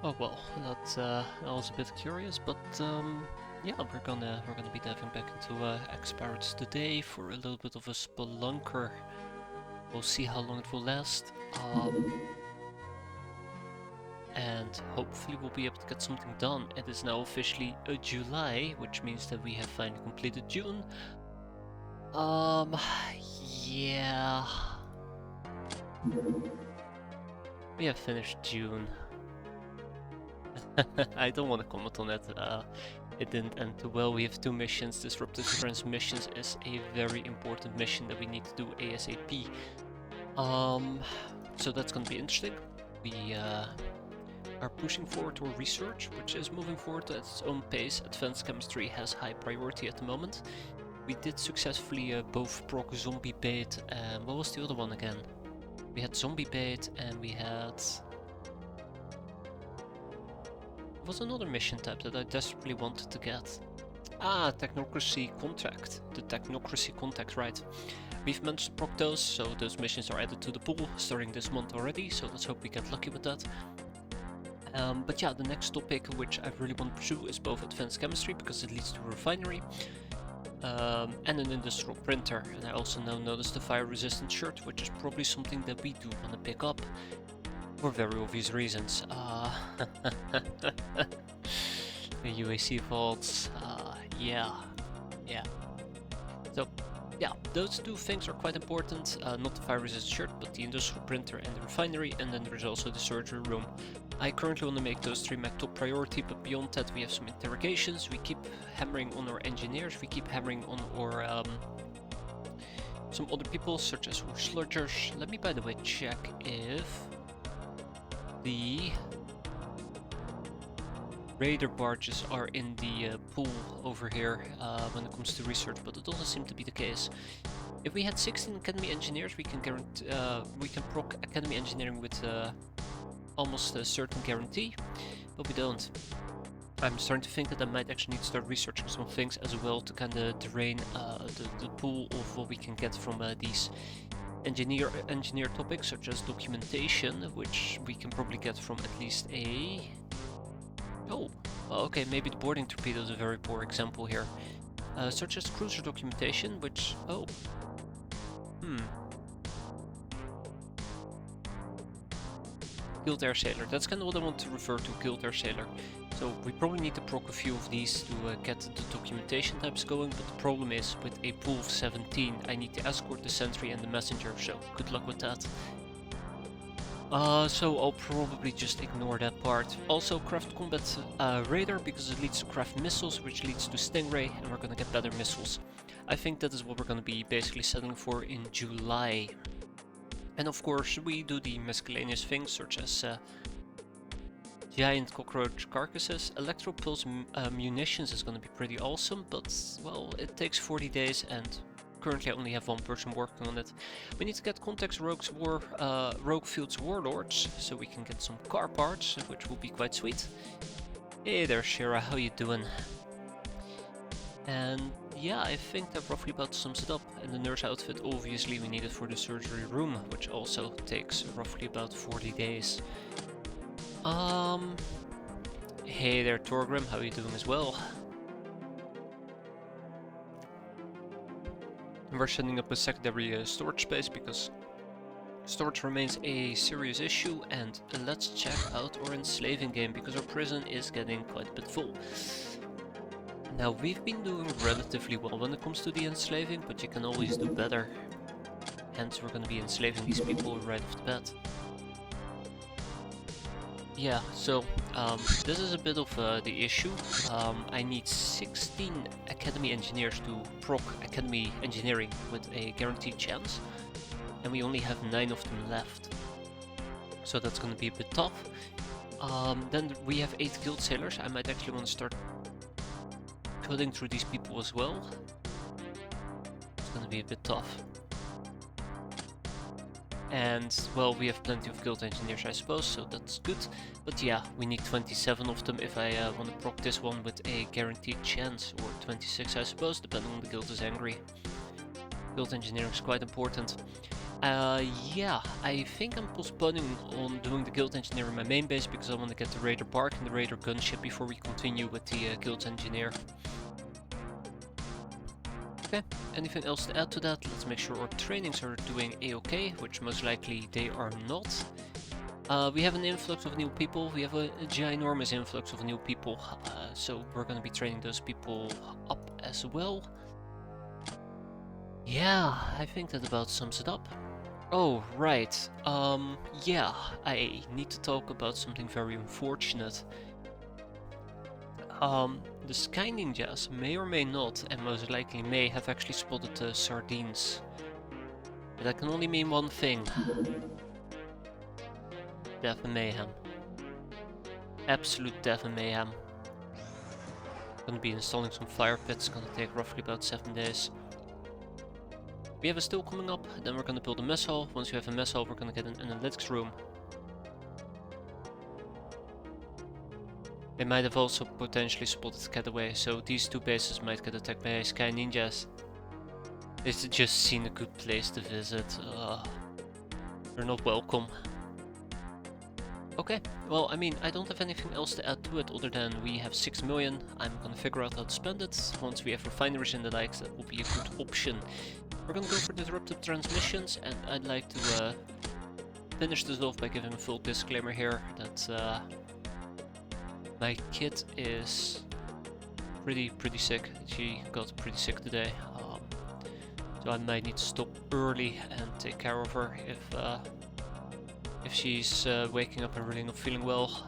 Oh well, that was a bit curious, but yeah, we're gonna be diving back into X-piratez today for a little bit of a spelunker. We'll see how long it will last, and hopefully we'll be able to get something done. It is now officially July, which means that we have finally completed June. Yeah, we have finished June. I don't want to comment on it. It didn't end too well. We have two missions. Disruptive transmissions is a very important mission that we need to do ASAP. So that's gonna be interesting. We are pushing forward our research, which is moving forward at its own pace. Advanced chemistry has high priority at the moment. We did successfully both proc zombie bait and what was the other one again? We had zombie bait and we had... was another mission type that I desperately wanted to get. Ah, Technocracy Contact. The Technocracy Contact, right. We've managed to proc those, so those missions are added to the pool starting this month already, so let's hope we get lucky with that. But yeah, the next topic which I really want to pursue is both advanced chemistry, because it leads to a refinery, and an industrial printer. And I also now noticed the fire-resistant shirt, which is probably something that we do want to pick up. For very obvious reasons. The UAC vaults, yeah. So, yeah, those two things are quite important. Not the fire-resistant shirt, but the industrial printer and the refinery, and then there's also the surgery room. I currently want to make those three my top priority, but beyond that we have some interrogations. We keep hammering on our engineers, we keep hammering on our some other people, such as our sludgers. Let me, by the way, check if the raider barges are in the pool over here when it comes to research, but it doesn't seem to be the case. If we had 16 academy engineers, we can guarantee we can proc academy engineering with almost a certain guarantee, but we don't. I'm starting to think that I might actually need to start researching some things as well to kind of drain the pool of what we can get from these engineer topics, such as documentation, which we can probably get from at least a... oh, well, okay, maybe the boarding torpedo is a very poor example here. Such as cruiser documentation, which... oh. Guild Air Sailor, that's kind of what I want to refer to, Guild Air Sailor. So we probably need to proc a few of these to get the documentation types going, but the problem is, with a pool of 17, I need to escort the sentry and the messenger, so good luck with that. So I'll probably just ignore that part. Also craft combat radar, because it leads to craft missiles, which leads to Stingray, and we're gonna get better missiles. I think that is what we're gonna be basically settling for in July. And of course we do the miscellaneous things, such as giant cockroach carcasses. Electropulse munitions is going to be pretty awesome, but well, it takes 40 days and currently I only have one person working on it. We need to get Context Rogue Fields Warlords, so we can get some car parts, which will be quite sweet. Hey there Shira, how you doing? And yeah, I think that roughly about sums it up. And the nurse outfit obviously we need it for the surgery room, which also takes roughly about 40 days. Hey there Torgrim, how are you doing as well? And we're setting up a secondary storage space because storage remains a serious issue, and let's check out our enslaving game because our prison is getting quite a bit full. Now, we've been doing relatively well when it comes to the enslaving, but you can always do better. Hence, we're gonna be enslaving these people right off the bat. Yeah, so this is a bit of the issue. I need 16 academy engineers to proc academy engineering with a guaranteed chance, and we only have 9 of them left. So that's gonna be a bit tough. Then we have 8 guild sailors. I might actually want to start cutting through these people as well. It's gonna be a bit tough. And well, we have plenty of guild engineers, I suppose, so that's good. But yeah, we need 27 of them if I want to proc this one with a guaranteed chance, or 26 I suppose, depending on the guild is angry. Guild engineering is quite important. Yeah, I think I'm postponing on doing the guild engineer in my main base because I want to get the raider bark and the raider gunship before we continue with the guild engineer. Okay, anything else to add to that? Let's make sure our trainings are doing a-okay, which most likely they are not. We have an influx of new people, we have a ginormous influx of new people, so we're gonna be training those people up as well. Yeah, I think that about sums it up. Oh, right, yeah, I need to talk about something very unfortunate. The Sky Ninjas may or may not, and most likely may, have actually spotted the sardines. But that can only mean one thing. Death and mayhem. Absolute death and mayhem. Gonna be installing some fire pits, gonna take roughly about 7 days. We have a still coming up, then we're gonna build a mess hall. Once we have a mess hall, we're gonna get an analytics room. They might have also potentially spotted Cataway, so these two bases might get attacked by Sky Ninjas. It's just seen a good place to visit. They're not welcome. Okay, well, I mean, I don't have anything else to add to it other than we have 6 million. I'm gonna figure out how to spend it. Once we have refineries and the likes, that will be a good option. We're gonna go for disruptive transmissions, and I'd like to finish this off by giving a full disclaimer here that my kid is pretty sick. She got pretty sick today, so I might need to stop early and take care of her if she's waking up and really not feeling well.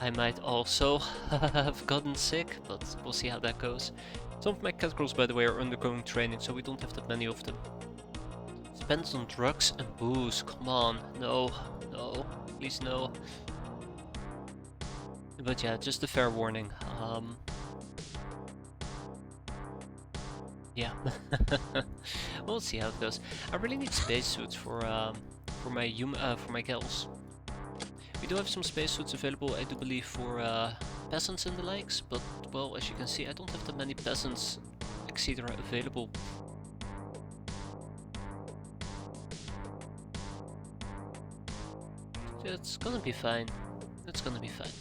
I might also have gotten sick, but we'll see how that goes. Some of my cat girls, by the way, are undergoing training, so we don't have that many of them. Spends on drugs and booze, come on, no, please no. But yeah, just a fair warning. Yeah, we'll see how it goes. I really need spacesuits for my gals. We do have some spacesuits available, I do believe, for peasants and the likes, but well, as you can see, I don't have that many peasants etc. available. It's gonna be fine. It's gonna be fine.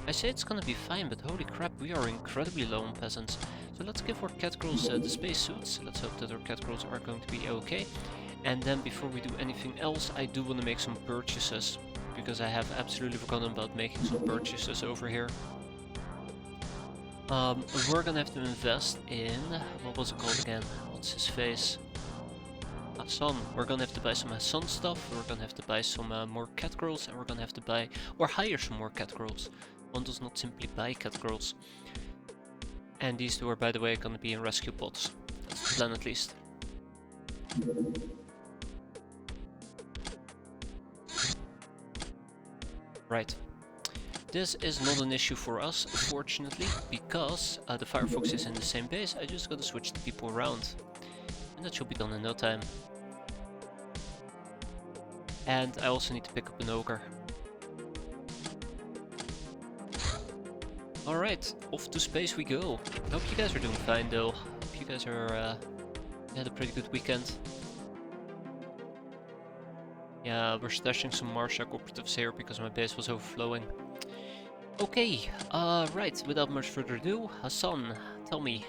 I say it's gonna be fine, but holy crap, we are incredibly low on peasants. So let's give our cat girls the spacesuits. Let's hope that our cat girls are going to be okay. And then before we do anything else, I do want to make some purchases, because I have absolutely forgotten about making some purchases over here. We're gonna have to invest in, what was it called again? What's his face? Hassan. We're gonna have to buy some Hassan stuff, we're gonna have to buy some more cat girls, and we're gonna have to buy, or hire some more cat girls. One does not simply buy cat girls. And these two are, by the way, gonna be in rescue pods. That's the plan at least. Right. This is not an issue for us, fortunately, because the Firefox is in the same base. I just gotta switch the people around. And that should be done in no time. And I also need to pick up an ogre. Alright, off to space we go. Hope you guys are doing fine though. Hope you guys are had a pretty good weekend. Yeah, we're stashing some Marshak operatives here because my base was overflowing. Okay, right, without much further ado, Hassan, tell me.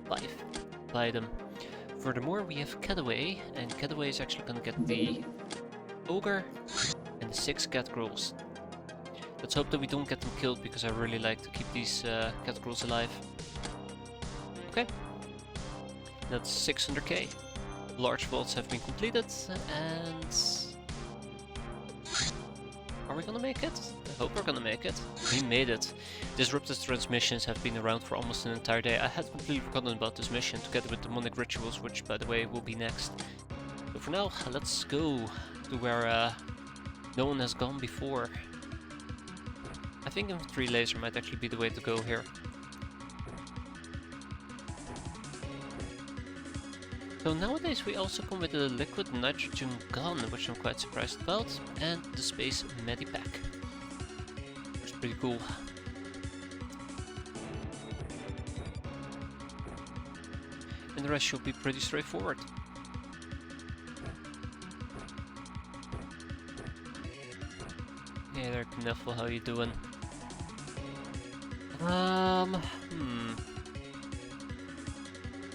5. Buy them. Furthermore, we have Cataway, and Cataway is actually gonna get the ogre and the 6 cat girls. Let's hope that we don't get them killed, because I really like to keep these cat girls alive. Okay, that's 600k. Large vaults have been completed, and are we gonna make it? I hope we're gonna make it. We made it. Disrupted transmissions have been around for almost an entire day. I had completely forgotten about this mission, together with demonic rituals, which, by the way, will be next. So for now, let's go to where no one has gone before. I think infantry laser might actually be the way to go here. So nowadays we also come with a liquid nitrogen gun, which I'm quite surprised about, and the space medipack, which is pretty cool. And the rest should be pretty straightforward. Hey there, Knuffle, how you doing?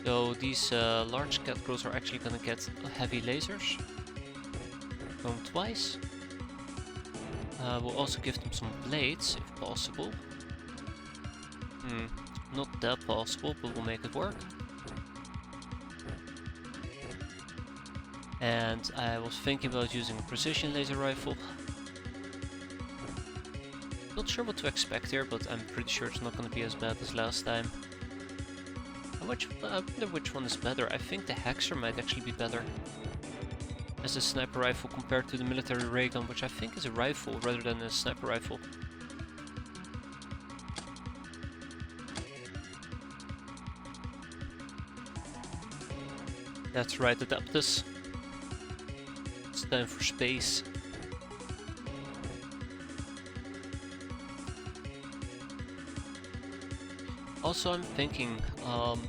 So these large cat crows are actually gonna get heavy lasers. Going twice. We'll also give them some blades, if possible. Not that possible, but we'll make it work. And I was thinking about using a precision laser rifle. Not sure what to expect here, but I'm pretty sure it's not going to be as bad as last time. I wonder which one is better. I think the Hexer might actually be better as a sniper rifle compared to the military ray gun, which I think is a rifle rather than a sniper rifle. That's right, Adaptus. It's time for space. Also, I'm thinking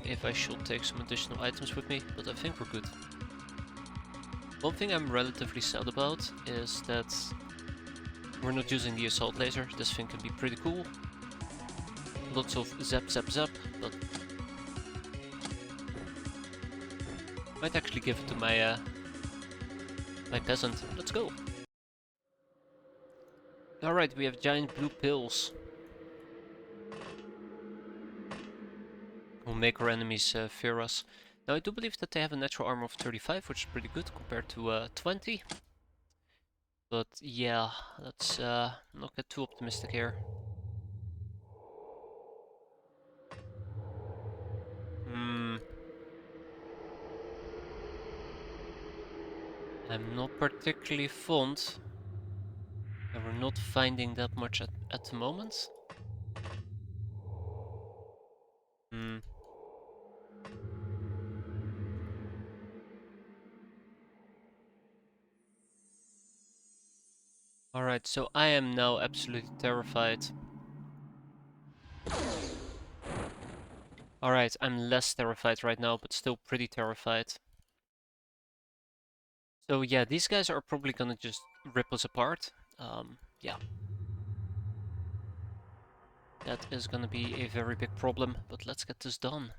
if I should take some additional items with me, but I think we're good. One thing I'm relatively sad about is that we're not using the assault laser. This thing can be pretty cool. Lots of zap zap zap, but might actually give it to my my peasant. Let's go. Alright, we have giant blue pills. Will make our enemies fear us. Now I do believe that they have a natural armor of 35, which is pretty good compared to 20. But yeah, let's not get too optimistic here. I'm not particularly fond that we're not finding that much at the moment. Alright, so I am now absolutely terrified. Alright, I'm less terrified right now, but still pretty terrified. So yeah, these guys are probably gonna just rip us apart. Yeah. That is gonna be a very big problem, but let's get this done.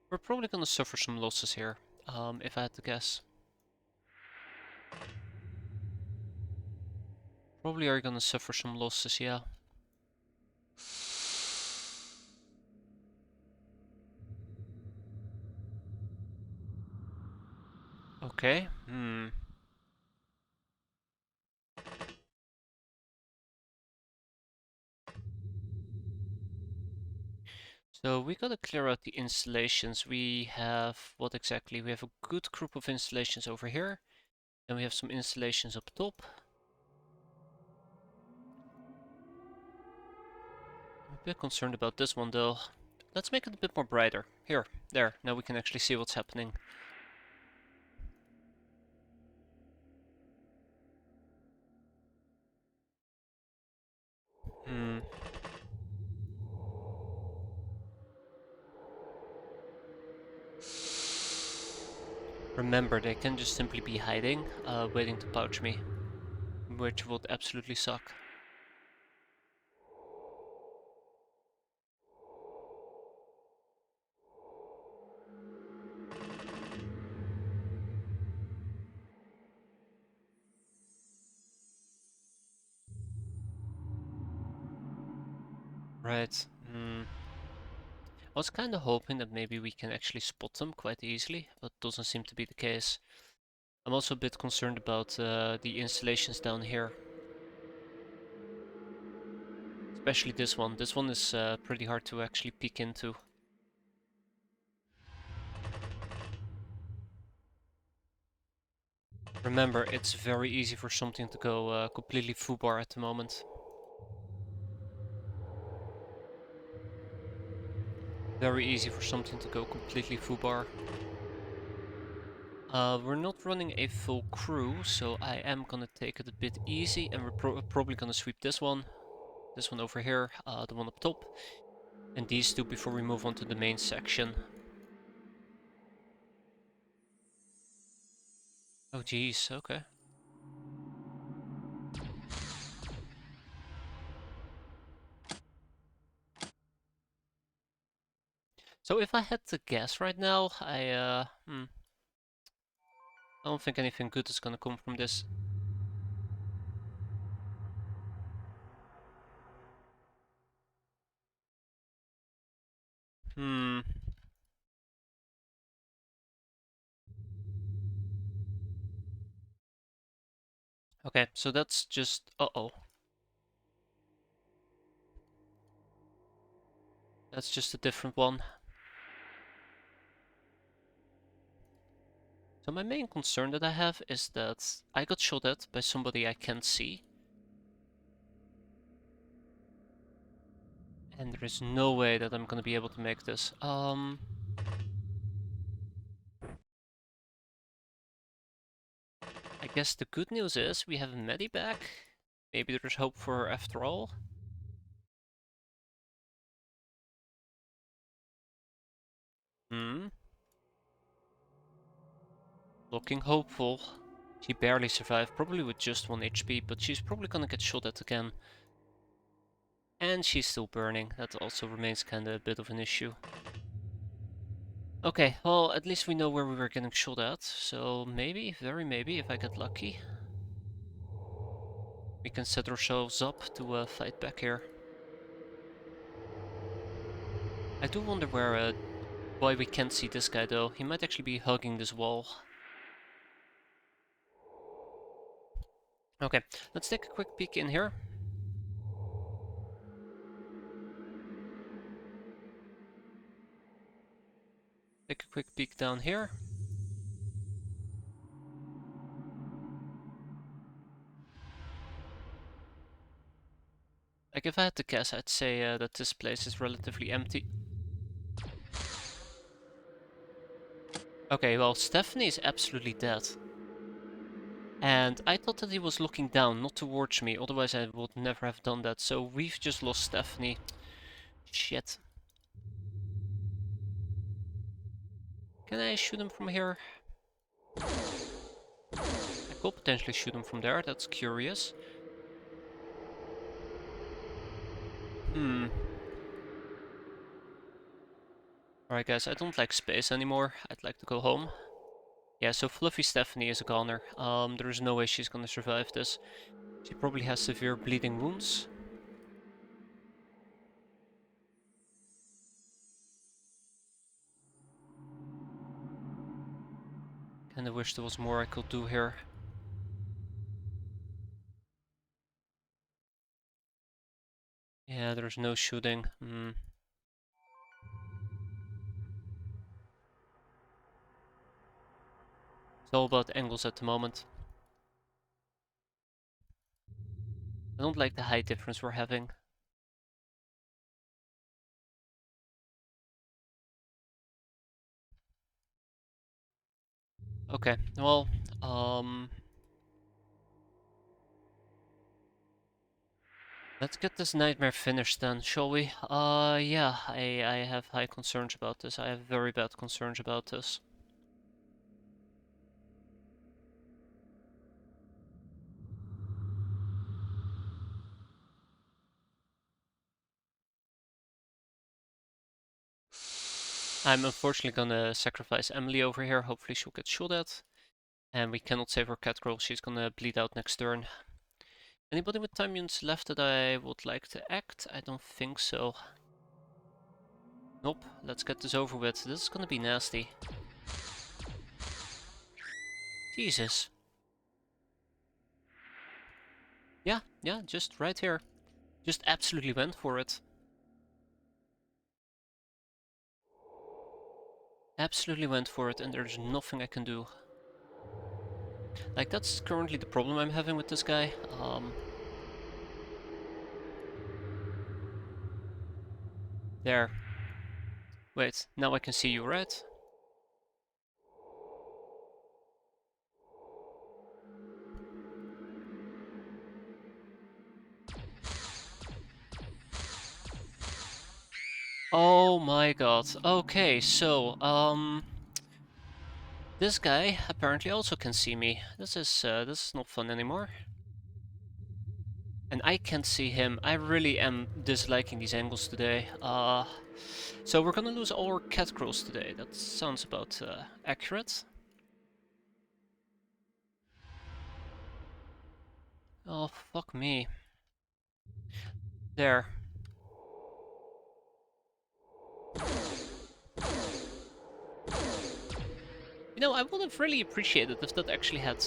We're probably gonna suffer some losses here, if I had to guess. Probably are gonna suffer some losses, yeah. Okay, So we gotta clear out the installations. We have, what exactly? We have a good group of installations over here. And we have some installations up top. I'm a bit concerned about this one though. Let's make it a bit more brighter. Here, there, now we can actually see what's happening. Remember, they can just simply be hiding, waiting to pouch me. Which would absolutely suck. Right. I was kinda hoping that maybe we can actually spot them quite easily, but doesn't seem to be the case. I'm also a bit concerned about the installations down here. Especially this one. This one is pretty hard to actually peek into. Remember, it's very easy for something to go completely foobar at the moment. Very easy for something to go completely foobar. We're not running a full crew, so I am gonna take it a bit easy, and we're probably gonna sweep this one over here, the one up top, and these two before we move on to the main section. Oh geez, okay. So if I had to guess right now, I don't think anything good is gonna come from this. Hmm. Okay, so that's just... Uh-oh. That's just a different one. So my main concern that I have is that I got shot at by somebody I can't see. And there is no way that I'm gonna be able to make this. I guess the good news is we have a medivac. Maybe there's hope for her after all. Hmm. Looking hopeful. She barely survived, probably with just 1 HP, but she's probably gonna get shot at again. And she's still burning, that also remains kinda a bit of an issue. Okay, well, at least we know where we were getting shot at, so maybe, very maybe, if I get lucky, we can set ourselves up to fight back here. I do wonder why we can't see this guy though. He might actually be hugging this wall. Okay, let's take a quick peek in here. Take a quick peek down here. Like if I had to guess, I'd say that this place is relatively empty. Okay, well, Stephanie is absolutely dead. And I thought that he was looking down, not towards me, otherwise I would never have done that. So we've just lost Stephanie. Shit. Can I shoot him from here? I could potentially shoot him from there, that's curious. Hmm. Alright guys, I don't like space anymore. I'd like to go home. Yeah, so Fluffy Stephanie is a goner. There is no way she's gonna survive this. She probably has severe bleeding wounds. Kinda wish there was more I could do here. Yeah, there's no shooting. It's all about angles at the moment. I don't like the height difference we're having. Okay, well, let's get this nightmare finished then, shall we? Yeah, I have high concerns about this. I have very bad concerns about this. I'm unfortunately gonna sacrifice Emily over here. Hopefully she'll get shot at. And we cannot save our cat girl. She's gonna bleed out next turn. Anybody with time units left that I would like to act? I don't think so. Nope, let's get this over with. This is gonna be nasty. Jesus. Yeah, just right here. Just absolutely went for it. Absolutely went for it, and there's nothing I can do. Like, that's currently the problem I'm having with this guy. There. Wait, now I can see you, right? Oh my god. Okay, so, this guy apparently also can see me. This is not fun anymore. And I can't see him. I really am disliking these angles today. So we're gonna lose all our cat crows today. That sounds about accurate. Oh, fuck me. There. You know, I would have really appreciated if that actually had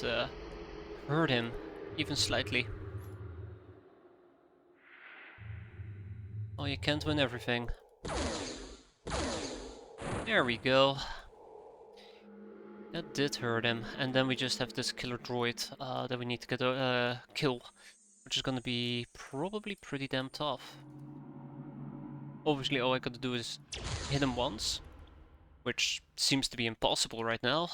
hurt him, even slightly. Oh, you can't win everything. There we go. That did hurt him. And then we just have this killer droid that we need to get kill, which is gonna be probably pretty damn tough. Obviously, all I gotta do is hit him once, which seems to be impossible right now.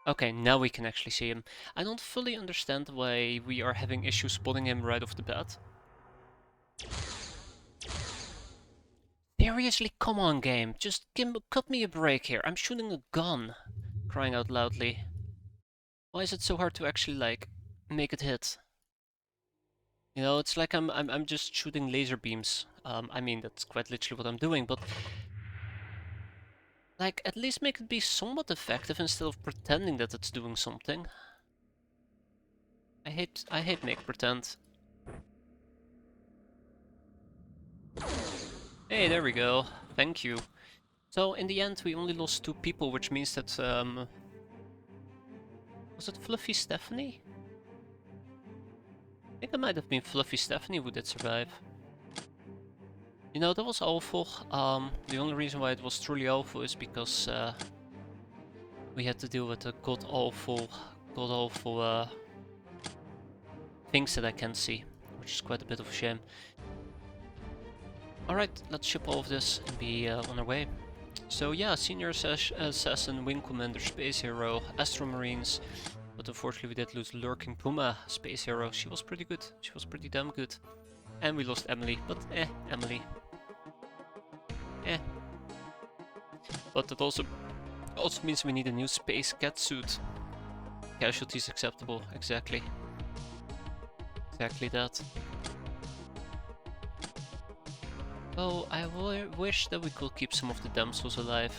Okay, now we can actually see him. I don't fully understand why we are having issues spotting him right off the bat. Seriously, come on game, just cut me a break here. I'm shooting a gun, crying out loudly. Why is it so hard to actually, like, make it hit? You know, it's like I'm just shooting laser beams. I mean, that's quite literally what I'm doing, but like, at least make it be somewhat effective instead of pretending that it's doing something. I hate make pretend. Hey, there we go. Thank you. So in the end, we only lost 2 people, which means that was it Fluffy Stephanie? I think it might have been Fluffy Stephanie who did survive. You know, that was awful. The only reason why it was truly awful is because we had to deal with the god awful things that I can't see, which is quite a bit of a shame. Alright, let's ship all of this and be on our way. So yeah, Senior Assassin, Wing Commander, Space Hero, Astro Marines, but unfortunately we did lose Lurking Puma, Space Hero. She was pretty good, she was pretty damn good. And we lost Emily, but Emily. But that also means we need a new space cat suit. Casualties acceptable, exactly. Exactly that. Oh, I wish that we could keep some of the damsels alive.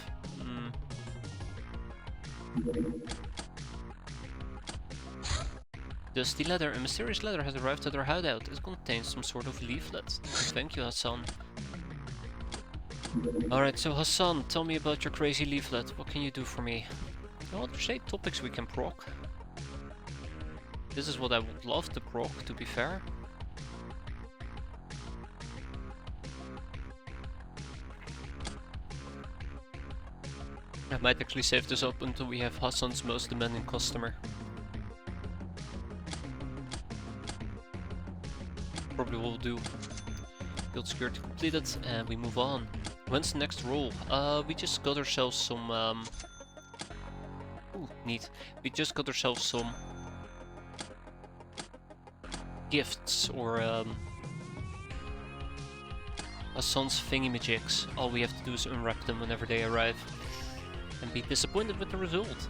Dusty letter. A mysterious letter has arrived at our hideout. It contains some sort of leaflet. Thank you, Hassan. Alright, so Hassan, tell me about your crazy leaflet. What can you do for me? Well, there's 8 topics we can proc. This is what I would love to proc, to be fair. I might actually save this up until we have Hassan's most demanding customer. Probably will do. Guild security completed, and we move on. When's the next roll? We just got ourselves some, ooh, neat. We just got ourselves some gifts, or, Hassan's thingy-majigs. All we have to do is unwrap them whenever they arrive. And be disappointed with the result.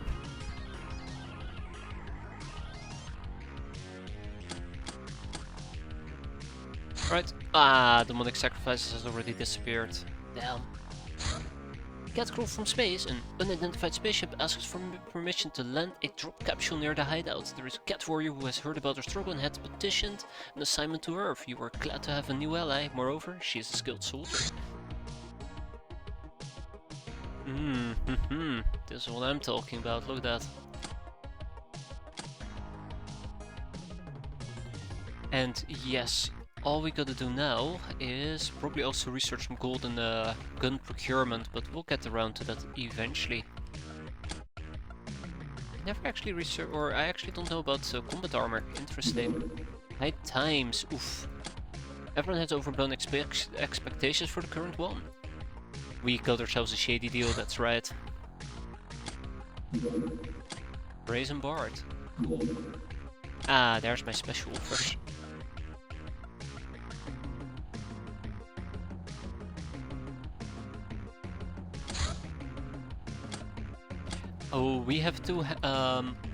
Right. Ah, demonic sacrifices has already disappeared. Damn. Cat crew from space, an unidentified spaceship asks for permission to land a drop capsule near the hideout. There is a cat warrior who has heard about our struggle and had petitioned an assignment to Earth. You are glad to have a new ally. Moreover, she is a skilled soldier. This is what I'm talking about, look at that. And yes, all we gotta do now is probably also research some golden gun procurement, but we'll get around to that eventually. I never actually researched, or I actually don't know about combat armor, interesting. High times, oof. Everyone has overblown expectations for the current one. We got ourselves a shady deal, that's right. Brazen Bard. Ah, there's my special offers. Oh, we have two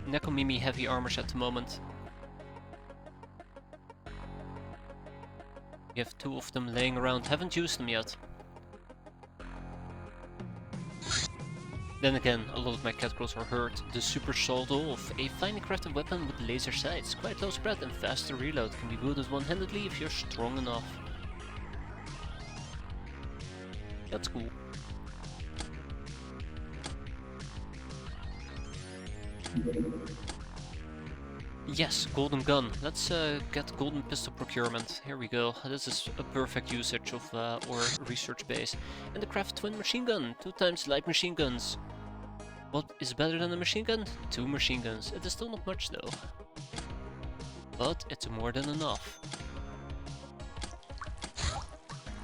Nekomimi heavy armors at the moment. We have two of them laying around, haven't used them yet. Then again, a lot of my catgirls are hurt. The Super Soldo, a finely crafted weapon with laser sights, quite low spread and faster reload, can be wielded one-handedly if you're strong enough. That's cool. Yes, golden gun. Let's get golden pistol procurement. Here we go. This is a perfect usage of our research base. And the craft twin machine gun. 2 times light machine guns. What is better than a machine gun? 2 machine guns. It is still not much though. But it's more than enough.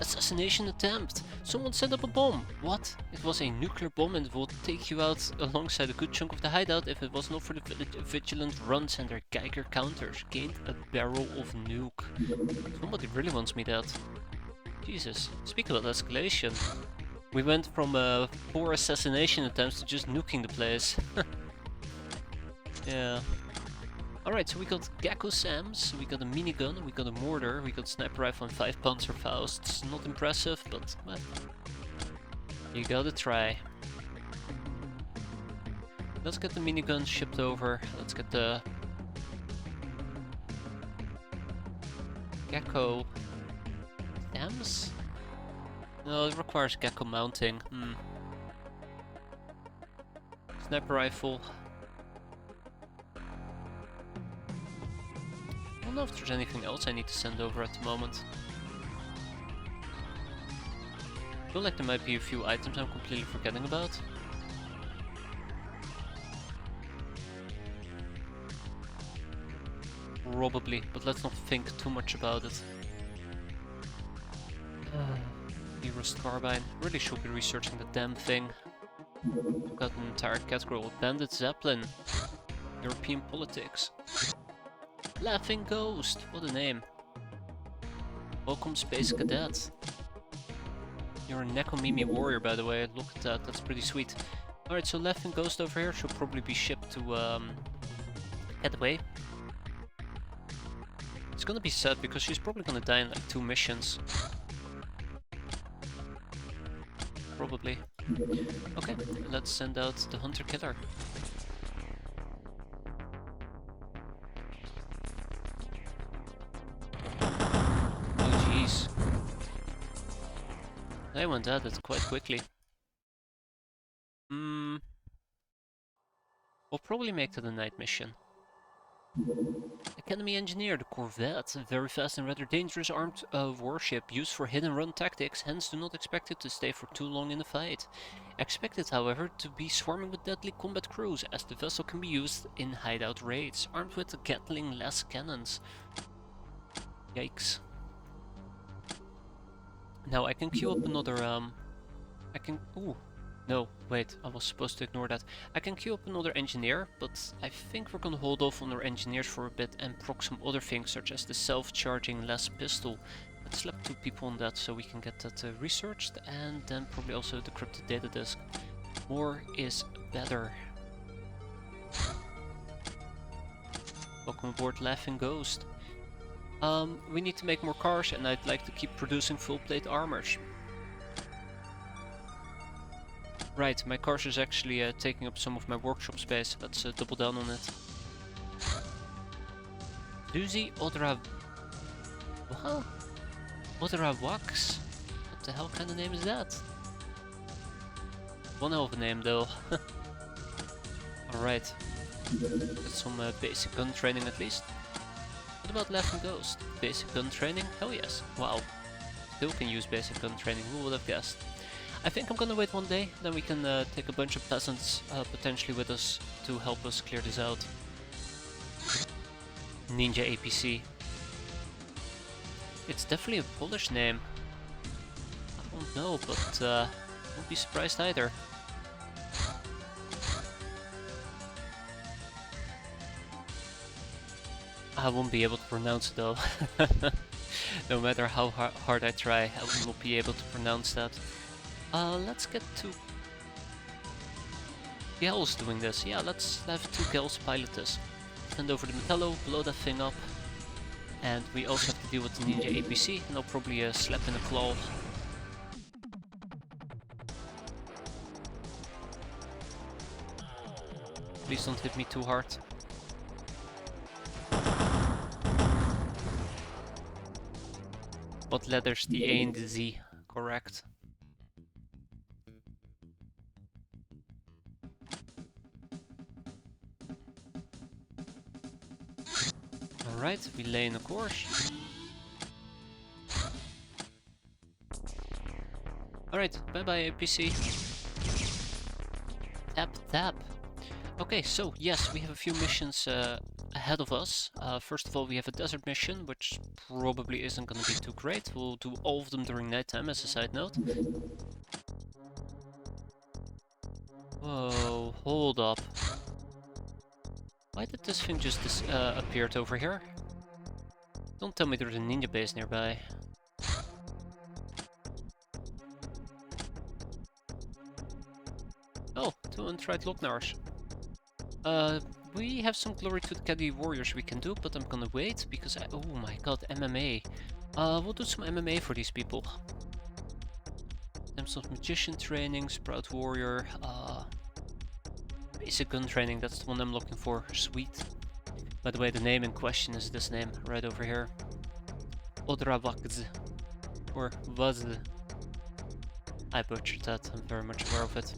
Assassination attempt! Someone set up a bomb! What? It was a nuclear bomb and it will take you out alongside a good chunk of the hideout if it was not for the vigilant runs and their Geiger counters. Gained a barrel of nuke. Somebody really wants me that. Jesus. Speak about escalation. We went from 4 assassination attempts to just nuking the place. Yeah. Alright, so we got Gecko Sams, we got a minigun, we got a mortar, we got sniper rifle and 5 Panzerfausts. Not impressive, but well, you gotta try. Let's get the minigun shipped over. Let's get the Gecko Sams? No, it requires Gecko mounting. Sniper rifle. I don't know if there's anything else I need to send over at the moment. I feel like there might be a few items I'm completely forgetting about. Probably, but let's not think too much about it. The rust carbine. Really should be researching the damn thing. I've got an entire category. Bandit Zeppelin. European politics. Laughing Ghost, what a name. Welcome Space Cadet. You're a Nekomimi warrior by the way, look at that, that's pretty sweet. Alright, so Laughing Ghost over here should probably be shipped to Headway. It's gonna be sad because she's probably gonna die in like 2 missions. Probably. Okay, let's send out the Hunter Killer. I went at it quite quickly. We'll probably make it a night mission. Academy Engineer, the Corvette. Very fast and rather dangerous armed warship used for hit and run tactics, hence do not expect it to stay for too long in the fight. Expect it, however, to be swarming with deadly combat crews, as the vessel can be used in hideout raids, armed with Gatling-less cannons. Yikes. Now I can queue up another, ooh, no, wait, I was supposed to ignore that. I can queue up another engineer, but I think we're gonna hold off on our engineers for a bit and proc some other things, such as the self-charging Les pistol. Let's slap 2 people on that so we can get that researched, and then probably also the decrypted data disk. More is better. Welcome aboard Laughing Ghost. We need to make more cars, and I'd like to keep producing full plate armors. Right, my cars is actually taking up some of my workshop space. Let's double down on it. Duzi Odra... What? Odra Wax? What the hell kind of name is that? One hell of a name though. Alright. Get some basic gun training at least. What about Laughing Ghost? Basic gun training? Hell yes. Wow. Still can use basic gun training, who would have guessed? I think I'm gonna wait 1 day, then we can take a bunch of peasants potentially with us to help us clear this out. Ninja APC. It's definitely a Polish name. I don't know, but won't be surprised either. I won't be able to pronounce it though. No matter how hard I try, I will not be able to pronounce that. Let's get to... Gals doing this. Yeah, let's have 2 Gals pilot this. Send over the Metallo, blow that thing up. And we also have to deal with the Ninja APC, and I'll probably slap in a claw. Please don't hit me too hard. What letters? The A and the Z, correct. Alright, we lay in a course. Alright, bye bye APC. Tap tap. Okay, so yes, we have a few missions ahead of us. First of all, we have a desert mission, which probably isn't going to be too great. We'll do all of them during nighttime as a side note. Whoa, hold up. Why did this thing just appeared over here? Don't tell me there's a ninja base nearby. Oh, 2 untried Locknars. We have some glory to the Caddy Warriors we can do, but I'm gonna wait because oh my god, MMA. We'll do some MMA for these people. Some magician training, Sprout Warrior, basic gun training, that's the one I'm looking for. Sweet. By the way, the name in question is this name, right over here. Odravakz. Or Vazd. I butchered that, I'm very much aware of it.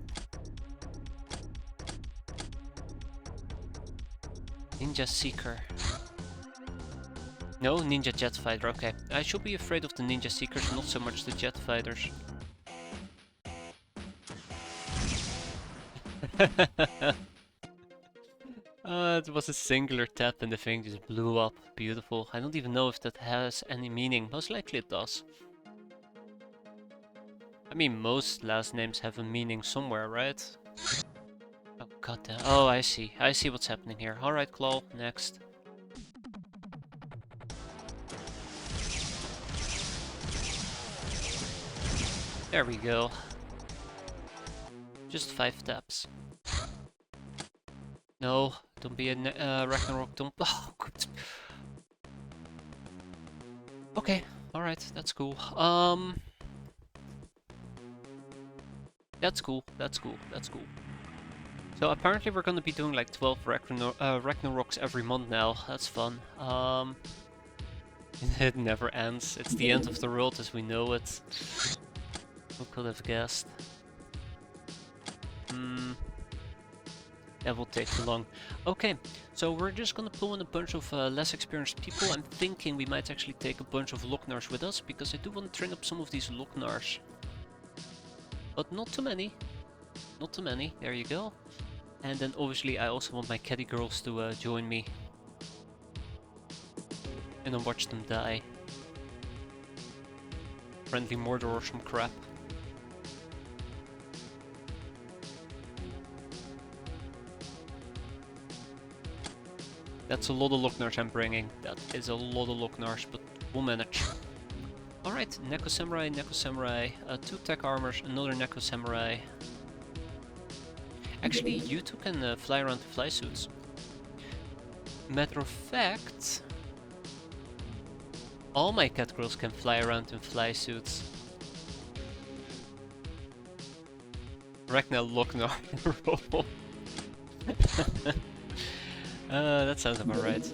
Ninja Seeker. No, Ninja Jet Fighter, okay. I should be afraid of the Ninja Seekers, not so much the Jet Fighters. It was a singular tap and the thing just blew up. Beautiful. I don't even know if that has any meaning. Most likely it does. I mean, most last names have a meaning somewhere, right? Oh, goddamn. Oh, I see. I see what's happening here. Alright, Claw, next. There we go. Just 5 taps. No, don't be a Ragnarok, don't. Oh, good. Okay, alright, that's cool. That's cool, that's cool, that's cool. So apparently we're gonna be doing like 12 Ragnaroks every month now. That's fun. It never ends. It's the end of the world as we know it. Who could have guessed? That will take too long. Okay, so we're just gonna pull in a bunch of less experienced people. I'm thinking we might actually take a bunch of Locknars with us, because I do want to train up some of these Locknars. But not too many. Not too many, there you go. And then obviously I also want my caddy girls to join me. And then watch them die. Friendly Mordor or some crap. That's a lot of Locknars I'm bringing. That is a lot of Locknars, but we'll manage. Alright, Neko Samurai, 2 tech armors, another Neko Samurai. Actually, you two can fly around in fly suits. Matter of fact, all my cat girls can fly around in fly suits. Ragnar Locknar roll. That sounds about right.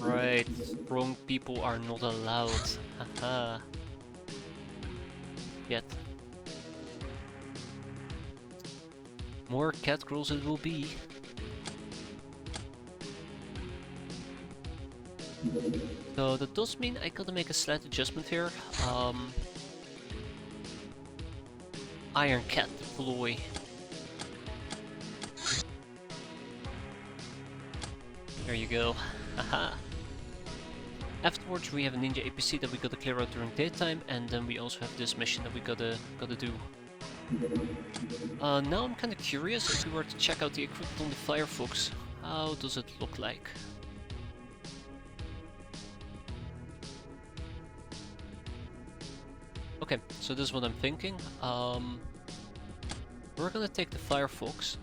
Right, strong people are not allowed. Haha. Yet. More cat girls it will be. So that does mean I gotta make a slight adjustment here. Iron Cat deploy. There you go. Haha. Afterwards we have a ninja APC that we gotta clear out during daytime, and then we also have this mission that we gotta do. Now I'm kinda curious if we were to check out the equipment on the Firefox. How does it look like? Okay, so this is what I'm thinking. We're gonna take the Firefox.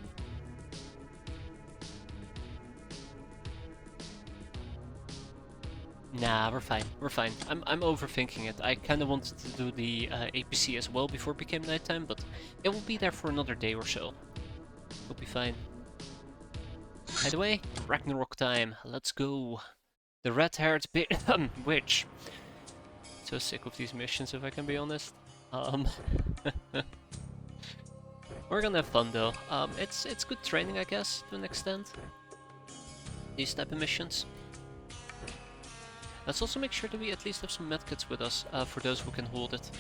Nah, we're fine. We're fine. I'm overthinking it. I kind of wanted to do the APC as well before it became nighttime, but it will be there for another day or so. We'll be fine. Either way, Ragnarok time. Let's go. The red-haired witch. So sick of these missions, if I can be honest. We're gonna have fun though. It's good training, I guess, to an extent. These type of missions. Let's also make sure that we at least have some medkits with us, for those who can hold it.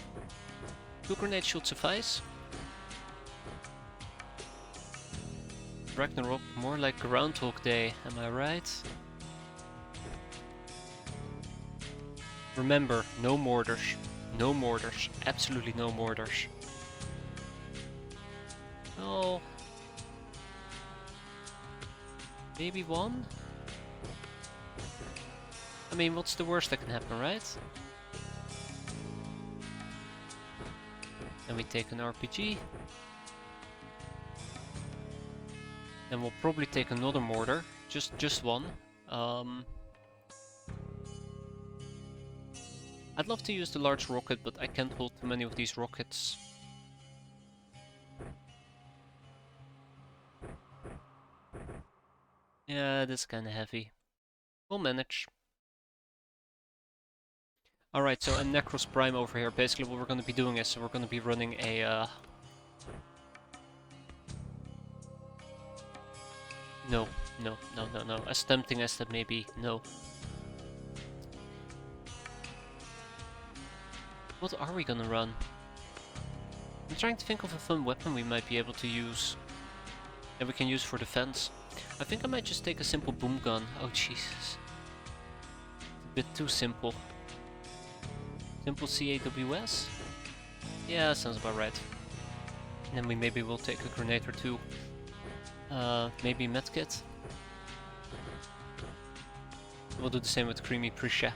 2 grenades should suffice. Ragnarok, more like Groundhog Day, am I right? Remember, no mortars. No mortars. Absolutely no mortars. Oh. Maybe 1? I mean, what's the worst that can happen, right? Then we take an RPG. Then we'll probably take another mortar. Just one. I'd love to use the large rocket, but I can't hold too many of these rockets. Yeah, that's kinda heavy. We'll manage. Alright, so a Necros Prime over here. Basically what we're gonna be doing is we're gonna be running a No. As tempting as that may be, no. What are we gonna run? I'm trying to think of a fun weapon we might be able to use. That we can use for defense. I think I might just take a simple boom gun. Oh Jesus. A bit too simple. Simple CAWS? Yeah, sounds about right. And then we maybe will take a grenade or two. Maybe medkit. We'll do the same with Creamy Prisha.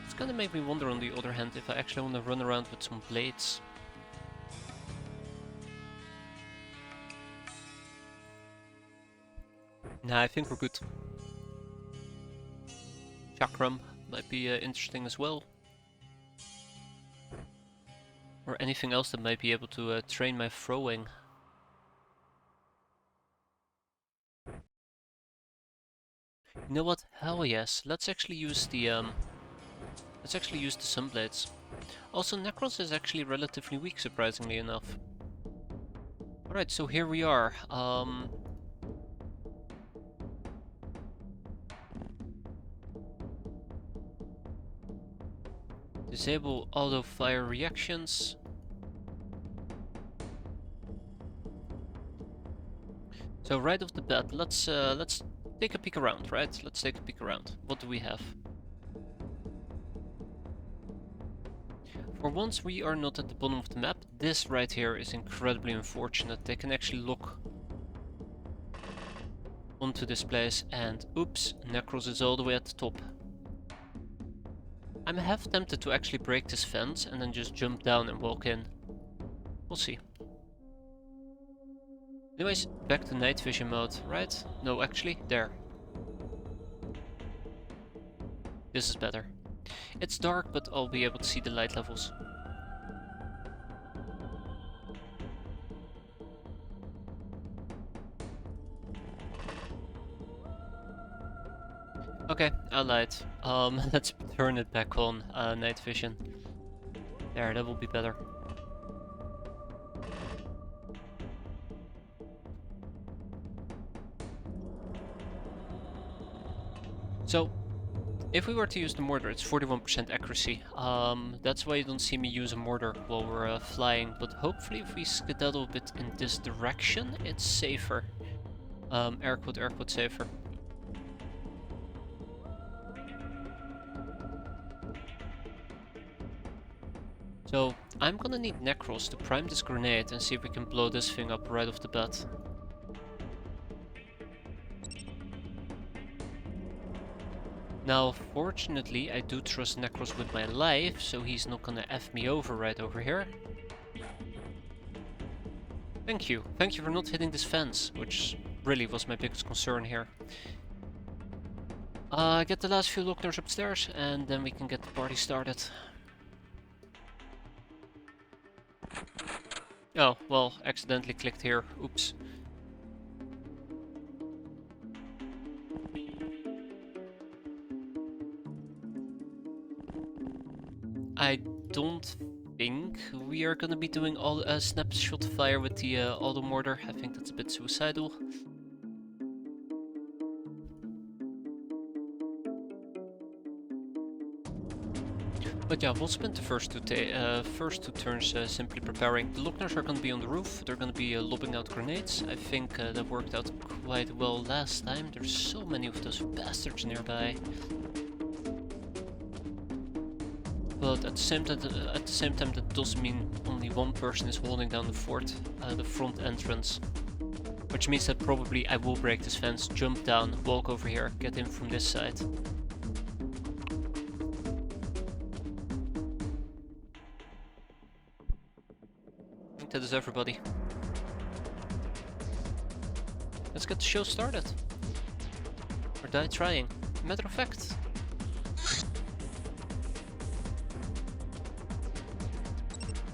It's gonna make me wonder on the other hand if I actually want to run around with some blades. Nah, I think we're good. Chakram might be interesting as well. Or anything else that might be able to train my throwing. You know what? Hell yes. Let's actually use the sunblades. Also, Necros is actually relatively weak, surprisingly enough. Alright, so here we are. Disable auto fire reactions. So right off the bat, let's take a peek around, right? Let's take a peek around. What do we have? For once we are not at the bottom of the map. This right here is incredibly unfortunate. They can actually look onto this place and oops, Necros is all the way at the top. I'm half tempted to actually break this fence and then just jump down and walk in. We'll see. Anyways, back to night vision mode, right? No, actually, there. This is better. It's dark, but I'll be able to see the light levels. Okay, I lied. Let's turn it back on, night vision. There, that will be better. So, if we were to use the mortar, it's 41% accuracy. That's why you don't see me use a mortar while we're flying, but hopefully if we skedaddle a bit in this direction, it's safer. Air quote safer. So, I'm gonna need Necros to prime this grenade and see if we can blow this thing up right off the bat. Now, fortunately, I do trust Necros with my life, so he's not gonna F me over right over here. Thank you. Thank you for not hitting this fence, which really was my biggest concern here. Get the last few Lockners upstairs, and then we can get the party started. Oh, well, accidentally clicked here. Oops. I don't think we are gonna be doing all snapshot fire with the auto mortar. I think that's a bit suicidal. But yeah, we'll spend the first two turns simply preparing. The Lockners are gonna be on the roof. They're gonna be lobbing out grenades. I think that worked out quite well last time. There's so many of those bastards nearby. But at the same time, that does mean only one person is holding down the fort, the front entrance. Which means that probably I will break this fence, jump down, walk over here, get in from this side. I think that is everybody. Let's get the show started. Or die trying. Matter of fact.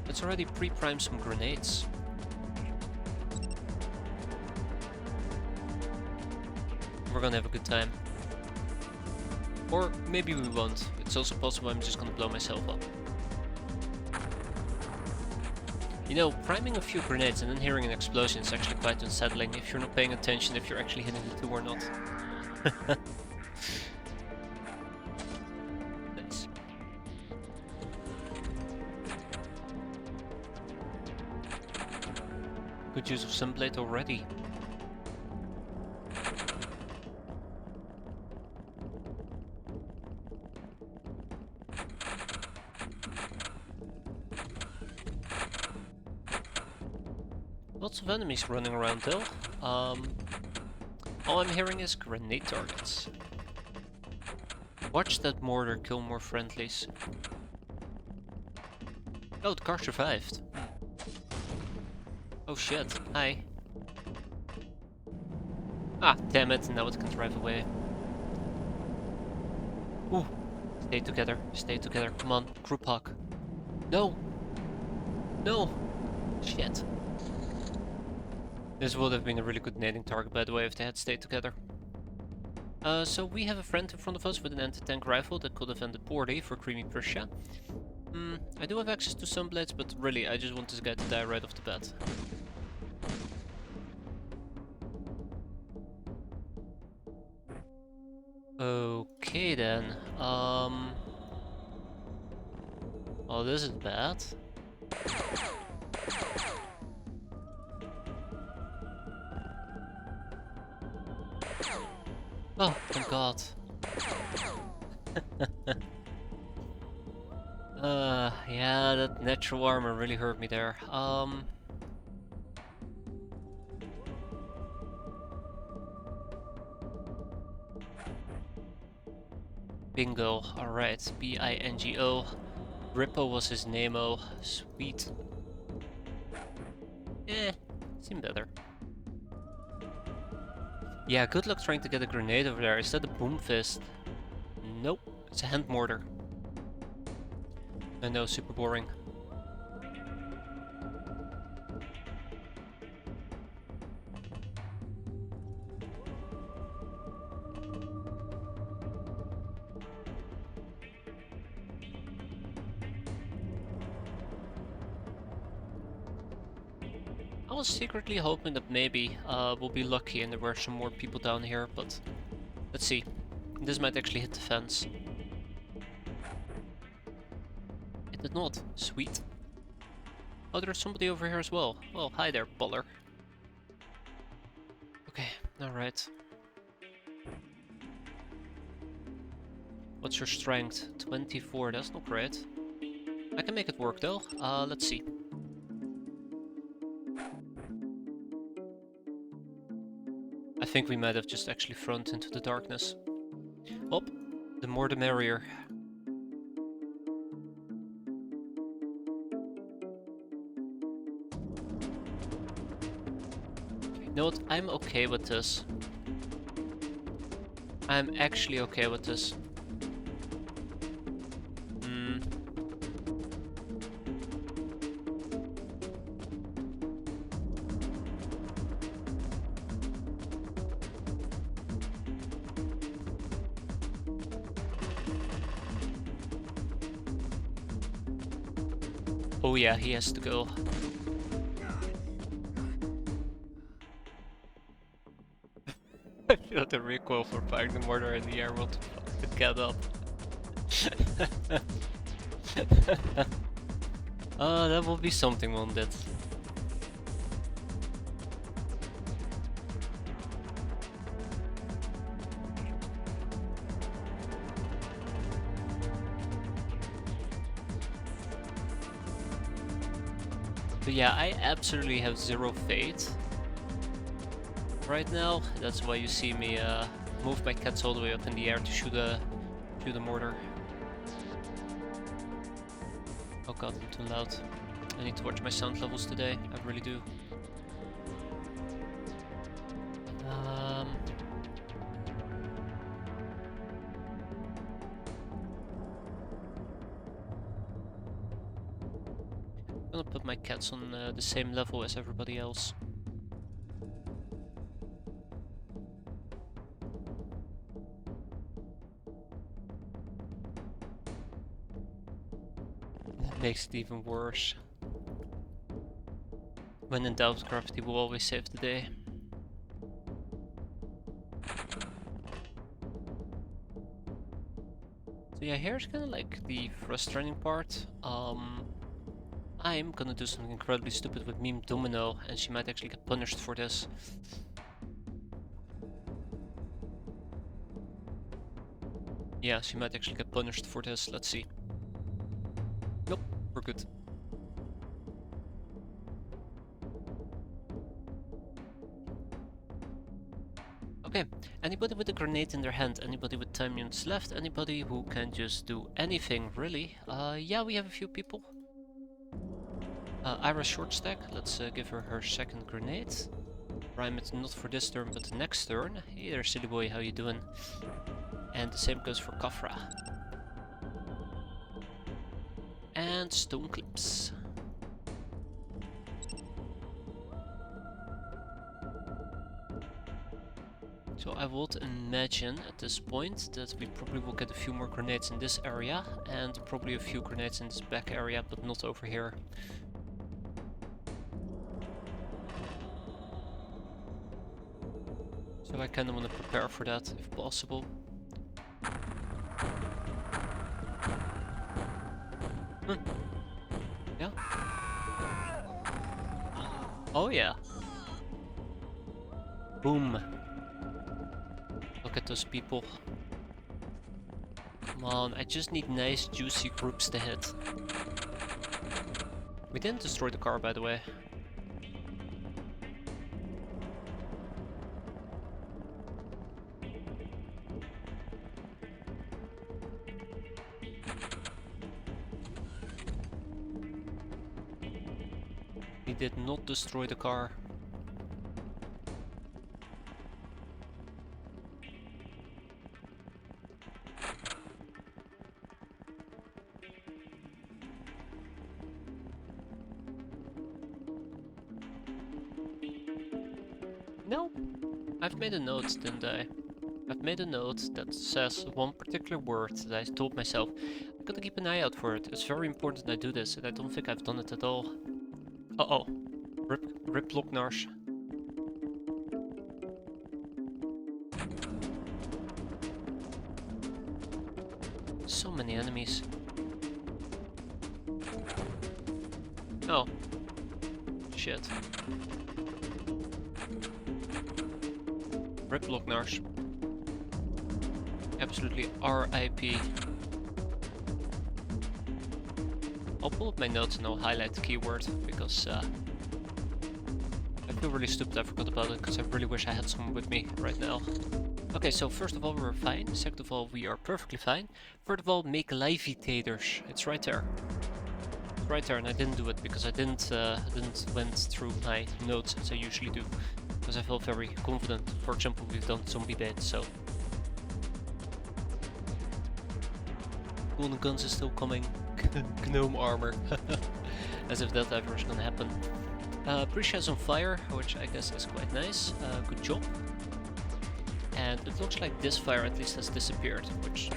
Let's already pre-prime some grenades. We're gonna have a good time. Or maybe we won't. It's also possible I'm just gonna blow myself up. You know, priming a few grenades and then hearing an explosion is actually quite unsettling if you're not paying attention if you're actually hitting the two or not. Nice. Good use of Sunblade already. Lots of enemies running around though. All I'm hearing is grenade targets. Watch that mortar kill more friendlies. Oh, the car survived. Oh shit, hi. Ah, damn it, now it can drive away. Ooh, stay together, come on, group hug. No! No! Shit. This would have been a really good nading target, by the way, if they had stayed together. So we have a friend in front of us with an anti-tank rifle that could have ended poorly for Creamy Prussia. I do have access to some blades, but really, I just want this guy to die right off the bat. Okay then. Oh, this is bad. Oh, thank God. Yeah, that natural armor really hurt me there. Bingo, alright, B-I-N-G-O. Rippo was his name-o. Sweet. Seemed better. Yeah, good luck trying to get a grenade over there. Is that a boom fist? Nope, it's a hand mortar. I know, super boring. I was secretly hoping that maybe we'll be lucky and there were some more people down here, but let's see. This might actually hit the fence. It did not. Sweet. Oh, there's somebody over here as well. Well, hi there, baller. Okay, alright. What's your strength? 24, that's not great. I can make it work though. Let's see. I think we might have just actually thrown into the darkness. Oh, The more the merrier. You know what? I'm okay with this. I'm actually okay with this. Oh yeah, he has to go. I feel the recoil for firing the mortar in the air will get up. That will be something, won't it? But yeah, I absolutely have zero faith right now. That's why you see me move my cats all the way up in the air to shoot the mortar. Oh god, I'm too loud. I need to watch my sound levels today. I really do. I'm gonna put my cats on the same level as everybody else. That makes it even worse. When in doubt, gravity will always save the day. So yeah, here's kind of like the frustrating part. I'm gonna do something incredibly stupid with Meme Domino, and she might actually get punished for this. Yeah, she might actually get punished for this. Let's see. Nope, we're good. Okay, anybody with a grenade in their hand, anybody with time units left, anybody who can just do anything, really. Yeah, we have a few people. Ira Shortstack, let's give her her second grenade. Rhyme it not for this turn, but the next turn. Hey there, silly boy, how you doing? And the same goes for Kafra. And Stone Clips. So I would imagine at this point that we probably will get a few more grenades in this area, and probably a few grenades in this back area, but not over here. So I kinda wanna prepare for that, if possible. Yeah. Oh yeah. Boom. Look at those people. Come on, I just need nice juicy groups to hit. We didn't destroy the car, by the way. We did not destroy the car. No, I've made a note, didn't I? I've made a note that says one particular word that I told myself I gotta keep an eye out for it. It's very important I do this, and I don't think I've done it at all. Uh-oh. Rip Locknarsh. So many enemies. Oh. Shit. Rip Locknarsh. Absolutely RIP. I'll pull up my notes and I'll highlight the keyword, because I feel really stupid I forgot about it, because I really wish I had someone with me right now. Okay, so first of all, we're fine. Second of all, we are perfectly fine. Third of all, make levitators. It's right there. It's right there, and I didn't do it because I didn't went through my notes as I usually do. Because I felt very confident. For example, we've done zombie bait, so... Golden guns is still coming. Gnome armor. As if that ever is gonna happen. Prisha is on fire, which I guess is quite nice. Good job. And it looks like this fire at least has disappeared, which...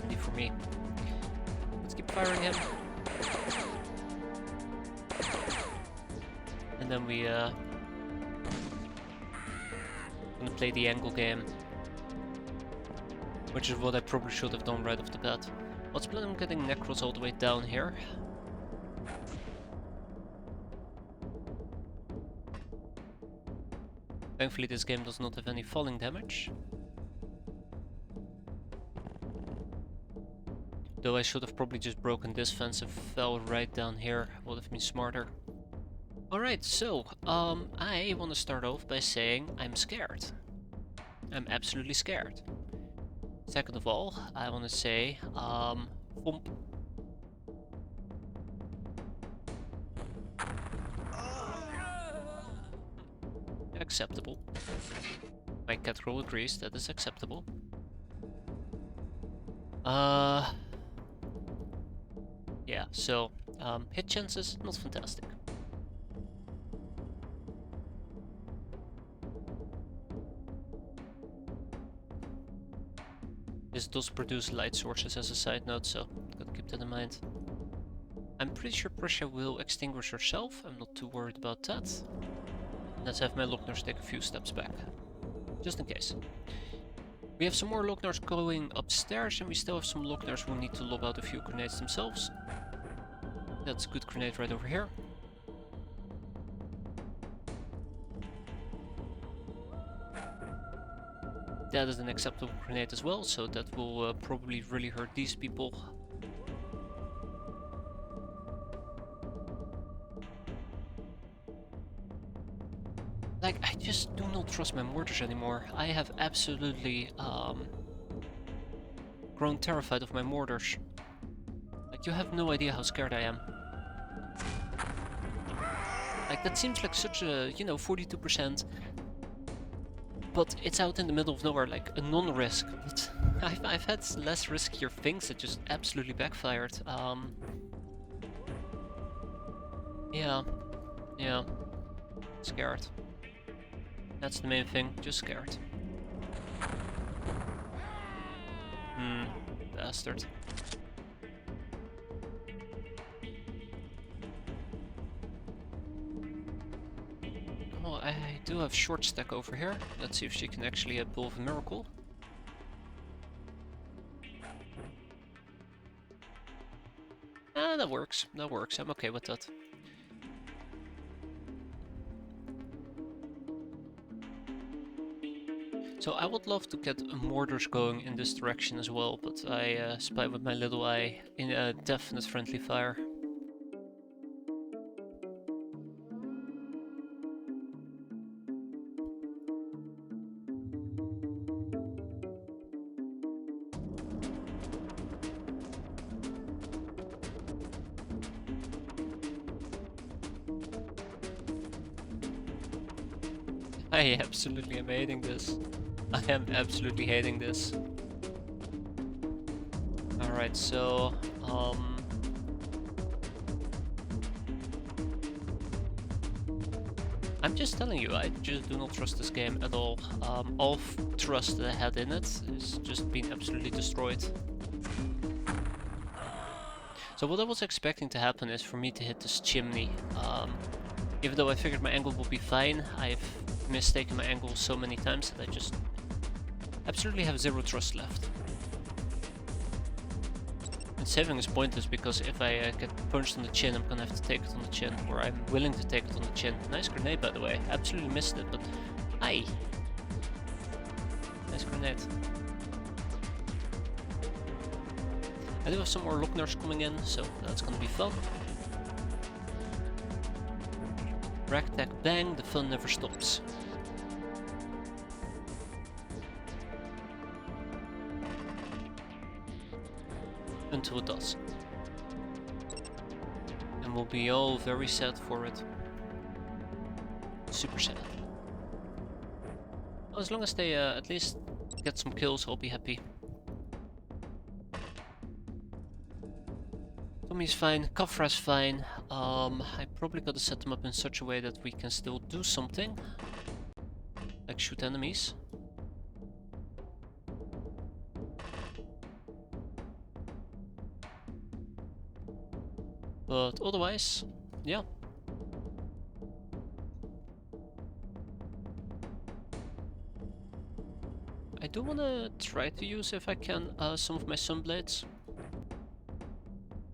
handy for me. Let's keep firing him. And then we gonna play the angle game. Which is what I probably should have done right off the bat. Let's plan on getting Necros all the way down here. Thankfully this game does not have any falling damage. Though I should have probably just broken this fence and fell right down here. Would have been smarter. Alright, so, I want to start off by saying I'm scared. I'm absolutely scared. Second of all, I want to say, thump. Acceptable. My cat roll agrees that is acceptable. Yeah, so, hit chances, not fantastic. This does produce light sources as a side note, so gotta keep that in mind. I'm pretty sure Prussia will extinguish herself, I'm not too worried about that. Let's have my Lockners take a few steps back, just in case. We have some more Lockners going upstairs, and we still have some Lockners who need to lob out a few grenades themselves. That's a good grenade right over here. That is an acceptable grenade as well, so that will probably really hurt these people. Like, I just do not trust my mortars anymore. I have absolutely grown terrified of my mortars. Like, you have no idea how scared I am. Like, that seems like such a, you know, 42%. But it's out in the middle of nowhere, like a non-risk. But I've had less riskier things that just absolutely backfired. Yeah. Scared. That's the main thing, just scared. Bastard. Oh, I do have short stack over here. Let's see if she can actually pull off a miracle. Ah, that works. That works. I'm okay with that. So I would love to get mortars going in this direction as well, but I spy with my little eye in a definite friendly fire. I absolutely am hating this. I am absolutely hating this. Alright, so... I'm just telling you, I just do not trust this game at all. All trust that I had in it is just being absolutely destroyed. So what I was expecting to happen is for me to hit this chimney. Even though I figured my angle would be fine, I've mistaken my angle so many times that I just absolutely have zero trust left. And saving is pointless because if I get punched on the chin, I'm gonna have to take it on the chin, or I'm willing to take it on the chin. Nice grenade, by the way. Absolutely missed it, but aye. Nice grenade. I do have some more Lockners coming in, so that's gonna be fun. Rack, tack, bang, the fun never stops. until it does. And we'll be all very sad for it. Super sad. As long as they at least get some kills, I'll be happy. Tommy's fine, Kafra's fine. I probably gotta set them up in such a way that we can still do something. Like shoot enemies. But otherwise, yeah. I do wanna try to use, if I can, some of my sunblades.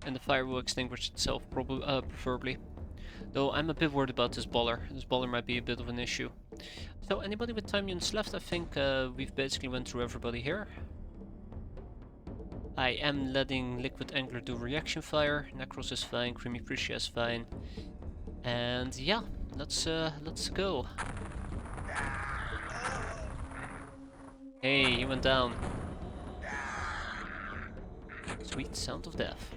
And the fire will extinguish itself, probably, preferably. Though I'm a bit worried about this baller. This baller might be a bit of an issue. So anybody with time units left? I think we've basically went through everybody here. I am letting Liquid Angler do reaction fire. Necros is fine. Creamy Prisha is fine. And yeah, let's go. Hey, he went down. Sweet sound of death.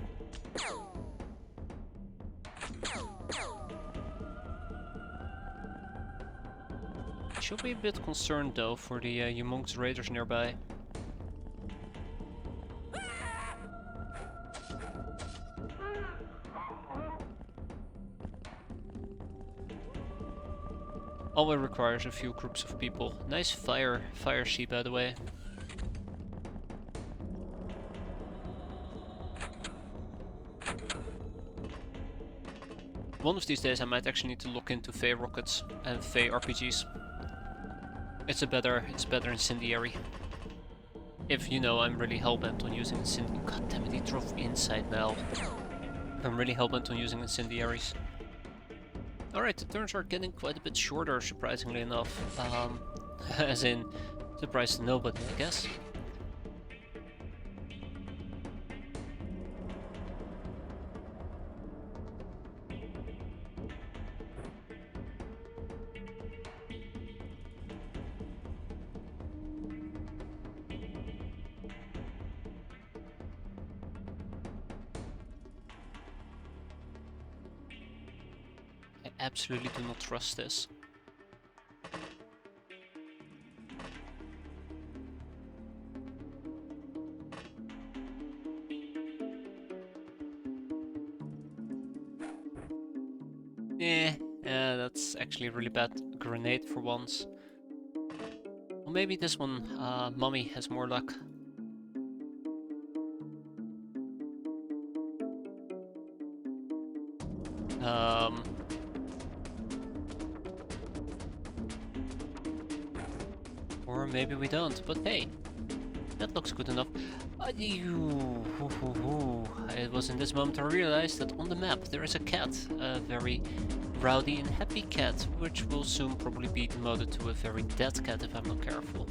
Should be a bit concerned though for the humongous raiders nearby. All it requires a few groups of people. Nice fire sheet, by the way. One of these days I might actually need to look into Fey rockets and Fey RPGs. It's better incendiary. If you know I'm really hellbent on using incendiary. God damn it, he drove inside now. I'm really hellbent on using incendiaries. Alright, the turns are getting quite a bit shorter, surprisingly enough. As in, surprise to nobody, I guess. I absolutely do not trust this. That's actually a really bad grenade for once. Well, maybe this one, Mummy, has more luck. Or maybe we don't, but hey, that looks good enough. It was in this moment I realized that on the map there is a cat, a very rowdy and happy cat, which will soon probably be demoted to a very dead cat if I'm not careful.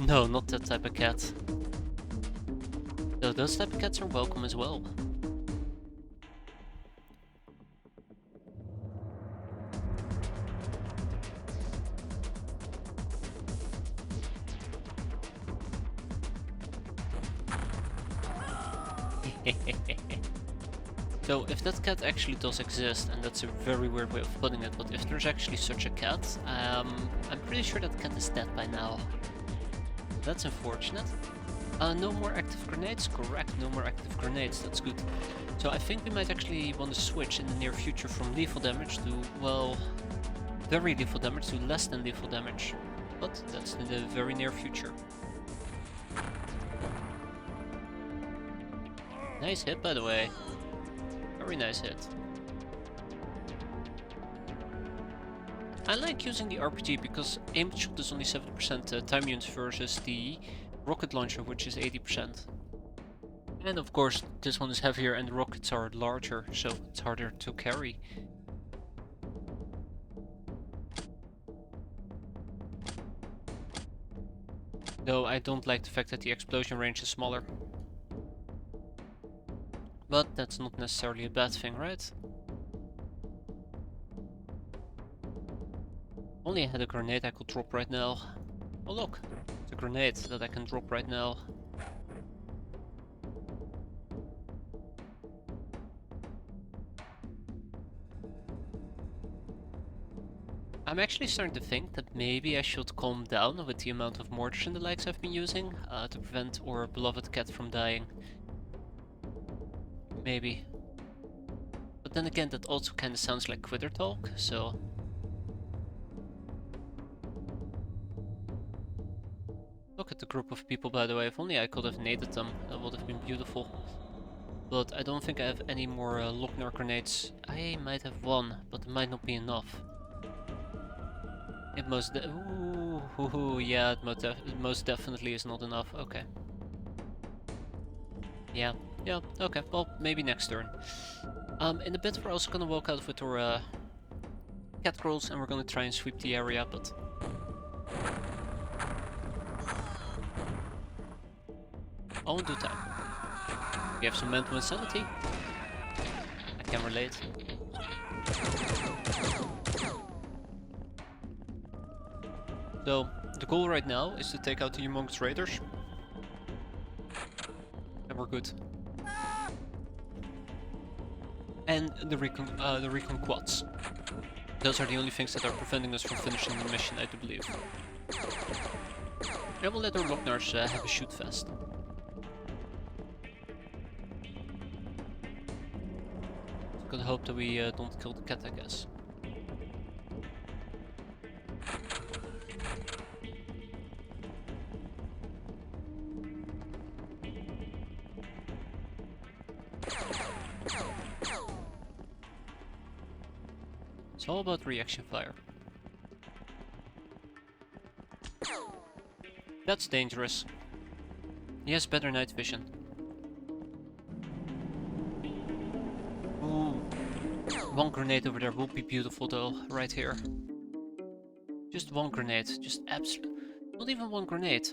No, not that type of cat. Though those type of cats are welcome as well. So if that cat actually does exist, and that's a very weird way of putting it, but if there's actually such a cat, I'm pretty sure that cat is dead by now. That's unfortunate. No more active grenades? Correct, no more active grenades, that's good. So I think we might actually want to switch in the near future from lethal damage to, well, very lethal damage to less than lethal damage. But that's in the very near future. Nice hit, by the way. Very nice hit. I like using the RPG because aimed shot is only 70% time units versus the rocket launcher, which is 80%. And of course, this one is heavier and the rockets are larger, so it's harder to carry. Though I don't like the fact that the explosion range is smaller. But that's not necessarily a bad thing, right? Only I had a grenade I could drop right now. Oh look, it's a a grenade that I can drop right now. I'm actually starting to think that maybe I should calm down with the amount of mortars and the likes I've been using to prevent our beloved cat from dying. Maybe. But then again, that also kind of sounds like quitter talk, so... Look at the group of people, by the way. If only I could have naded them, that would have been beautiful. But I don't think I have any more Lochner grenades. I might have one, but it might not be enough. It most yeah, it most definitely is not enough. Okay. Yeah, okay. Well, maybe next turn. In a bit we're also gonna walk out with our cat girls and we're gonna try and sweep the area, but... all in due time. We have some mental insanity. I can relate. So, the goal right now is to take out the humongous raiders. And we're good. And the recon quads. Those are the only things that are preventing us from finishing the mission, I do believe. And we'll let our Lochnars have a shoot fest. Gotta hope that we don't kill the cat, I guess. It's all about reaction fire. That's dangerous. He has better night vision. Ooh. One grenade over there would be beautiful though, right here. Just one grenade, just absolute. Not even one grenade.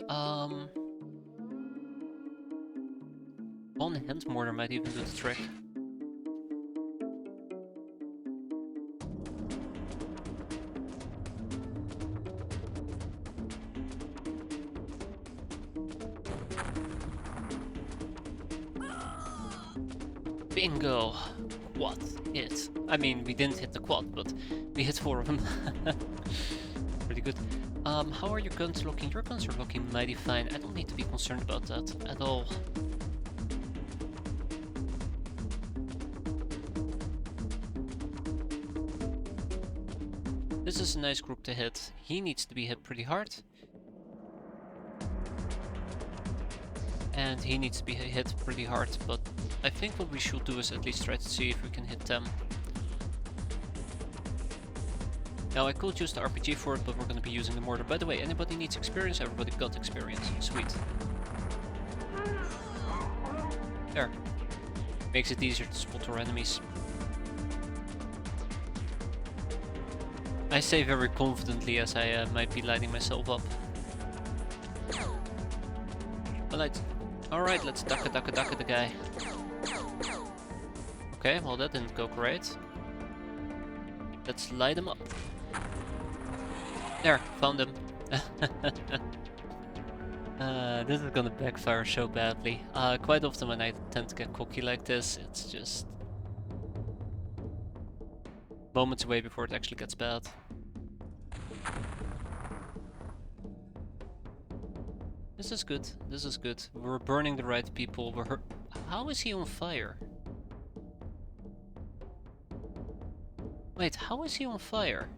One hand mortar might even do the trick. Bingo! Quad hit. I mean, we didn't hit the quad, but we hit 4 of them. Pretty good. How are your guns looking? Your guns are looking mighty fine. I don't need to be concerned about that at all. This is a nice group to hit. He needs to be hit pretty hard. And he needs to be hit pretty hard, but I think what we should do is at least try to see if we can hit them. Now I could use the RPG for it, but we're going to be using the mortar. By the way, anybody needs experience? Everybody got experience. Sweet. There. Makes it easier to spot our enemies. I say very confidently as I might be lighting myself up. Alright, let's duck the guy. Okay, well that didn't go great. Let's light him up. There, found him. This is gonna backfire so badly. Quite often when I tend to get cocky like this, it's just moments away before it actually gets bad. This is good, this is good. We're burning the right people. How is he on fire? Wait, how is he on fire?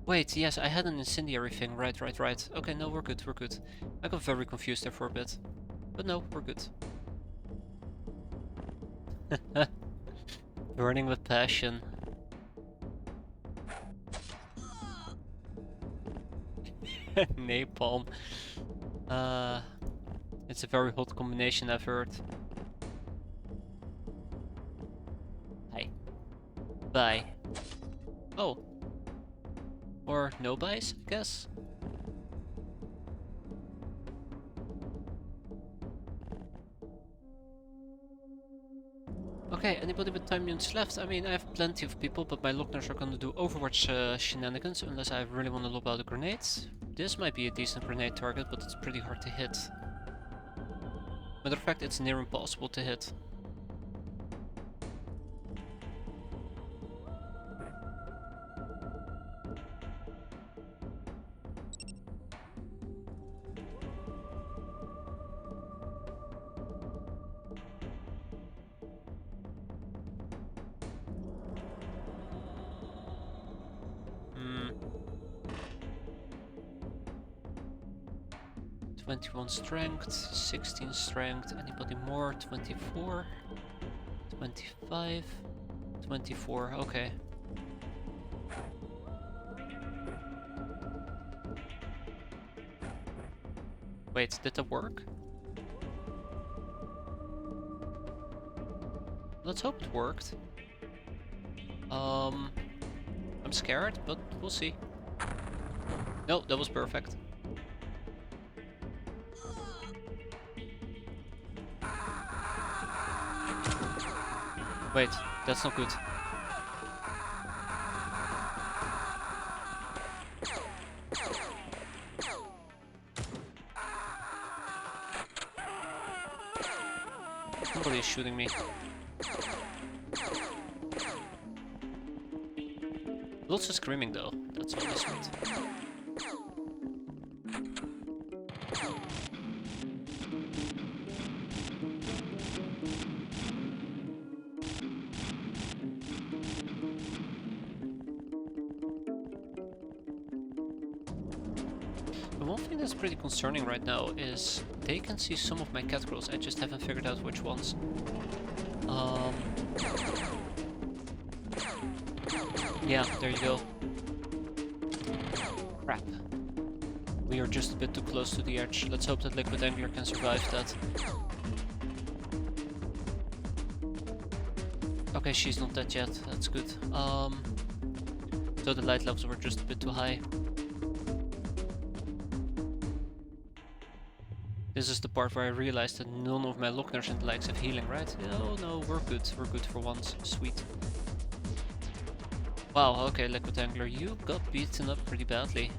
Wait, yes, I had an incendiary thing. Right. Okay, no, we're good. I got very confused there for a bit. But no, we're good. Burning with passion. Napalm. It's a very hot combination, I've heard. Hi. Bye. Oh. Or no buys, I guess? Okay, anybody with time units left? I mean, I have plenty of people, but my Lockners are gonna do Overwatch shenanigans unless I really want to lob out a grenade. This might be a decent grenade target, but it's pretty hard to hit. Matter of fact, it's near impossible to hit. Hmm. 21 strength, 16 strength, anybody more? 24, 25, 24, okay. Wait, did that work? Let's hope it worked. I'm scared, but we'll see. No, that was perfect. Wait, that's not good. Somebody is shooting me. Lots of screaming though, that's always sweet. The one thing that's pretty concerning right now is they can see some of my cat girls, I just haven't figured out which ones. Yeah, there you go. Crap. We are just a bit too close to the edge. Let's hope that Liquid Angler can survive that. Okay, she's not dead yet. That's good. So the light levels were just a bit too high. This is the part where I realized that none of my Lockners and the likes have healing, right? Oh no, we're good. We're good for once. Sweet. Wow, okay, Liquid Angler, you got beaten up pretty badly.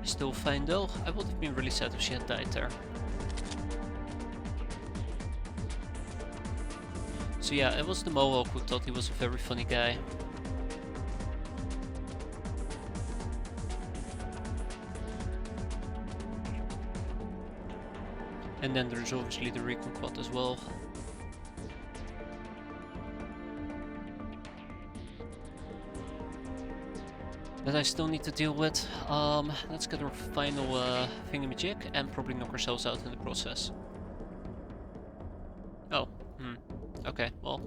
Still fine though. I would have been really sad if she had died there. So yeah, it was the Mohawk who thought he was a very funny guy. And then there's obviously the Recon Quad as well. That I still need to deal with. Let's get our final thingamajig and probably knock ourselves out in the process. Oh, okay, well,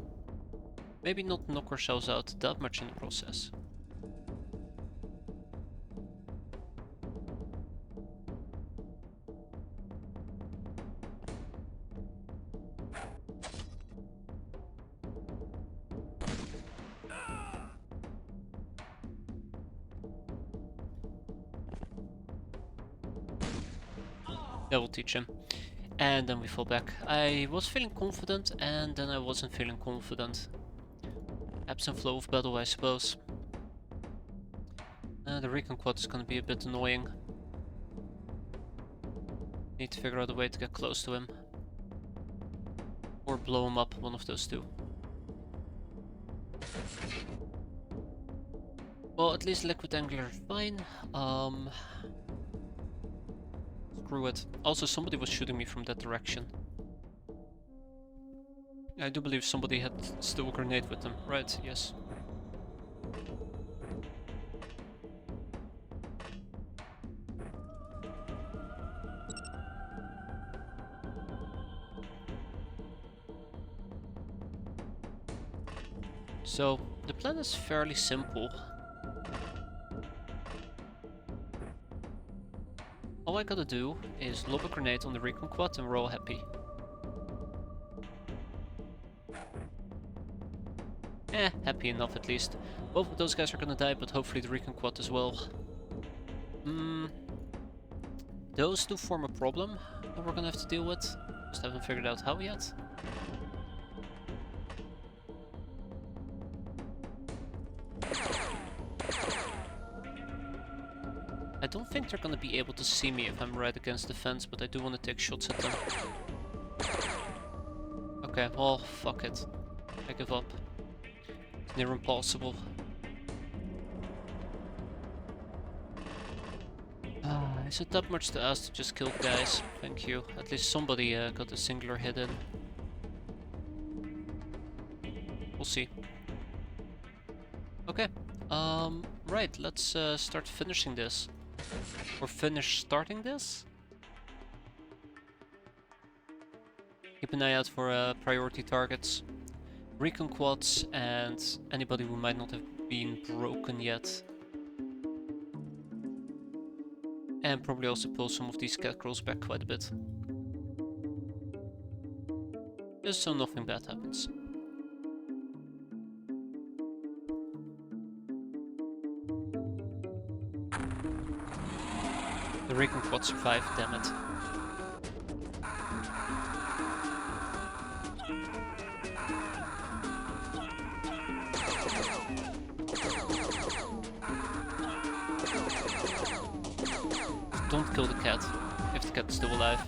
maybe not knock ourselves out that much in the process. That will teach him. And then we fall back. I was feeling confident and then I wasn't feeling confident. Ebbs and flow of battle, I suppose. The Recon Quad is gonna be a bit annoying. Need to figure out a way to get close to him. Or blow him up, one of those two. Well, at least Liquid Angler is fine. Screw it. Also, somebody was shooting me from that direction. I do believe somebody had still a grenade with them, right? Yes. So, the plan is fairly simple. All I gotta do is lob a grenade on the Recon Quad and we're all happy. Happy enough at least. Both of those guys are gonna die, but hopefully the Recon Quad as well. Those two form a problem. that we're gonna have to deal with. Just haven't figured out how yet. I don't think they're gonna be able to see me if I'm right against the fence, but I do want to take shots at them. Okay, well, fuck it. I give up. It's near impossible. Is it that much to ask to just kill guys? Thank you. At least somebody got a singular hit in. We'll see. Okay. Right, let's start finishing this. Or finish starting this? Keep an eye out for priority targets. Recon quads and anybody who might not have been broken yet. And probably also pull some of these catcalls back quite a bit. Just so nothing bad happens. The recon quad survived, damn it. Don't kill the cat, if the cat is still alive.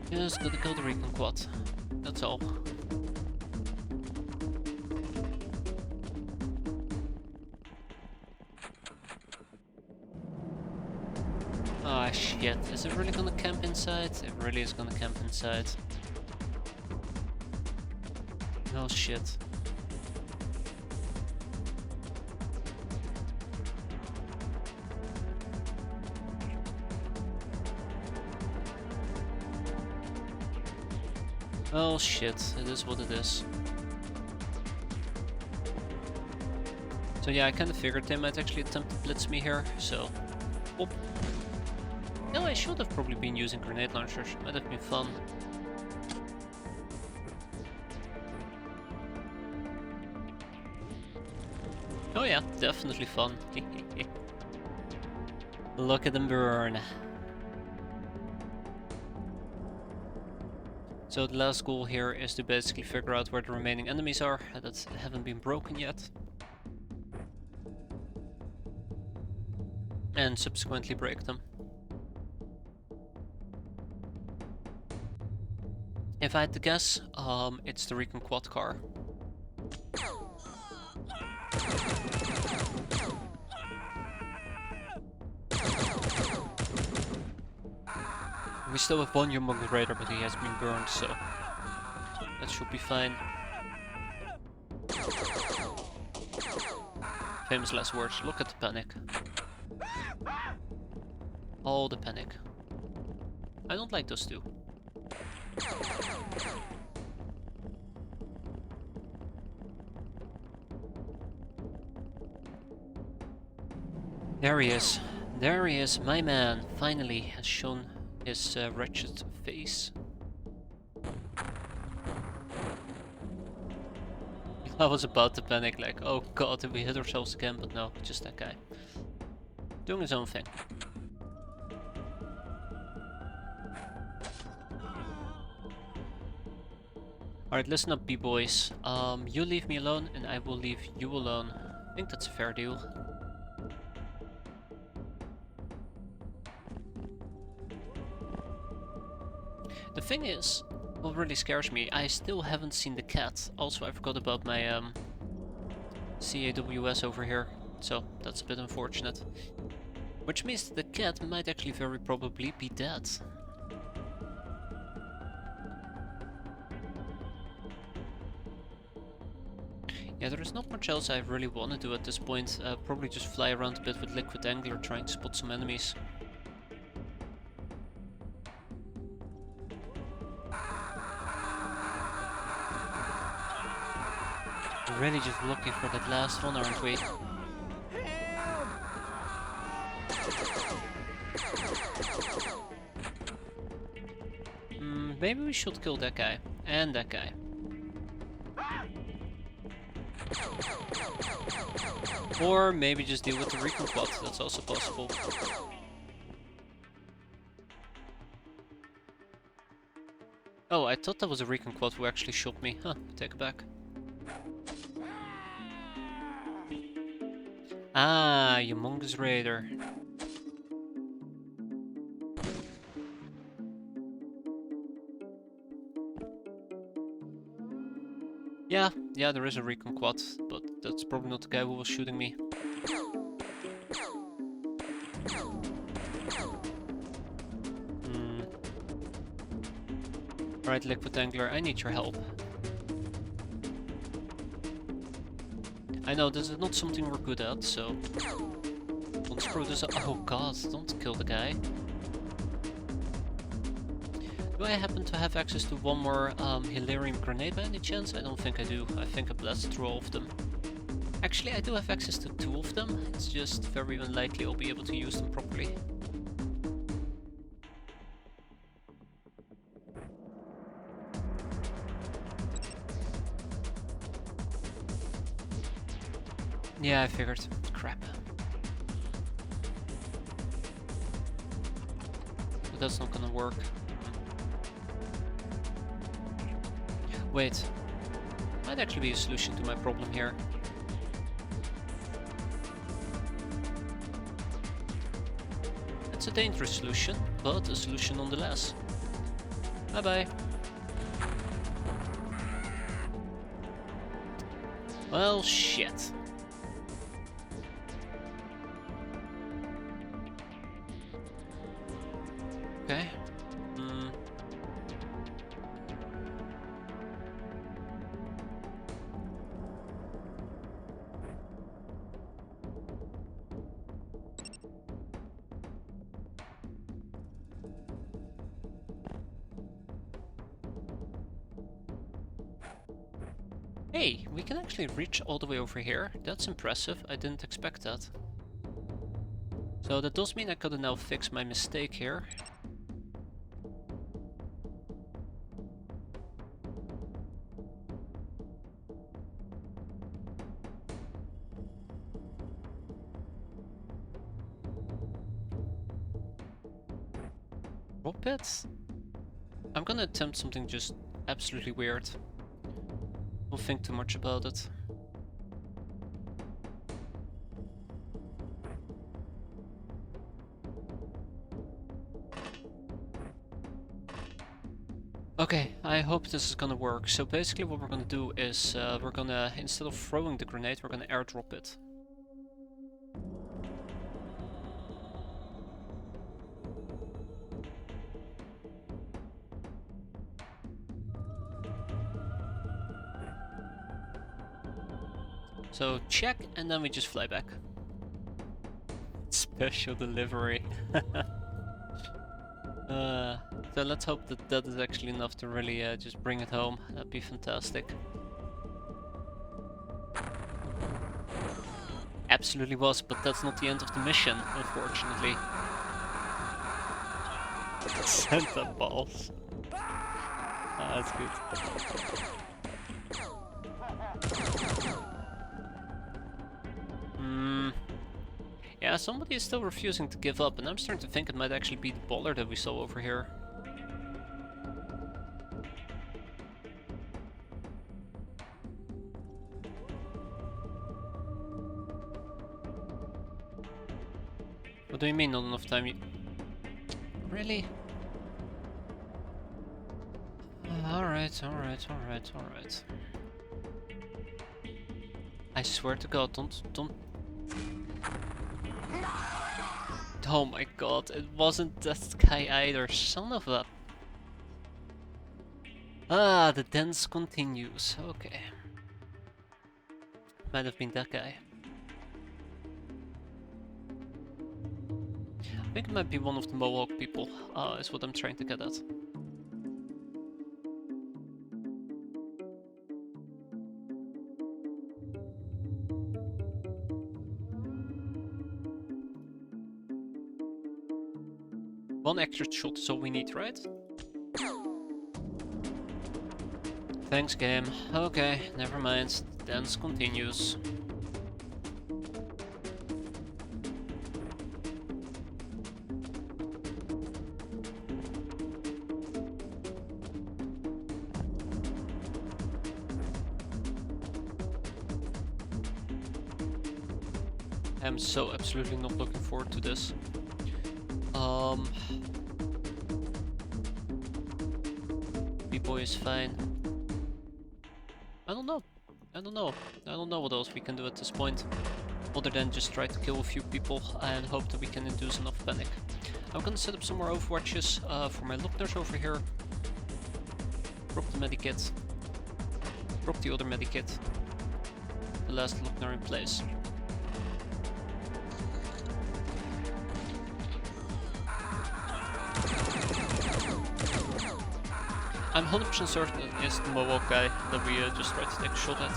Just gotta kill the recon quad, that's all. Ah shit, is it really gonna camp inside? It really is gonna camp inside. Oh shit. Oh shit, it is what it is. So yeah, I kinda figured they might actually attempt to blitz me here, so... Oh. No, I should have probably been using grenade launchers, might have been fun. Oh yeah, definitely fun. Look at them burn. So the last goal here is to basically figure out where the remaining enemies are that haven't been broken yet. And subsequently break them. If I had to guess, it's the recon quad car. We still have one humongous raider, but he has been burned, so that should be fine. Famous last words, look at the panic. All the panic. I don't like those two. There he is. There he is, my man, finally has shown his wretched face. I was about to panic, like, oh god, did we hit ourselves again? But no, just that guy. Doing his own thing. Alright, listen up, B-boys. You leave me alone and I will leave you alone. I think that's a fair deal. The thing is, what really scares me, I still haven't seen the cat. Also, I forgot about my CAWS over here, so that's a bit unfortunate. Which means that the cat might actually very probably be dead. Yeah, there is not much else I really want to do at this point. Probably just fly around a bit with Liquid Angler trying to spot some enemies. We're really just looking for that last one, aren't we? Maybe we should kill that guy. And that guy. Or maybe just deal with the recon quad, that's also possible. Oh, I thought that was a recon quad who actually shot me. Huh, take it back. Ah, humongous raider. Yeah, there is a recon quad, but that's probably not the guy who was shooting me. Alright, Liquid Angler, I need your help. I know this is not something we're good at, so don't screw this up. Oh god, don't kill the guy. Do I happen to have access to one more Hilarium grenade by any chance? I don't think I do. I think I blasted through all of them. Actually, I do have access to 2 of them. It's just very unlikely I'll be able to use them properly. Yeah, I figured. Crap. But that's not gonna work. Wait. Might actually be a solution to my problem here. It's a dangerous solution, but a solution nonetheless. Bye bye. Well, shit. Okay. Hey, we can actually reach all the way over here. That's impressive. I didn't expect that. So that does mean I gotta now fix my mistake here. Drop it? I'm gonna attempt something just absolutely weird. Don't think too much about it. Okay, I hope this is gonna work. So basically what we're gonna do is we're gonna, instead of throwing the grenade, we're gonna airdrop it. So check, and then we just fly back. Special delivery. So let's hope that that is actually enough to really just bring it home. That'd be fantastic. Absolutely was, but that's not the end of the mission, unfortunately. Santa balls. Ah, that's good. Yeah, somebody is still refusing to give up, and I'm starting to think it might actually be the baller that we saw over here. What do you mean, not enough time? Really? Alright. I swear to God, don't... Oh my god, it wasn't that guy either, son of a... Ah, the dance continues, okay. Might have been that guy. I think it might be one of the Mohawk people, is what I'm trying to get at. One accurate shot is all we need, right? Thanks, game. Okay, never mind. Dance continues. I'm so absolutely not looking forward to this. B-boy is fine. I don't know. I don't know. I don't know what else we can do at this point. Other than just try to kill a few people and hope that we can induce enough panic. I'm gonna set up some more overwatches for my lookners over here. Drop the medikit. Drop the other medikit. The last lookner in place. I'm 100% certain it's the Mohawk guy that we just tried to take a shot at.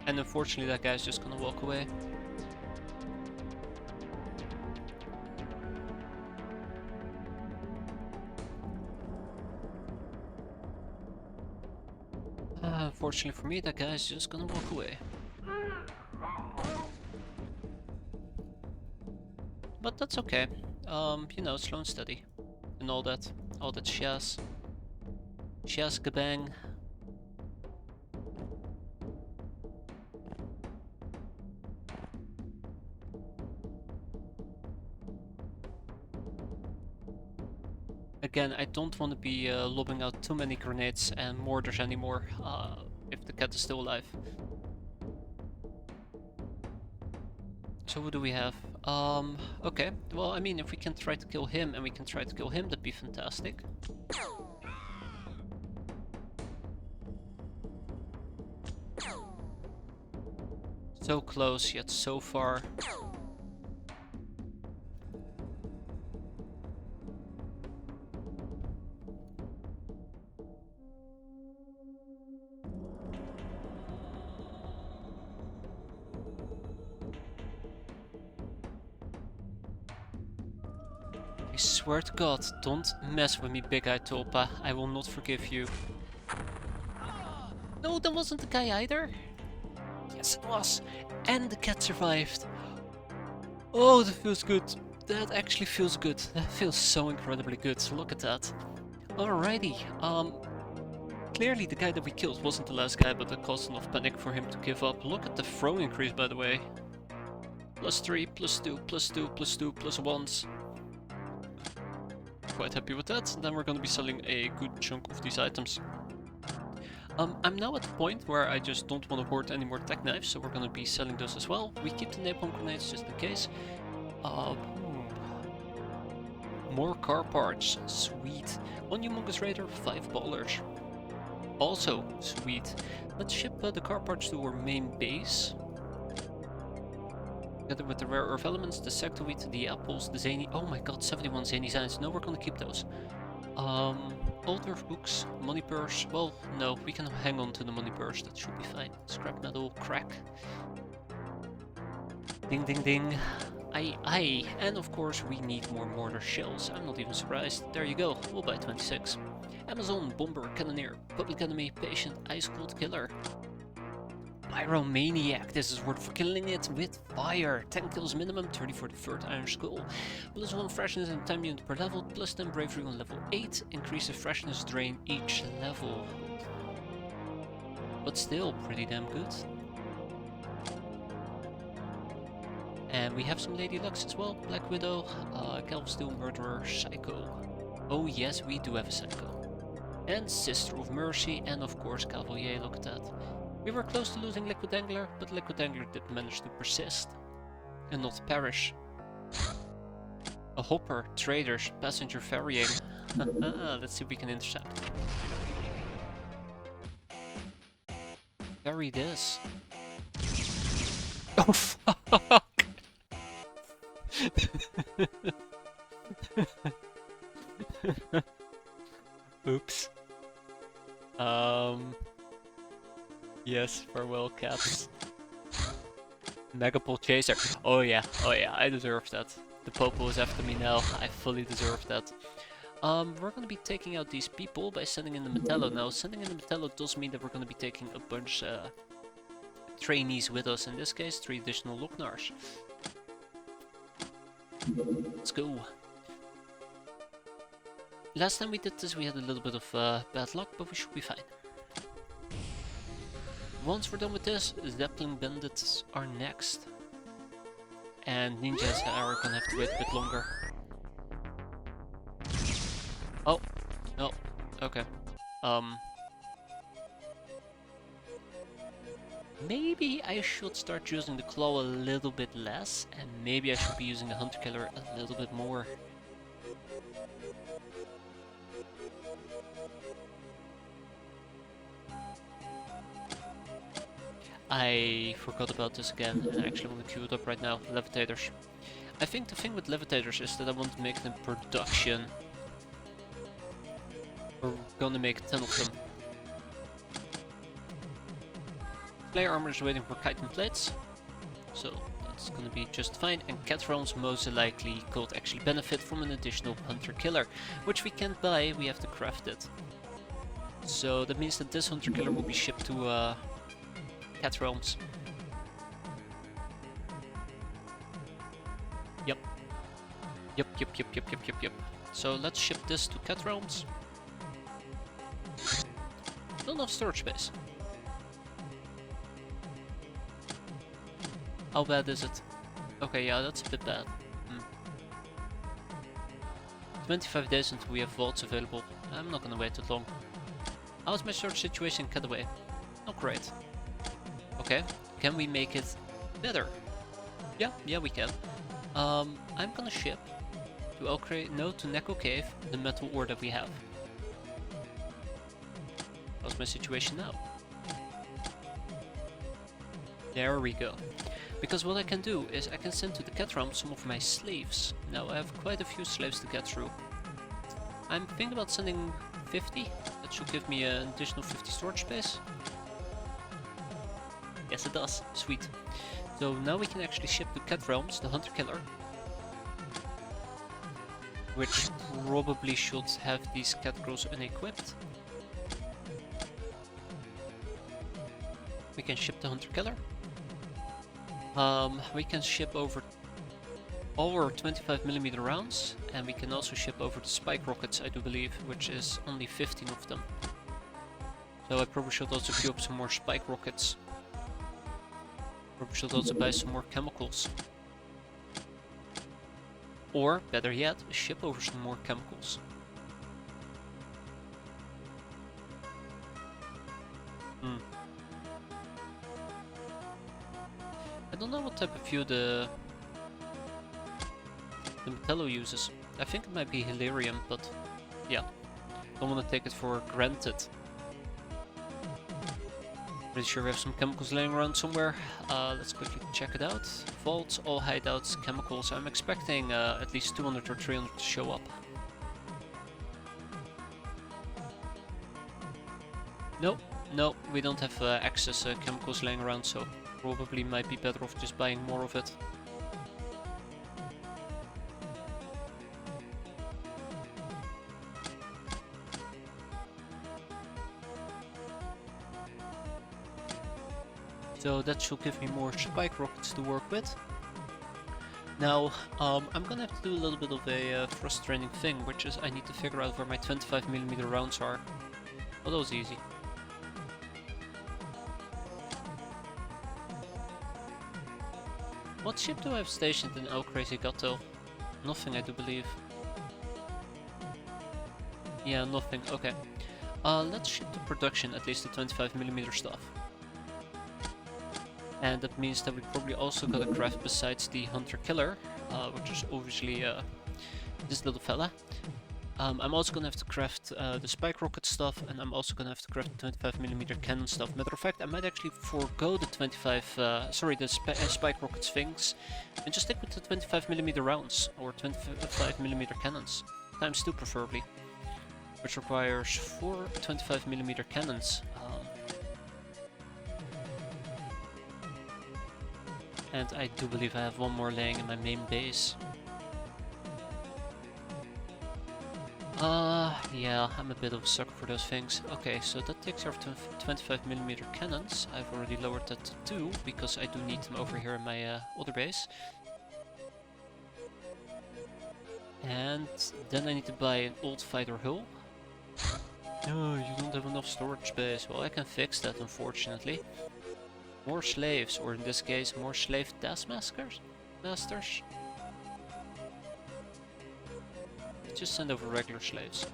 And unfortunately that guy's just gonna walk away. Unfortunately for me, that guy's just gonna walk away. But that's okay. You know, slow and steady. And all that shaz. Shaz kabang. Again, I don't want to be lobbing out too many grenades and mortars anymore, if the cat is still alive. So what do we have? Okay, well, I mean, if we can try to kill him and we can try to kill him, that'd be fantastic. So close, yet so far. I swear to God, don't mess with me, Big-Eyed Tulpa. I will not forgive you. No, that wasn't the guy either. Yes, it was. And the cat survived. Oh, that feels good. That actually feels good. That feels so incredibly good. Look at that. Alrighty. Clearly the guy that we killed wasn't the last guy, but that caused enough panic for him to give up. Look at the throw increase, by the way. +3, +2, +2, +2, +1s. Quite happy with that. Then we're going to be selling a good chunk of these items. I'm now at the point where I just don't want to hoard any more tech knives, so we're going to be selling those as well. We keep the napalm grenades just in case. More car parts, sweet. 1 humongous raider, 5 ballers. Also sweet. Let's ship the car parts to our main base. Together with the rare earth elements, the sectoid, the apples, the zany. Oh my god, 71 zany signs. No, we're gonna keep those. Old earth books, money purse. Well, no, we can hang on to the money purse. That should be fine. Scrap metal, crack. Ding ding ding. Aye. And of course we need more mortar shells. I'm not even surprised. There you go. We'll buy 26. Amazon, bomber, cannoneer, public enemy, patient, ice cold killer. Pyromaniac, this is worth for killing it with fire. 10 kills minimum, 30 for the third iron skull. +1 freshness and time unit per level, +10 bravery on level 8. Increase the freshness drain each level. But still, pretty damn good. And we have some Lady Lux as well. Black Widow, Calvsteel Murderer, Psycho. Oh yes, we do have a Psycho. And Sister of Mercy, and of course Cavalier, look at that. We were close to losing Liquid Angler, but Liquid Angler did manage to persist and not perish. A hopper, traders, passenger ferrying. Let's see if we can intercept. Ferry this. Oh fuck! Oops. Yes, farewell cats. Megapole chaser. Oh yeah, I deserve that. The Popo is after me now. I fully deserve that. We're gonna be taking out these people by sending in the Metallo. Now, sending in the Metallo does mean that we're gonna be taking a bunch trainees with us. In this case, 3 additional Loknars. Let's go. Last time we did this, we had a little bit of bad luck, but we should be fine. Once we're done with this, Zeppelin Bandits are next. And ninjas are gonna have to wait a bit longer. Oh, no, okay. Maybe I should start using the claw a little bit less, and maybe I should be using the hunter killer a little bit more. I forgot about this again, and I actually want to queue it up right now. Levitators. I think the thing with levitators is that I want to make them production. We're gonna make 10 of them. Player armor is waiting for chitin plates, so that's gonna be just fine. And cat realms most likely could actually benefit from an additional hunter killer, which we can't buy, we have to craft it. So that means that this hunter killer will be shipped to cat realms. Yep. Yep. So let's ship this to cat realms. Not enough storage space. How bad is it? Okay, yeah, that's a bit bad. 25 days until we have vaults available. I'm not gonna wait too long. How's my storage situation, Cataway? Not great. Okay, can we make it better? Yeah, we can. I'm gonna ship to to Neko Cave the metal ore that we have. How's my situation now? There we go. Because what I can do is I can send to the cat realm some of my slaves. Now I have quite a few slaves to get through. I'm thinking about sending 50. That should give me an additional 50 storage space. Yes, it does. Sweet. So now we can actually ship to cat realms the hunter killer, which probably should have these cat girls unequipped. We can ship the hunter killer. We can ship over our 25mm rounds, and we can also ship over the spike rockets, I do believe, which is only 15 of them. So I probably should also queue up some more spike rockets. Probably should also buy some more chemicals. Or, better yet, ship over some more chemicals. I don't know what type of fuel the Metallo uses. I think it might be Hilarium, but yeah, don't want to take it for granted. Pretty sure we have some chemicals laying around somewhere. Let's quickly check it out. Vaults, all hideouts, chemicals. I'm expecting at least 200 or 300 to show up. Nope, we don't have excess chemicals laying around, so probably might be better off just buying more of it. So that should give me more spike rockets to work with. Now, I'm gonna have to do a little bit of a frustrating thing, which is I need to figure out where my 25mm rounds are. Oh, that was easy. What ship do I have stationed in El Crazy Gato? Nothing, I do believe. Yeah, nothing, okay. Let's ship to production at least the 25mm stuff. And that means that we probably also gotta craft, besides the Hunter Killer, which is obviously this little fella. I'm also gonna have to craft the Spike Rocket stuff, and I'm also gonna have to craft the 25mm cannon stuff. Matter of fact, I might actually forego the Spike Rocket Sphinx, and just stick with the 25mm rounds, or 25mm cannons. Times 2 preferably. Which requires 4 25mm cannons. And I do believe I have one more laying in my main base. Yeah, I'm a bit of a sucker for those things. Okay, so that takes care of 25mm cannons. I've already lowered that to 2, because I do need them over here in my other base. And then I need to buy an old fighter hull. No, you don't have enough storage space. Well, I can fix that, unfortunately. More slaves, or in this case, more slave taskmasters? Masters? Just send over regular slaves.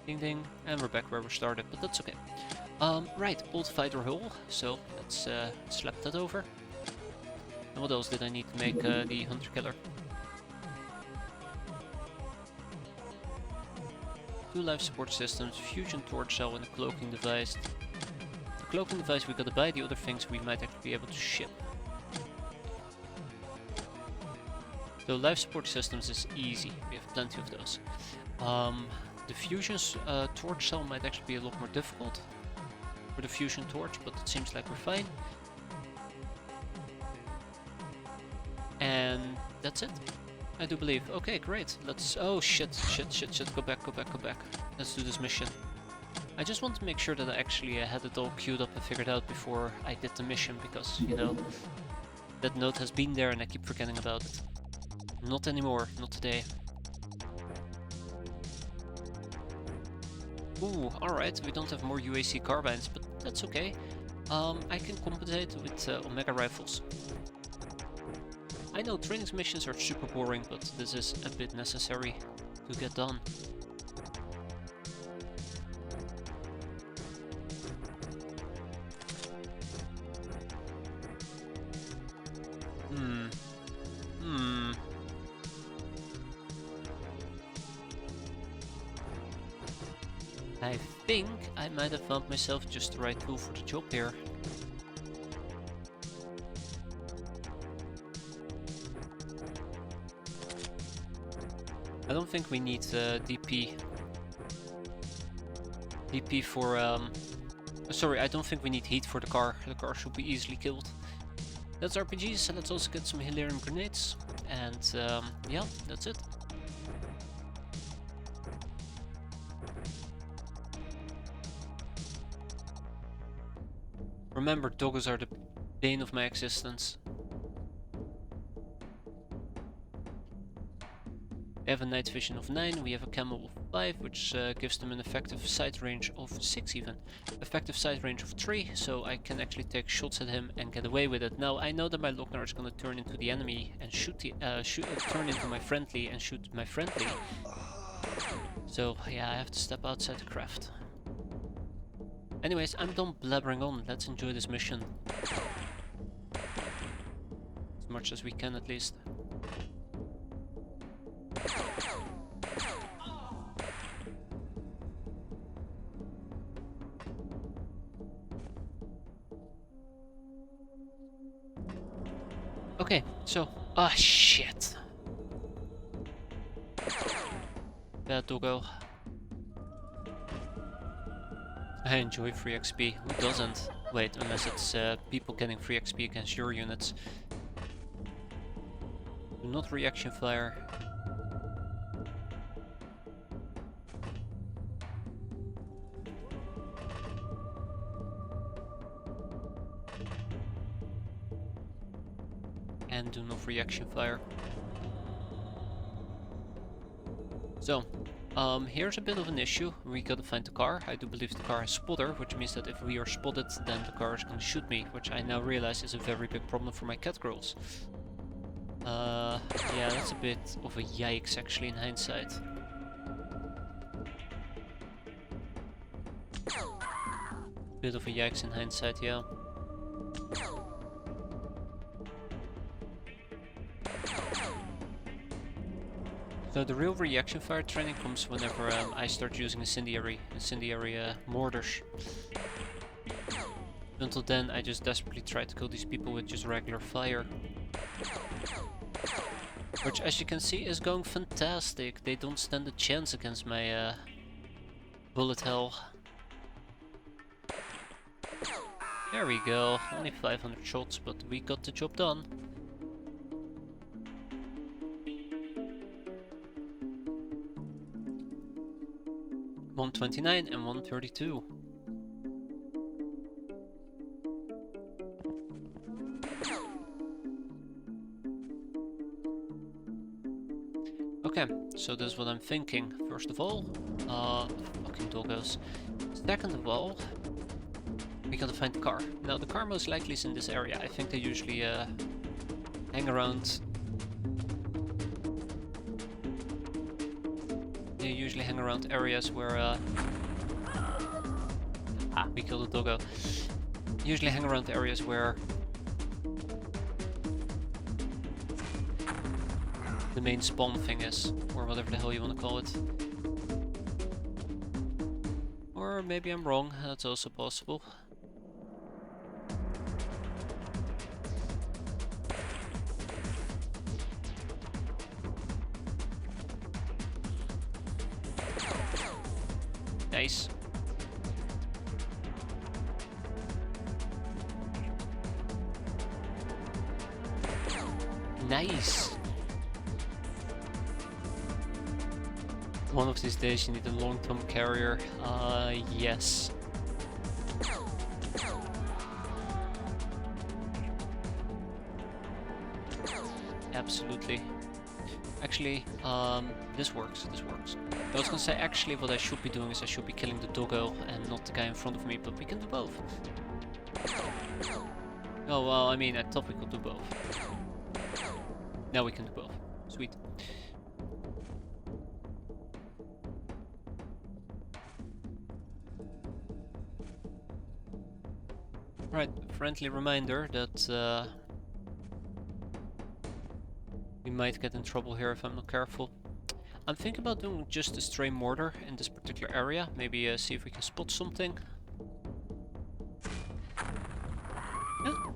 Ding ding, and we're back where we started, but that's okay. Right, old fighter hull, so let's slap that over. And what else did I need to make the hunter-killer? 2 life support systems, fusion torch cell, and a cloaking device. The cloaking device we gotta buy, the other things we might actually be able to ship. So life support systems is easy, we have plenty of those. The fusion torch cell might actually be a lot more difficult for the fusion torch, but it seems like we're fine. And that's it, I do believe. Okay, great. Let's... Oh, shit. Go back. Let's do this mission. I just want to make sure that I actually had it all queued up and figured out before I did the mission, because, you know, that note has been there and I keep forgetting about it. Not anymore. Not today. Ooh, alright. We don't have more UAC carbines, but that's okay. I can compensate with Omega rifles. I know training missions are super boring, but this is a bit necessary to get done. I think I might have found myself just the right tool for the job here. I don't think we need DP for sorry, I don't think we need heat for the car. The car should be easily killed. That's RPGs, so let's also get some helium grenades. And yeah, that's it. Remember, doggos are the bane of my existence. We have a night vision of 9, we have a camo of 5, which gives them an effective sight range of 6 even. Effective sight range of 3, so I can actually take shots at him and get away with it. Now, I know that my Lochnar is going to turn into the enemy and turn into my friendly and shoot my friendly. So, yeah, I have to step outside the craft. Anyways, I'm done blabbering on, let's enjoy this mission. As much as we can, at least. Okay, so... Ah, shit. Bad doggo. I enjoy free XP. Who doesn't? Wait, unless it's people getting free XP against your units. Do not reaction fire. And do not reaction fire. So, here's a bit of an issue. We gotta find the car. I do believe the car has spotter, which means that if we are spotted, then the car is gonna shoot me, which I now realize is a very big problem for my cat girls. Yeah, that's a bit of a yikes actually in hindsight. Bit of a yikes in hindsight, yeah. So the real reaction fire training comes whenever I start using incendiary mortars. Until then, I just desperately try to kill these people with just regular fire. Which, as you can see, is going fantastic. They don't stand a chance against my bullet hell. There we go. Only 500 shots, but we got the job done. $129 and $132. So this is what I'm thinking. First of all, fucking doggos. Second of all, we gotta find the car. Now the car most likely is in this area. I think they usually hang around. They usually hang around areas where we killed a doggo. Usually hang around areas where the main spawn thing is, or whatever the hell you want to call it. Or maybe I'm wrong, that's also possible. Nice. Nice! One of these days you need a long-term carrier. Yes. Absolutely. Actually, this works, this works. I was gonna say, actually, what I should be doing is I should be killing the doggo and not the guy in front of me, but we can do both. Oh, well, I mean, I thought we could do both. Now we can do both. Sweet. Right, friendly reminder that we might get in trouble here if I'm not careful. I'm thinking about doing just a stray mortar in this particular area. Maybe see if we can spot something.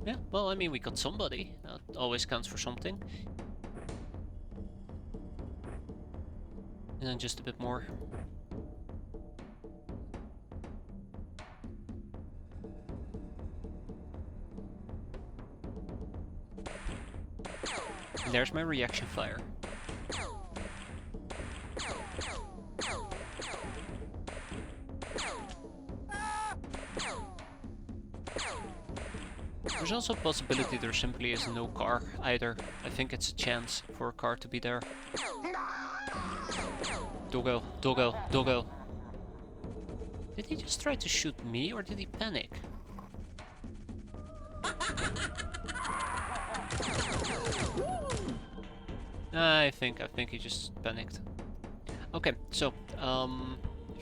Yeah, well, I mean, we got somebody. That always counts for something. And then just a bit more. And there's my reaction fire. There's also a possibility there simply is no car either. I think it's a chance for a car to be there. Doggo, doggo, doggo. Did he just try to shoot me or did he panic? I think he just panicked. Okay, so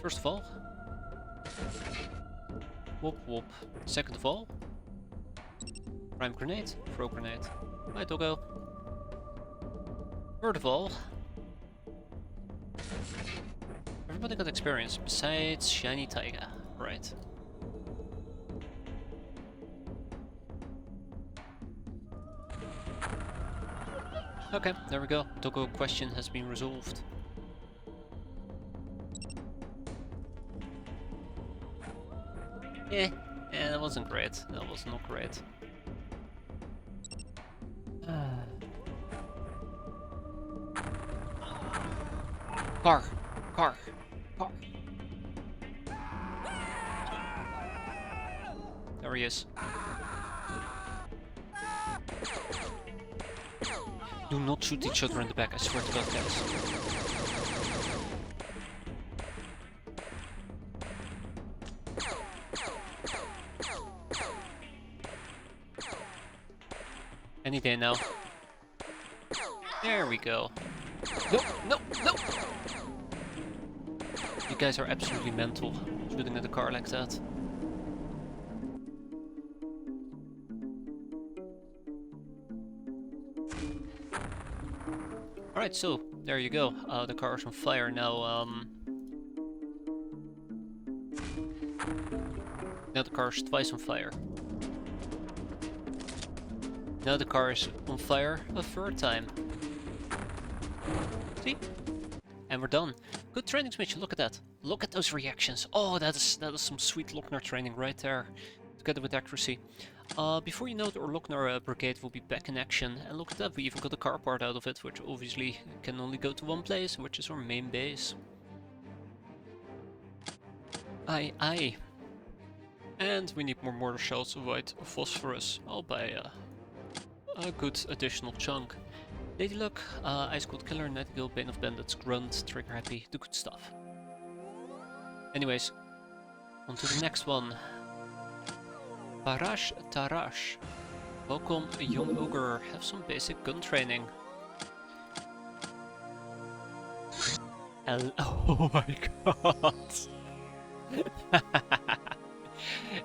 first of all, whoop whoop. Second of all, prime grenade, throw grenade. Bye, doggo. Third of all, everybody got experience besides Shiny Taiga, right? Okay, there we go. Doggo question has been resolved. Yeah, that wasn't great. That was not great. Car! Car! Car! There he is. Do not shoot each other in the back, I swear to God, guys. Any day now. There we go. No, no, no! You guys are absolutely mental, shooting at a car like that. Alright, so there you go. The car is on fire now. Now the car is twice on fire. Now the car is on fire a third time. See? And we're done. Good training mission, look at that. Look at those reactions. Oh, that is some sweet Lochner training right there. Together with accuracy. Before you know it, our Lochner brigade will be back in action. And look at that, we even got a car part out of it, which obviously can only go to one place, which is our main base. Aye, aye. And we need more mortar shells to avoid phosphorus. I'll buy a good additional chunk. Lady Luck, Ice Cold Killer, Nightingale, Bane of Bandits, Grunt, Trigger Happy, the good stuff. Anyways, on to the next one. Parash Tarash. Welcome, young ogre. Have some basic gun training. Oh my god.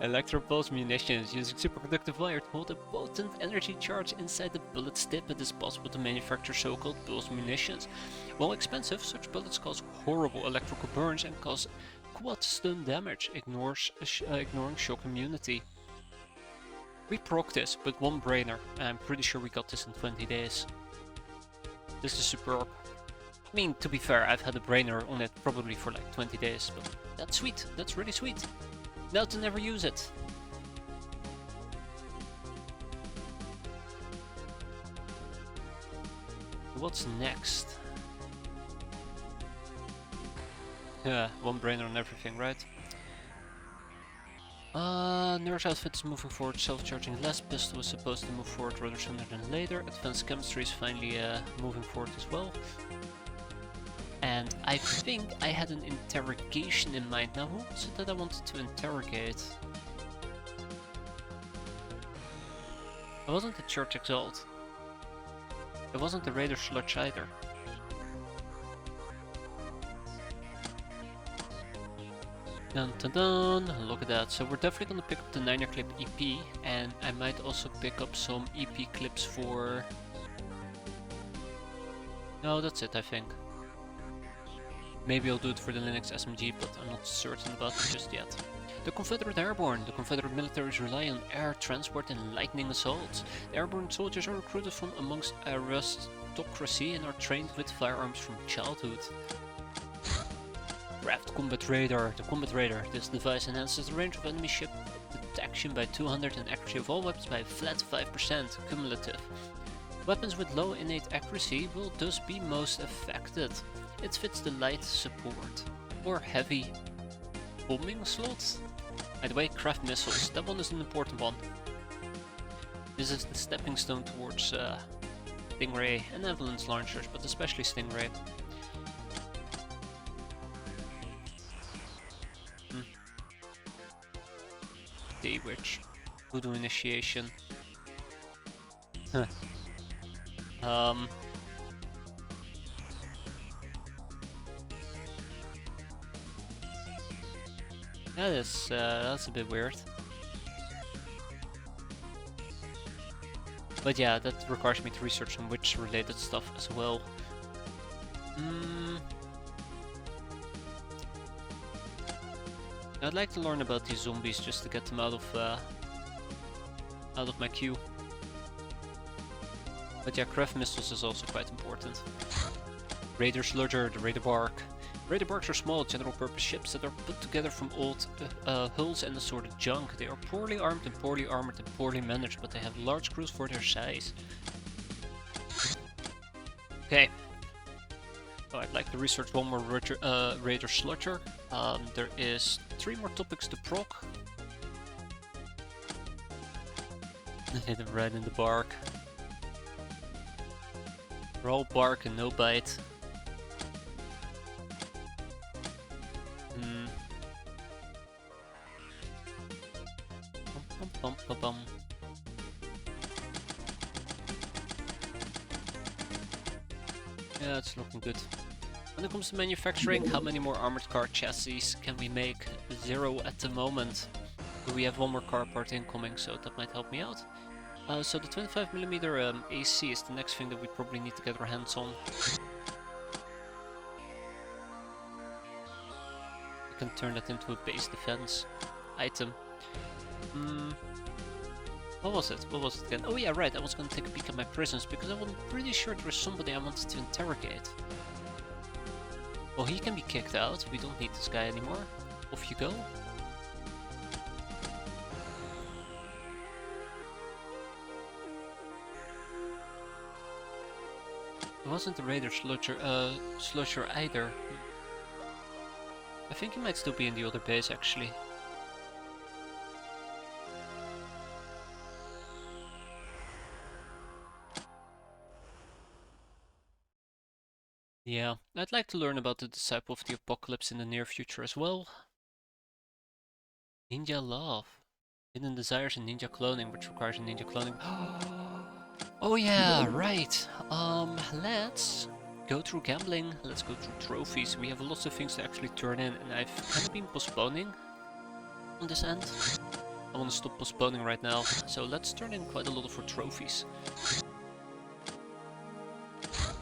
Electropulse munitions. Using superconductive wire to hold a potent energy charge inside the bullet's tip, it is possible to manufacture so-called pulse munitions. While expensive, such bullets cause horrible electrical burns and cause quad stun damage, ignoring shock immunity. We proc this with one brainer, and I'm pretty sure we got this in 20 days. This is superb. I mean, to be fair, I've had a brainer on it probably for like 20 days, but that's sweet, that's really sweet. Now to never use it. What's next? Yeah, one brainer on everything, right? Nurse outfit is moving forward, self-charging less, pistol is supposed to move forward rather sooner than later, advanced chemistry is finally moving forward as well. And I think I had an interrogation in mind. Now, who was it that I wanted to interrogate? It wasn't the Church Exalt. It wasn't the Raider Sludge either. Dun dun dun, look at that. So we're definitely gonna pick up the 9er clip EP, and I might also pick up some EP clips for... No, that's it, I think. Maybe I'll do it for the Linux SMG, but I'm not certain about it just yet. The Confederate Airborne. The Confederate militaries rely on air transport and lightning assaults. The airborne soldiers are recruited from amongst aristocracy and are trained with firearms from childhood. Craft Combat Radar. The Combat Radar. This device enhances the range of enemy ship detection by 200 and accuracy of all weapons by a flat 5% cumulative. Weapons with low innate accuracy will thus be most affected. It fits the light support or heavy bombing slots. By the way, craft missiles. That one is an important one. This is the stepping stone towards Stingray and Avalanche launchers, but especially Stingray. Daywitch. Voodoo Initiation. That's a bit weird. But yeah, that requires me to research some witch related stuff as well. I'd like to learn about these zombies just to get them out of my queue. But yeah, craft missiles is also quite important. Raider Sludger, the Raider Bark. Raider Barks are small, general-purpose ships that are put together from old hulls and assorted junk. They are poorly armed and poorly armored and poorly managed, but they have large crews for their size. Okay. So I'd like to research one more Raider Sludger. There is 3 more topics to proc. Hit him right in the bark. They're all bark and no bite. Yeah, it's looking good. When it comes to manufacturing, how many more armored car chassis can we make? 0 at the moment. We have 1 more car part incoming, so that might help me out. So the 25mm AC is the next thing that we probably need to get our hands on. We can turn that into a base defense item. What was it? What was it again? Oh yeah, right, I was gonna take a peek at my prisons, because I was pretty sure there was somebody I wanted to interrogate. Well, he can be kicked out, we don't need this guy anymore. Off you go. It wasn't the Raider Sludger either. I think he might still be in the other base actually. Yeah, I'd like to learn about the Disciple of the Apocalypse in the near future as well. Ninja Love. Hidden Desires and Ninja Cloning, which requires a Ninja Cloning. Oh yeah, right. Let's go through gambling. Let's go through trophies. We have lots of things to actually turn in, and I've kind of been postponing on this end. I want to stop postponing right now, so let's turn in quite a lot for trophies.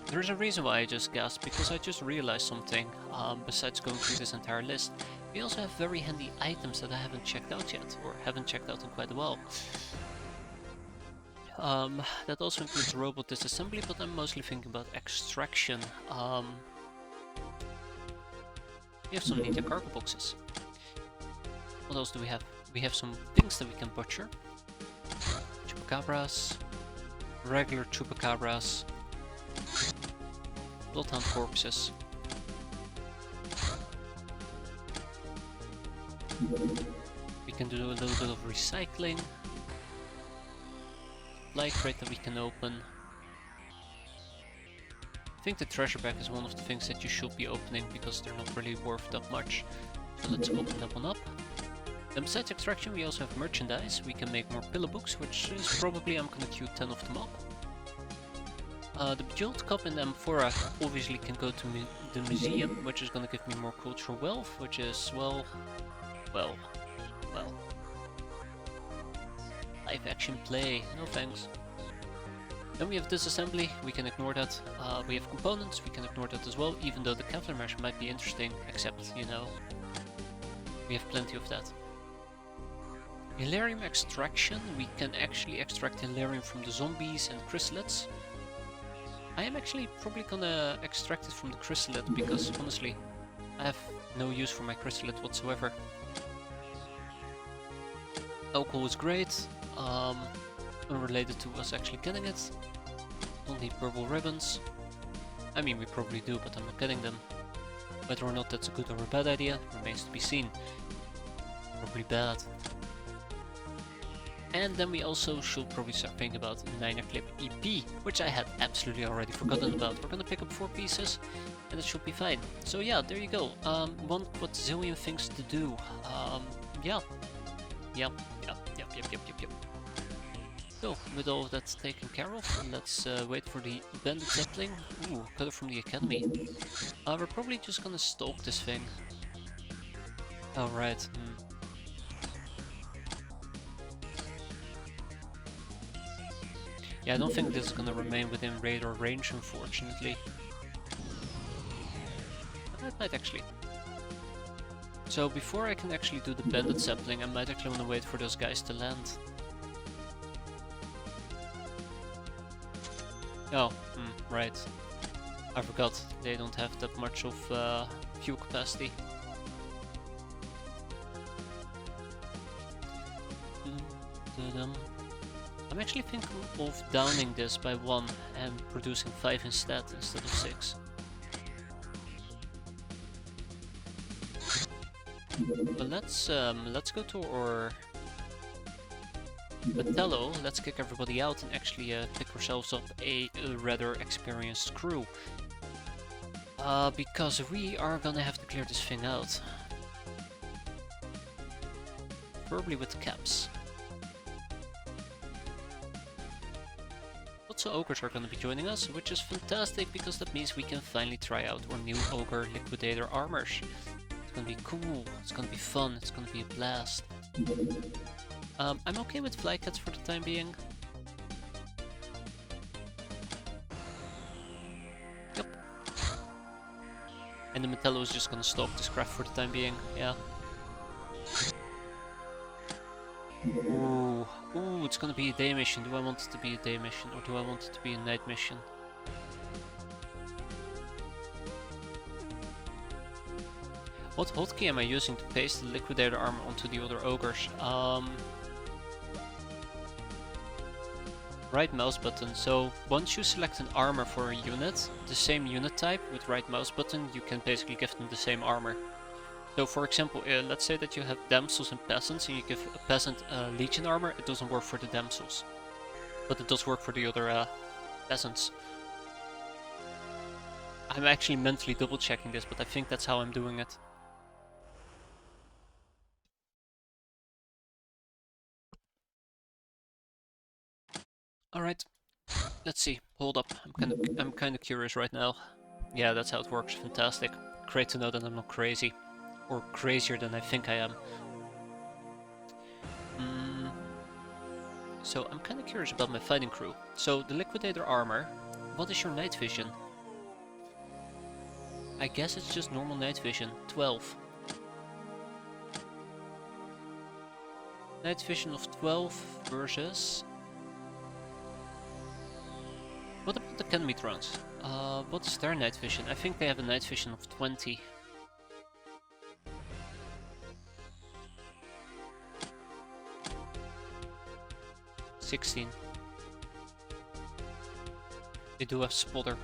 There's a reason why I just gasped, because I just realized something, besides going through this entire list. We also have very handy items that I haven't checked out yet, or haven't checked out in quite a while. That also includes robot disassembly, but I'm mostly thinking about extraction. We have some ninja cargo boxes. What else do we have? We have some things that we can butcher. Chupacabras, regular chupacabras, bloodhound corpses. We can do a little bit of recycling. Light crate that we can open. I think the treasure bag is one of the things that you should be opening because they're not really worth that much. So let's open that one up. Then besides extraction we also have merchandise. We can make more pillow books, which is probably I'm gonna queue 10 of them up. The Bejeweled Cup and the Amphora obviously can go to the museum, which is gonna give me more cultural wealth, which is, well... Live action play, no thanks. Then we have disassembly, we can ignore that. We have components, we can ignore that as well, even though the Kevlar mesh might be interesting, except, you know, we have plenty of that. Hilarium extraction, we can actually extract Hilarium from the zombies and chrysalids. I am actually probably gonna extract it from the chrysalid, because honestly, I have no use for my chrysalid whatsoever. Alcohol is great, unrelated to us actually getting it. Don't need purple ribbons. I mean, we probably do, but I'm not getting them. Whether or not that's a good or a bad idea remains to be seen. Probably bad. And then we also should probably start thinking about 9er Clip EP, which I had absolutely already forgotten about. We're gonna pick up 4 pieces, and it should be fine. So yeah, there you go. 1 quadrillion things to do. Yep. So, with all of that taken care of, let's wait for the Bandit Zeppelin. Ooh, color from the Academy. We're probably just gonna stalk this thing. Oh, right. Yeah, I don't think this is gonna remain within radar range, unfortunately. But it might actually. So before I can actually do the Bandit Zeppelin, I might actually want to wait for those guys to land. Oh, right. I forgot, they don't have that much of fuel capacity. I'm actually thinking of downing this by 1 and producing 5 instead of 6. But let's go to our Batello, let's kick everybody out and actually pick ourselves up a rather experienced crew. Because we are gonna have to clear this thing out. Probably with caps. Lots of ogres are gonna be joining us, which is fantastic because that means we can finally try out our new ogre liquidator armors. It's gonna be cool, it's gonna be fun, it's gonna be a blast. I'm okay with flycats for the time being. Yep. And the Metallo is just gonna stalk this craft for the time being, yeah. Ooh, it's gonna be a day mission. Do I want it to be a day mission or do I want it to be a night mission? What hotkey am I using to paste the liquidator armor onto the other ogres? Right mouse button. So once you select an armor for a unit, the same unit type with right mouse button, you can basically give them the same armor. So for example, let's say that you have damsels and peasants and you give a peasant legion armor, it doesn't work for the damsels. But it does work for the other peasants. I'm actually mentally double checking this, but I think that's how I'm doing it. Alright, let's see. Hold up. I'm kinda curious right now. Yeah, that's how it works. Fantastic. Great to know that I'm not crazy. Or crazier than I think I am. So I'm kinda curious about my fighting crew. So the liquidator armor, what is your night vision? I guess it's just normal night vision. 12. Night vision of 12 versus... What about the enemy drones? What's their night vision? I think they have a night vision of 20. $16. They do have spotter.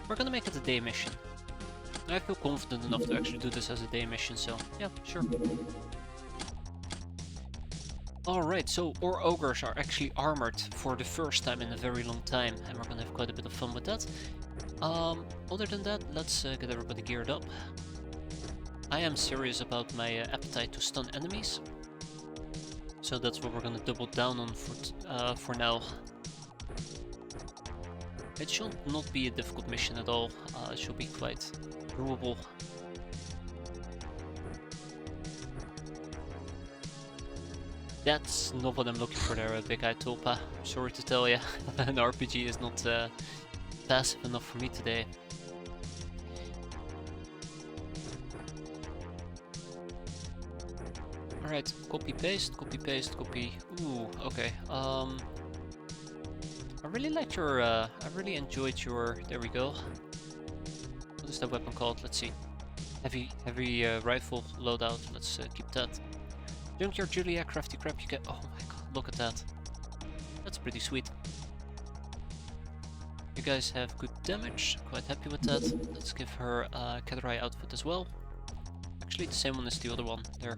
We're gonna make it a day mission. I feel confident enough to actually do this as a day mission, so yeah, sure. Alright, so our ogres are actually armored for the first time in a very long time, and we're gonna have quite a bit of fun with that. Other than that, let's get everybody geared up. I am serious about my appetite to stun enemies, so that's what we're gonna double down on for now. It should not be a difficult mission at all, it should be quite doable. That's not what I'm looking for there, Big-Eyed Tulpa. Sorry to tell ya, an RPG is not passive enough for me today. Alright, copy paste, copy paste, copy. Ooh, okay. I really liked your, I really enjoyed your, there we go. What is that weapon called? Let's see. Heavy rifle loadout, let's keep that. Junkyard Julia, crafty crap, you get, oh my god, look at that. That's pretty sweet. You guys have good damage, quite happy with that. Let's give her a Catterai outfit as well. Actually the same one as the other one, there.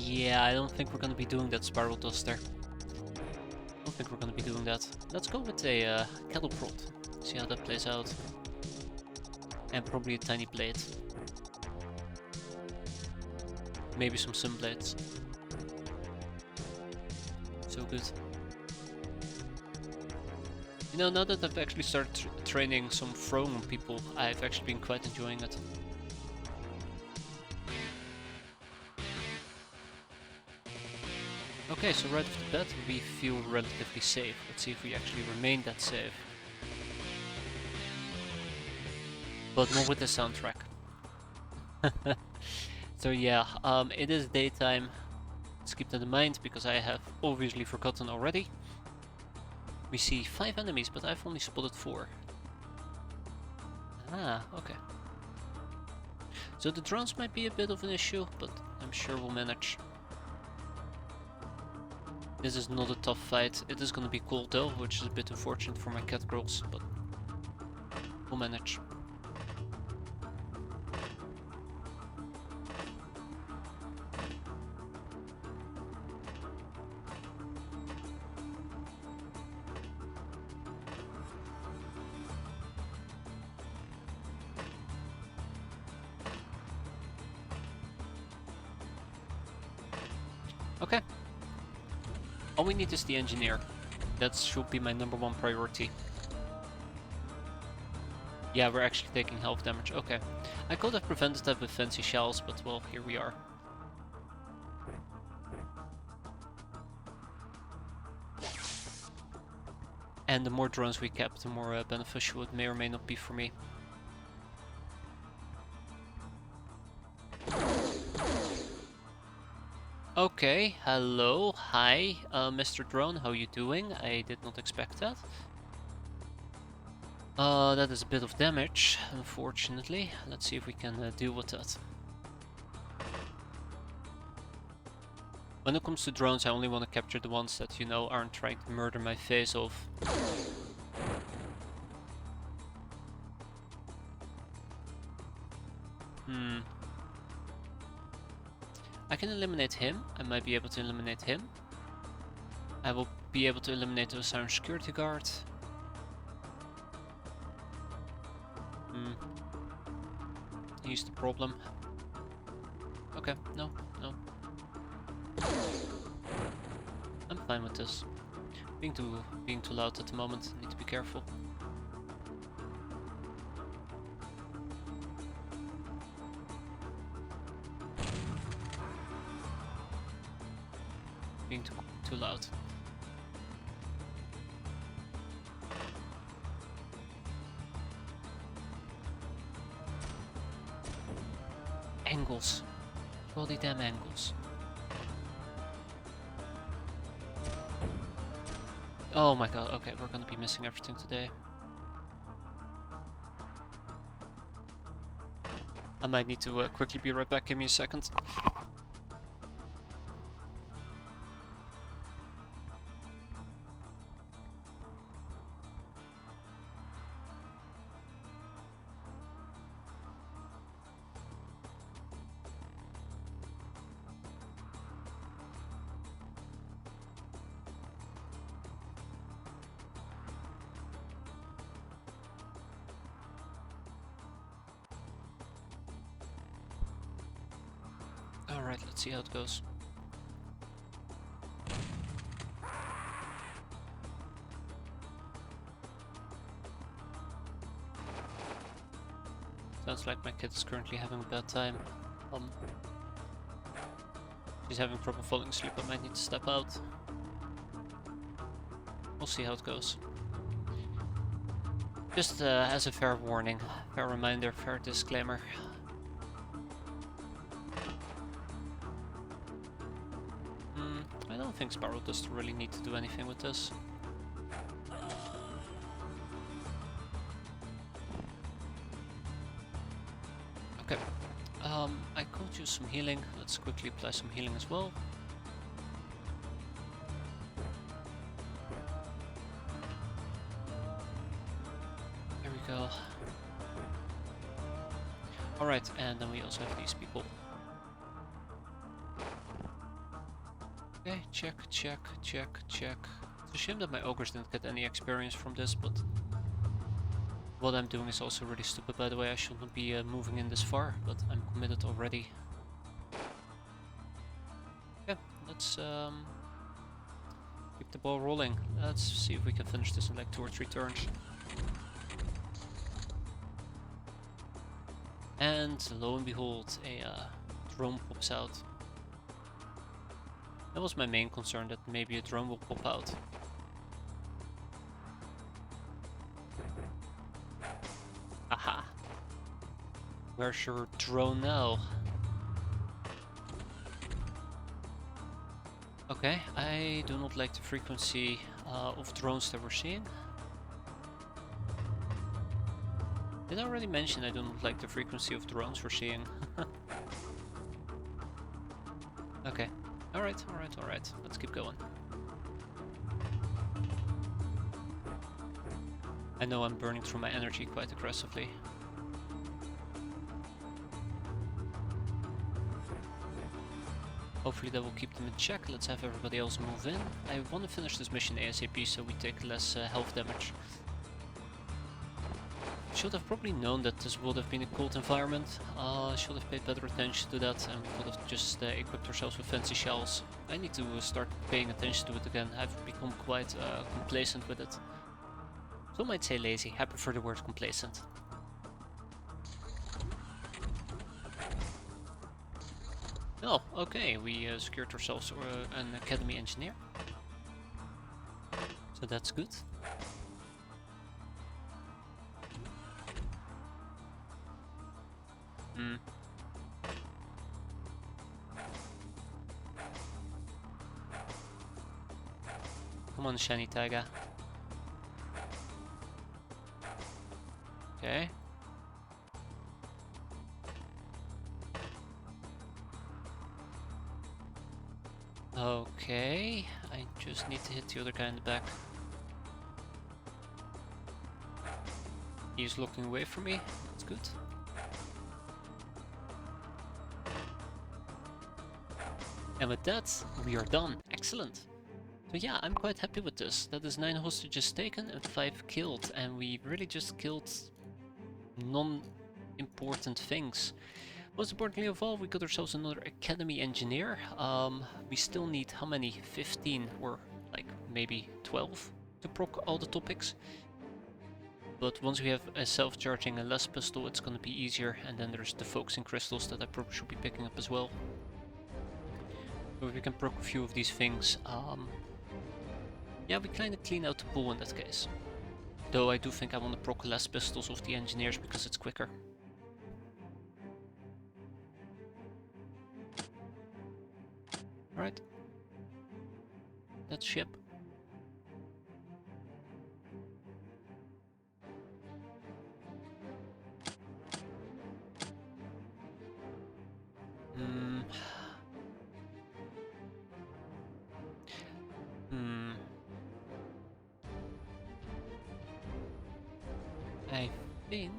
Yeah, I don't think we're gonna be doing that Spiral Duster. I don't think we're gonna be doing that. Let's go with a Cattle Prod, see how that plays out. And probably a tiny blade. Maybe some sun blades. So good. You know, now that I've actually started training some throwing on people, I've actually been quite enjoying it. Okay, so right off the bat we feel relatively safe. Let's see if we actually remain that safe. But not with the soundtrack. So yeah, it is daytime. Let's keep that in mind because I have obviously forgotten already. We see 5 enemies, but I've only spotted 4. Ah, okay. So the drones might be a bit of an issue, but I'm sure we'll manage. This is not a tough fight. It is gonna be cold though, which is a bit unfortunate for my cat girls, but we'll manage. Okay. All we need is the engineer. That should be my #1 priority. Yeah, we're actually taking health damage. Okay. I could have prevented that with fancy shells, but well, here we are. And the more drones we kept, the more beneficial it may or may not be for me. Okay, hello, hi, Mr. Drone, how you doing? I did not expect that. That is a bit of damage, unfortunately. Let's see if we can deal with that. When it comes to drones, I only want to capture the ones that, you know, aren't trying to murder my face off. I can eliminate him. I might be able to eliminate him. I will be able to eliminate the siren security guard. He's the problem. Okay, no. I'm fine with this. Being too loud at the moment. Need to be careful. Being too loud. Angles. All the damn angles. Oh my god, okay, we're gonna be missing everything today. I might need to quickly be right back, give me a second. Alright, let's see how it goes. Sounds like my kid is currently having a bad time. She's having trouble falling asleep, I might need to step out. We'll see how it goes. Just as a fair warning, fair reminder, fair disclaimer. I don't think Sparrow does really need to do anything with this. Okay, I could use some healing. Let's quickly apply some healing as well. There we go. Alright, and then we also have these people. Okay, check. It's a shame that my ogres didn't get any experience from this, but what I'm doing is also really stupid, by the way. I shouldn't be moving in this far, but I'm committed already. Okay, let's keep the ball rolling. Let's see if we can finish this in like 2 or 3 turns. And lo and behold, a drone pops out. That was my main concern, that maybe a drone will pop out. Aha! Where's your drone now? Okay, I do not like the frequency of drones that we're seeing. Did I already mention I do not like the frequency of drones we're seeing? Okay. Alright. Let's keep going. I know I'm burning through my energy quite aggressively. Hopefully that will keep them in check. Let's have everybody else move in. I want to finish this mission ASAP so we take less health damage. Should have probably known that this would have been a cold environment. Should have paid better attention to that and could have just equipped ourselves with fancy shells. I need to start paying attention to it again. I've become quite complacent with it. Some might say lazy. I prefer the word complacent. Oh, okay. We secured ourselves an academy engineer. So that's good. Come on, shiny tiger. Okay. Okay, I just need to hit the other guy in the back. He's looking away from me, that's good. And with that, we are done. Excellent. So yeah, I'm quite happy with this. That is 9 hostages taken and 5 killed, and we really just killed non-important things. Most importantly of all, we got ourselves another Academy Engineer. We still need how many? 15 or like maybe 12 to proc all the topics. But once we have a self-charging and less pistol, it's gonna be easier. And then there's the focusing crystals that I probably should be picking up as well. So if we can proc a few of these things, yeah, we kinda clean out the pool in that case. Though I do think I want to proc less pistols of the engineers because it's quicker. Alright. That ship. I think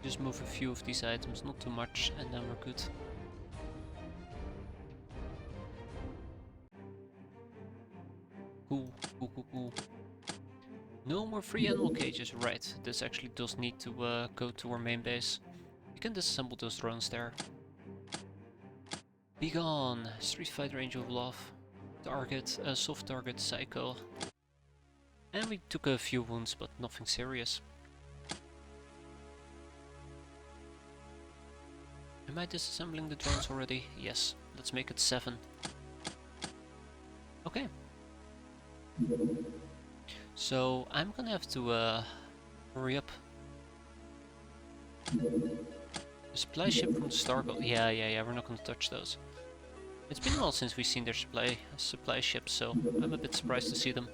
just move a few of these items, not too much, and then we're good. Cool. No more free animal cages, right. This actually does need to go to our main base. You can disassemble those drones there. Be gone! Street Fighter Angel of Love. Target, soft target, Psycho. And we took a few wounds, but nothing serious. Am I disassembling the drones already? Yes. Let's make it 7. Okay. So I'm gonna have to hurry up. The supply ship from the Stargate. Yeah, we're not gonna touch those. It's been a while since we've seen their supply ships, so I'm a bit surprised to see them.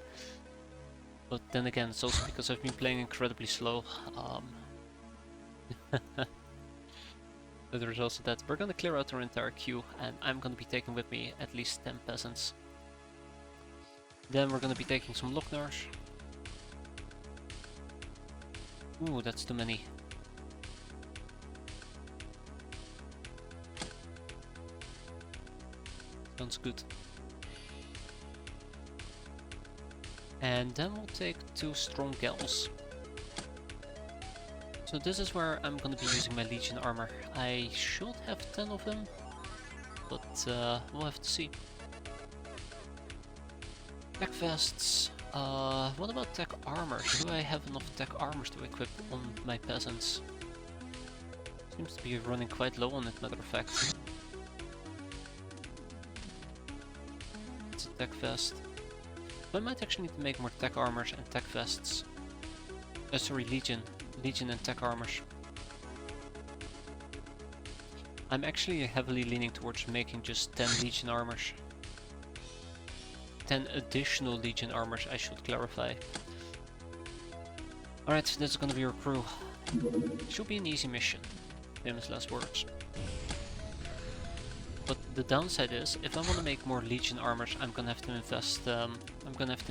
But then again, it's also because I've been playing incredibly slow. But there's also that. We're gonna clear out our entire queue, and I'm gonna be taking with me at least 10 peasants. Then we're gonna be taking some Locknars. Ooh, that's too many. Sounds good. And then we'll take 2 strong gals. So this is where I'm gonna be using my Legion armor. I should have 10 of them, but we'll have to see. Tech vests. What about tech armor? Do I have enough tech armors to equip on my peasants? Seems to be running quite low on it, matter of fact. It's a tech vest. I might actually need to make more tech armors and tech vests. Sorry, Legion and tech armors. I'm actually heavily leaning towards making just 10 Legion armors. 10 additional Legion armors, I should clarify. Alright, this is gonna be our crew. Should be an easy mission. Famous last words. But the downside is, if I want to make more Legion armors, I'm gonna have to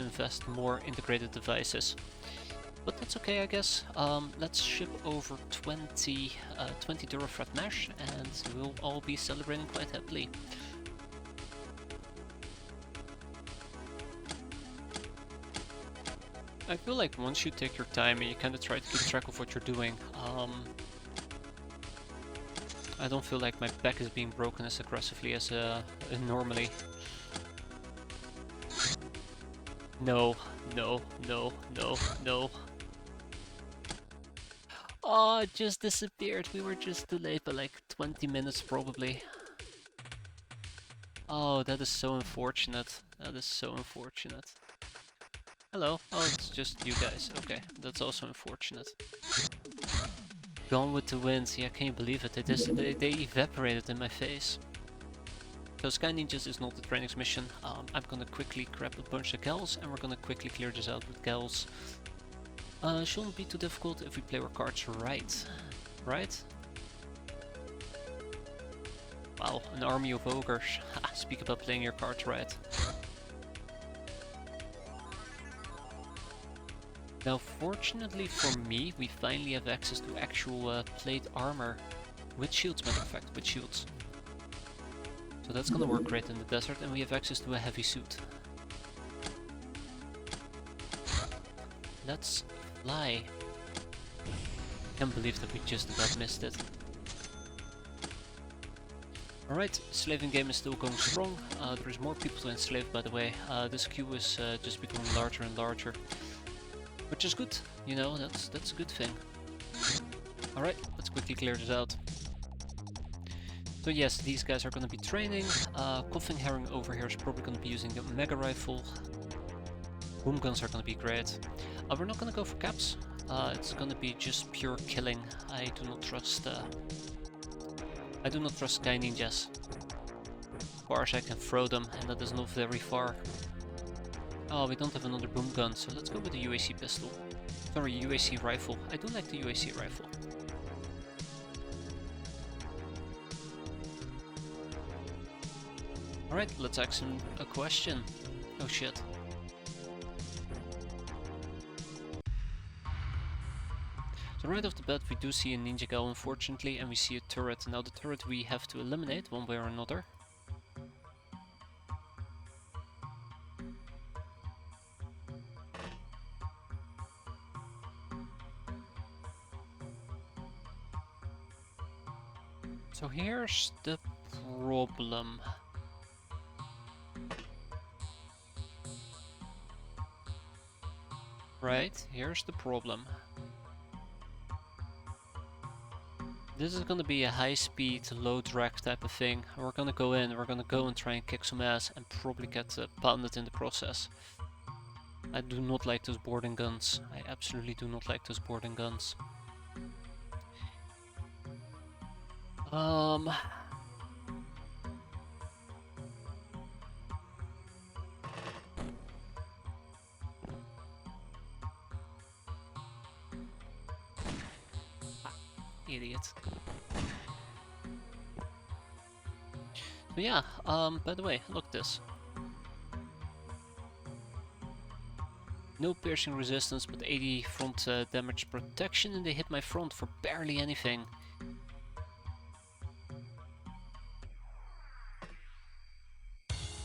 invest more integrated devices. But that's okay, I guess. Let's ship over 20 Durafrat mesh, and we'll all be celebrating quite happily. I feel like once you take your time and you kind of try to keep track of what you're doing, I don't feel like my back is being broken as aggressively as normally. No. Oh, it just disappeared. We were just delayed by like 20 minutes probably. Oh, that is so unfortunate. That is so unfortunate. Hello. Oh, it's just you guys. Okay, that's also unfortunate. Gone with the wind. Yeah, can you believe it? They evaporated in my face. So Sky Ninjas is not the trainings mission. I'm gonna quickly grab a bunch of gals, and we're gonna quickly clear this out with gals. Shouldn't be too difficult if we play our cards right. Right? Wow, an army of ogres. Speak about playing your cards right. Now, fortunately for me, we finally have access to actual plate armor. With shields, matter of fact, with shields. So that's gonna work great in the desert, and we have access to a heavy suit. Let's fly. Can't believe that we just about missed it. Alright, slaving game is still going strong. There's more people to enslave, by the way. This queue is just becoming larger and larger, which is good. You know, that's a good thing. Alright, let's quickly clear this out. So yes, these guys are going to be training. Coughing Herring over here is probably going to be using the Mega Rifle. Boom guns are going to be great. We're not going to go for caps. It's going to be just pure killing. I do not trust Sky Ninjas. As far as I can throw them, and that is not very far. Oh, we don't have another boom gun, so let's go with the UAC pistol. Sorry, UAC rifle. I do like the UAC rifle. Alright, let's ask him a question. Oh shit. So right off the bat we do see a ninja gal, unfortunately, and we see a turret. Now the turret we have to eliminate one way or another. So here's the problem. Right, here's the problem. This is gonna be a high speed, low drag type of thing. We're gonna go in, we're gonna go and try and kick some ass and probably get pounded in the process. I do not like those boarding guns. I absolutely do not like those boarding guns. Idiot. So yeah, by the way, look this. No piercing resistance, but 80 front damage protection, and they hit my front for barely anything.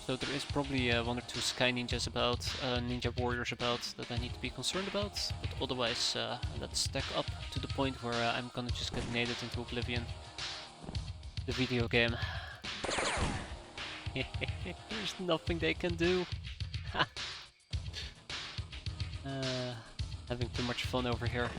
So there is probably one or two Sky Ninjas about, Ninja Warriors about, that I need to be concerned about, but otherwise let's stack up to the point where I'm gonna just get naded into oblivion. The video game. There's nothing they can do. Having too much fun over here.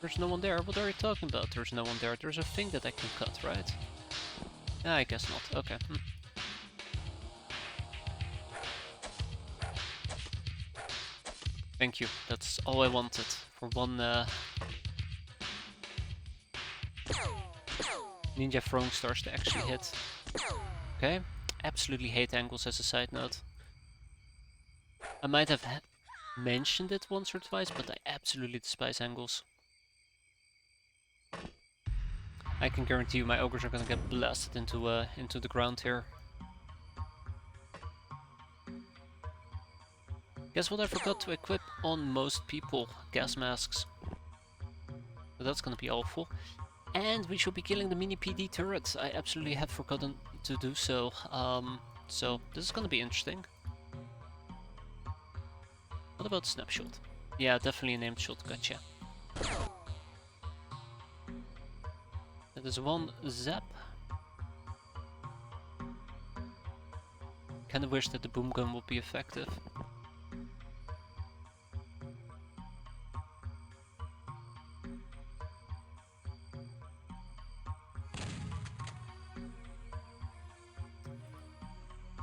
There's no one there. What are you talking about? There's no one there. There's a thing that I can cut, right? I guess not. Okay. Thank you. That's all I wanted for one ninja throwing stars to actually hit. Okay. Absolutely hate angles as a side note. I might have mentioned it once or twice, but I absolutely despise angles. I can guarantee you my ogres are gonna get blasted into the ground here. Guess what I forgot to equip on most people? Gas masks. So that's gonna be awful. And we should be killing the mini PD turret. I absolutely had forgotten to do so. So this is gonna be interesting. What about snapshot? Yeah, definitely a named shot, gotcha. That is one zap. Kinda wish that the boom gun would be effective.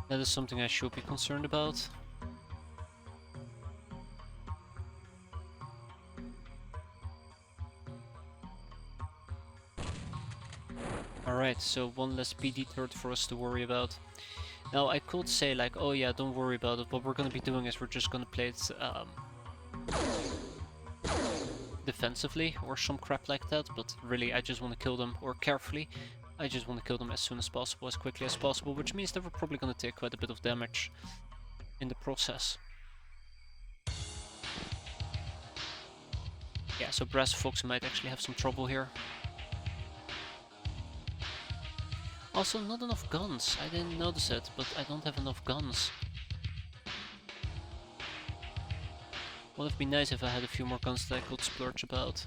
That is something I should be concerned about. Alright, so one less PD turret for us to worry about. Now I could say like, oh yeah, don't worry about it. What we're gonna be doing is we're just gonna play it defensively or some crap like that, but really I just want to kill them, or carefully. I just want to kill them as soon as possible, as quickly as possible, which means that we're probably going to take quite a bit of damage in the process. Yeah, so Brass Fox might actually have some trouble here. Also, not enough guns. I didn't notice it, but I don't have enough guns. Would have been nice if I had a few more guns that I could splurge about.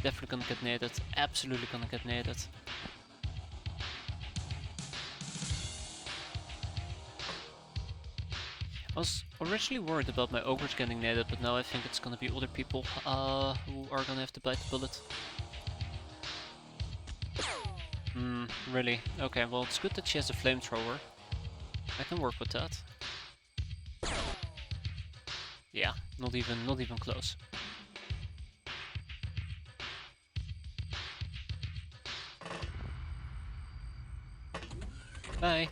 Definitely gonna get naded. Absolutely gonna get naded. I was originally worried about my ogres getting naded, but now I think it's gonna be other people who are gonna have to bite the bullet. Really? Okay, well it's good that she has a flamethrower. I can work with that. Yeah, not even close. Bye.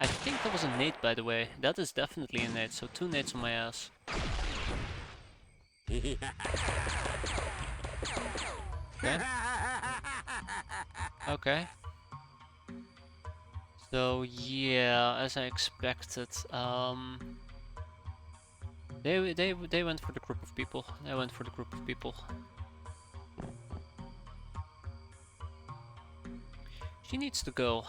I think that was a nade, by the way. That is definitely a nade, so 2 nades on my ass. Okay. Okay. So yeah, as I expected, they went for the group of people. They went for the group of people. She needs to go.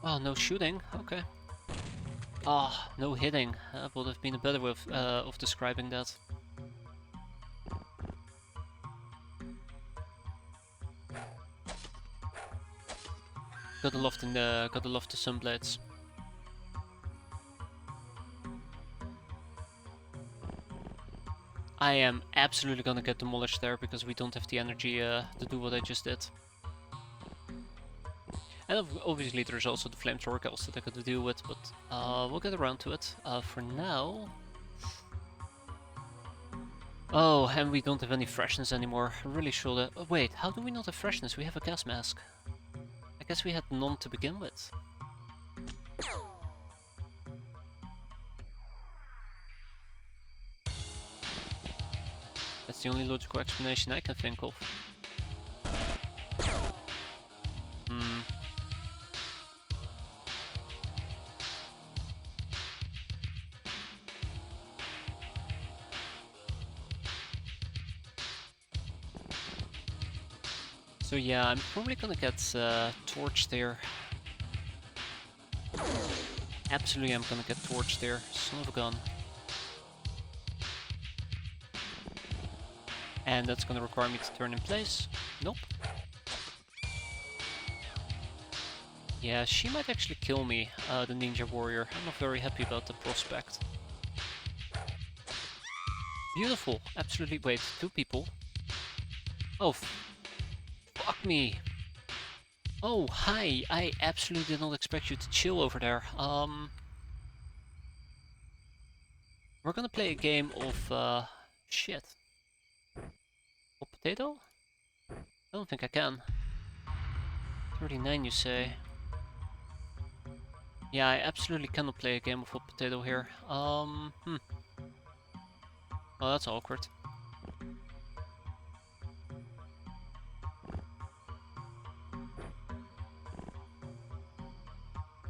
Oh, no shooting. Okay. Ah, no hitting. That would have been a better way of describing that. Gotta love the sunblades. I am absolutely gonna get demolished there because we don't have the energy to do what I just did. And obviously there's also the flamethrower kills that I gotta deal with, but we'll get around to it. For now... Oh, and we don't have any freshness anymore. I'm really sure that... Oh, wait, how do we not have freshness? We have a gas mask. I guess we had none to begin with. That's the only logical explanation I can think of. So yeah, I'm probably gonna get torched there. Absolutely, I'm gonna get torched there. Son of a gun. And that's gonna require me to turn in place. Nope. Yeah, she might actually kill me, the ninja warrior. I'm not very happy about the prospect. Beautiful. Absolutely. Wait, 2 people. Oh, fuck me. Oh, hi. I absolutely did not expect you to chill over there. We're gonna play a game of, shit. Hot potato? I don't think I can. 39, you say? Yeah, I absolutely cannot play a game of hot potato here. Oh, that's awkward.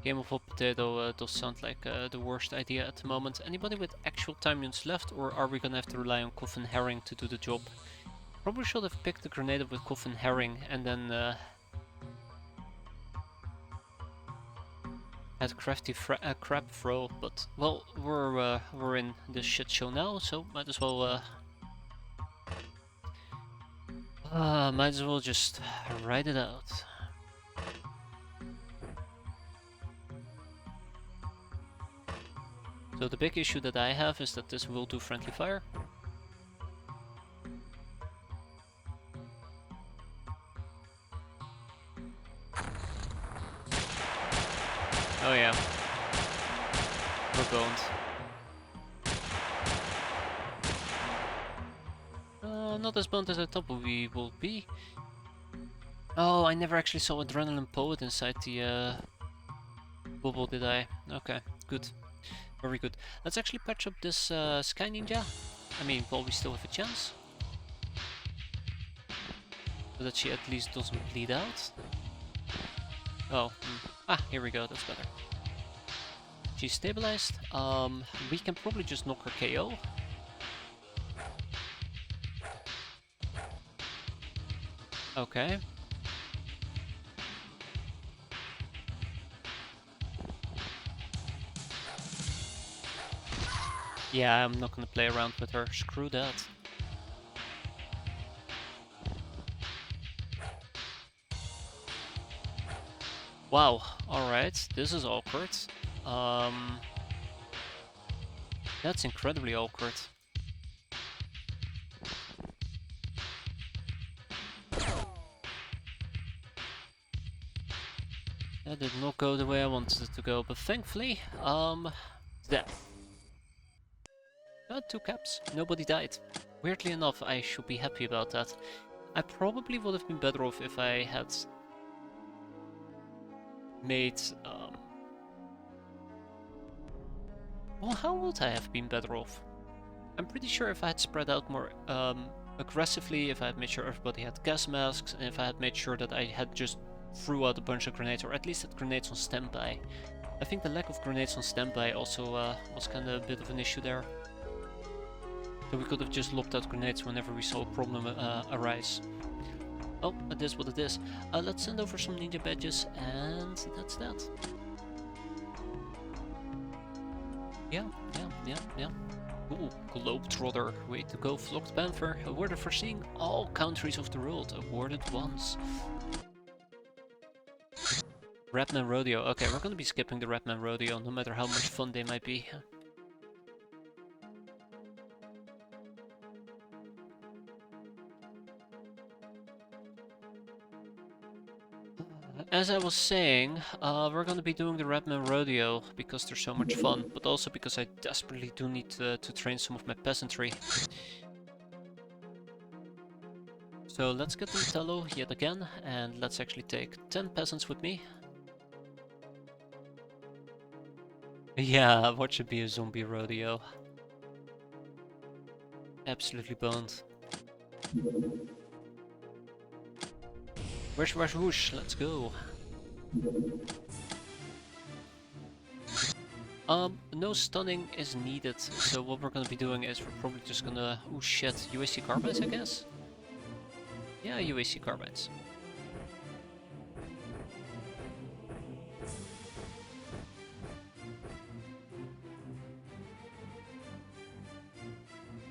Game of hot potato does sound like the worst idea at the moment. Anybody with actual time units left, or are we gonna have to rely on Coffin Herring to do the job? Probably should have picked the grenade with Coffin Herring and then had crafty crab throw. But well, we're in this shit show now, so might as well just ride it out. So the big issue that I have is that this will do friendly fire. Oh yeah. We're boned. Not as boned as I thought we will be. Oh, I never actually saw Adrenaline Poet inside the bubble, did I? Okay, good. Very good. Let's actually patch up this Sky Ninja. I mean, well, we still have a chance. so that she at least doesn't bleed out. Oh, here we go, that's better. She's stabilized. We can probably just knock her KO. Okay. Yeah, I'm not gonna play around with her. Screw that. Wow, alright, this is awkward. That's incredibly awkward. That did not go the way I wanted it to go, but thankfully, death. 2 caps, nobody died. Weirdly enough, I should be happy about that. I probably would have been better off if I had made, well, how would I have been better off? I'm pretty sure if I had spread out more aggressively, if I had made sure everybody had gas masks, and if I had made sure that I had just threw out a bunch of grenades, or at least had grenades on standby. I think the lack of grenades on standby also was kind of a bit of an issue there. So we could have just lobbed out grenades whenever we saw a problem arise. Oh, it is what it is. Let's send over some ninja badges, and that's that. Yeah. Ooh, Globetrotter. Way to go, Flocked Panther. Awarded for seeing all countries of the world. Awarded once. Rapman Rodeo. Okay, we're gonna be skipping the Rapman Rodeo, no matter how much fun they might be. As I was saying, we're gonna be doing the Rapman Rodeo because they're so much fun, but also because I desperately do need to train some of my peasantry. So let's get the Metallo yet again, and let's actually take 10 peasants with me. Yeah, what should be a zombie rodeo? Absolutely boned. Wish, wash, whoosh, let's go. No stunning is needed, so what we're gonna be doing is we're probably just gonna... Oh shit, UAC carbines, I guess? Yeah, UAC carbines.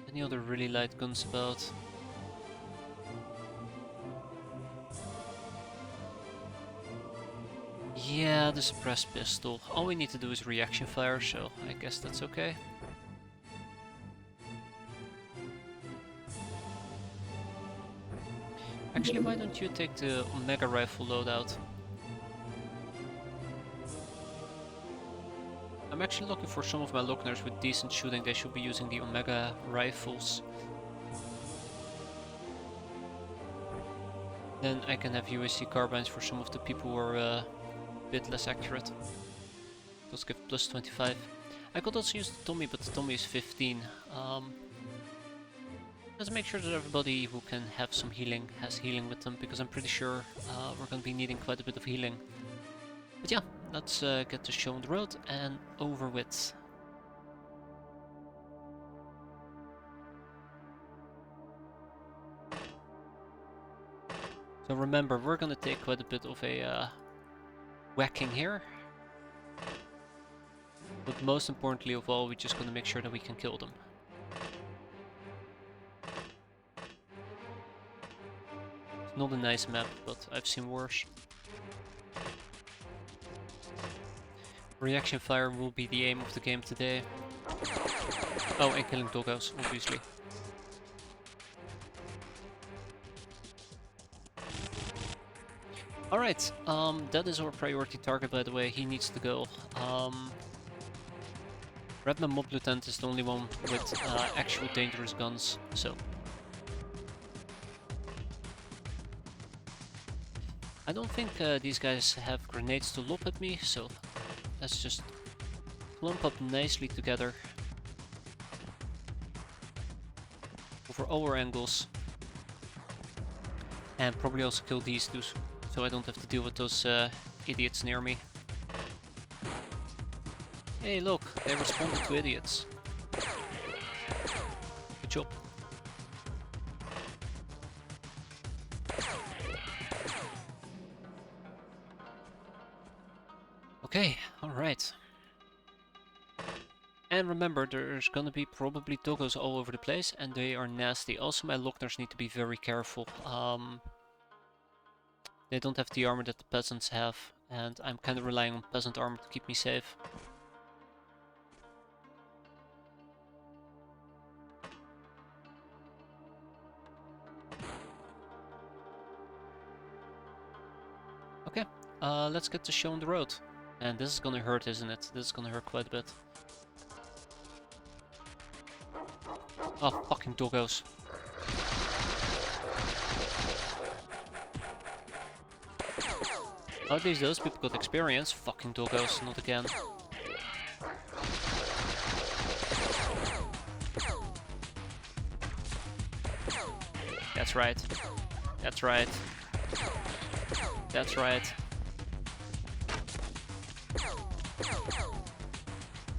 Any other really light guns about? Yeah, the suppressed pistol. All we need to do is reaction fire, so I guess that's okay. Actually, why don't you take the Omega rifle loadout? I'm actually looking for some of my Lockners with decent shooting. They should be using the Omega rifles. Then I can have UAC carbines for some of the people who are a bit less accurate. Those give plus 25. I could also use the Tommy, but the Tommy is 15. Let's make sure that everybody who can have some healing has healing with them, because I'm pretty sure we're going to be needing quite a bit of healing. But yeah, let's get the show on the road and over with. So remember, we're going to take quite a bit of a whacking here. But most importantly of all, we're just going to make sure that we can kill them. It's not a nice map, but I've seen worse. Reaction fire will be the aim of the game today. Oh, and killing doggos, obviously. Alright, that is our priority target, by the way. He needs to go. Redman Mob Lieutenant is the only one with actual dangerous guns, so... I don't think these guys have grenades to lob at me, so let's just clump up nicely together over all our angles. And probably also kill these two, so I don't have to deal with those idiots near me. Hey look, they responded to idiots. Good job. Okay, alright. And remember, there's gonna be probably doggos all over the place, and they are nasty. Also, my Lockners need to be very careful. They don't have the armor that the peasants have, and I'm kind of relying on peasant armor to keep me safe. Okay, let's get the show on the road. And this is gonna hurt, isn't it? This is gonna hurt quite a bit. Oh, fucking doggos. At least those people got experience. Fucking doggos, not again. That's right. That's right. That's right.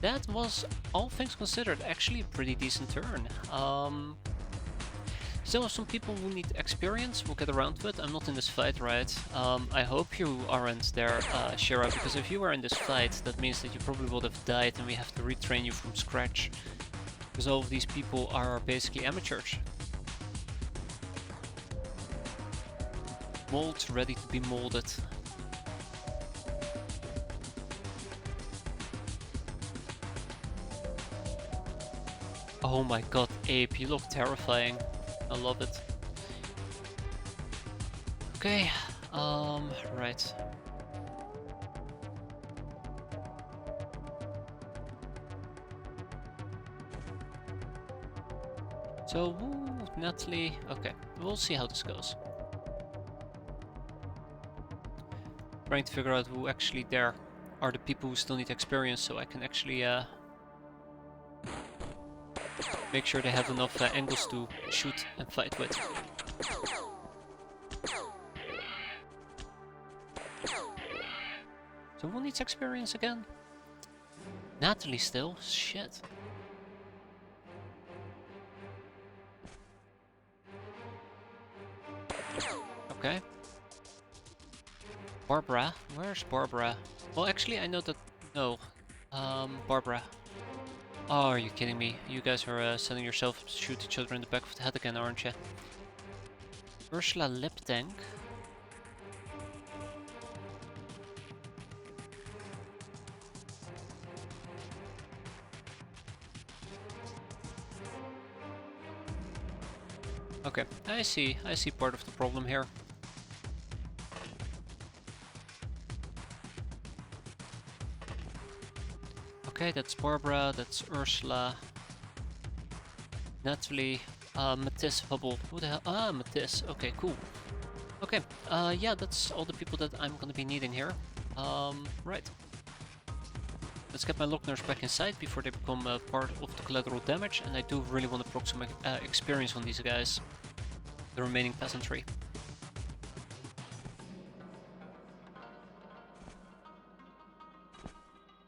That was, all things considered, actually a pretty decent turn. Still, some people who need experience will get around to it. I'm not in this fight, right? I hope you aren't there, Shira, because if you were in this fight, that means that you probably would have died and we have to retrain you from scratch. Because all of these people are basically amateurs. Molds ready to be molded. Oh my god, Ape, you look terrifying. I love it. Okay, right. So, woo, Natalie, okay, we'll see how this goes. Trying to figure out who actually there are the people who still need experience, so I can actually make sure they have enough angles to shoot and fight with. So who needs experience again? Natalie still? Shit. Okay. Barbara? Where's Barbara? Well, actually, I know that... No. Barbara. Oh, are you kidding me? You guys are sending yourself to shoot each other in the back of the head again, aren't you? Ursula Lip Tank. Okay, I see part of the problem here. Okay, that's Barbara, that's Ursula, Natalie, Matisse, Hubble. Who the hell? Ah, Matisse. Okay, cool. Okay, yeah, that's all the people that I'm gonna be needing here. Right. Let's get my Lockners back inside before they become part of the collateral damage, and I do really want to proc some experience on these guys, the remaining peasantry.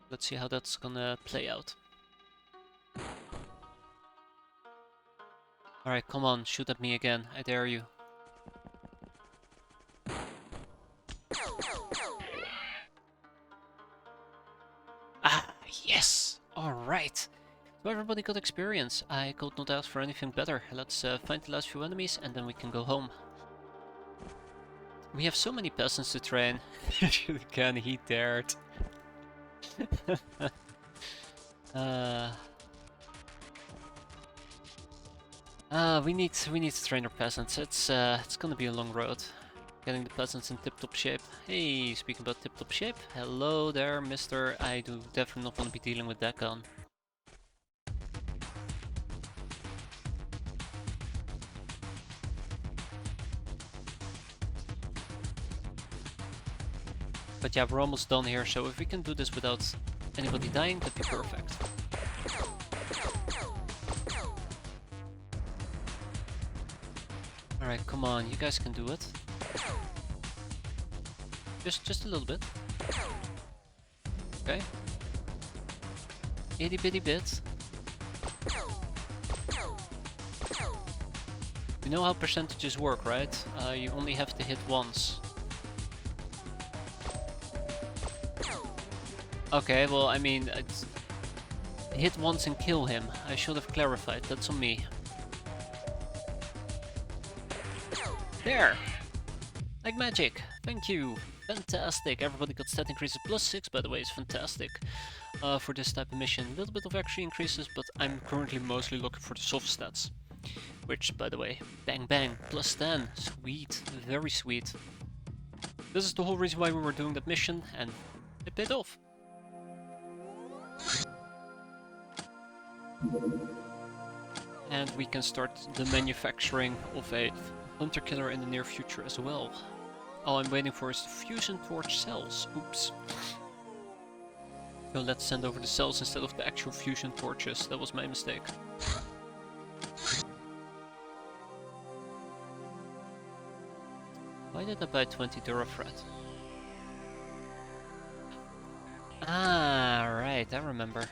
Let's see how that's gonna play out. Alright, come on, shoot at me again, I dare you. Ah, yes! Alright! So everybody got experience. I could not ask for anything better. Let's find the last few enemies and then we can go home. We have so many peasants to train. Can he dared? We need to train our peasants. It's gonna be a long road. Getting the peasants in tip-top shape. Hey, speaking about tip-top shape, hello there, mister. I do definitely not want to be dealing with that gun. But yeah, we're almost done here, so if we can do this without anybody dying, that'd be perfect. Alright, come on, you guys can do it. Just a little bit. Okay. Itty bitty bit. You know how percentages work, right? You only have to hit once. Okay, well, I mean, it's hit once and kill him. I should have clarified. That's on me. There! Like magic. Thank you. Fantastic. Everybody got stat increases. +6, by the way, is fantastic for this type of mission. A little bit of actually increases, but I'm currently mostly looking for the soft stats. Which, by the way, bang bang, +10. Sweet. Very sweet. This is the whole reason why we were doing that mission, and it paid off. And we can start the manufacturing of a hunter killer in the near future as well. All I'm waiting for is the fusion torch cells. Oops. So let's send over the cells instead of the actual fusion torches. That was my mistake. Why did I buy 20 Durafret? Ah, right, I remember.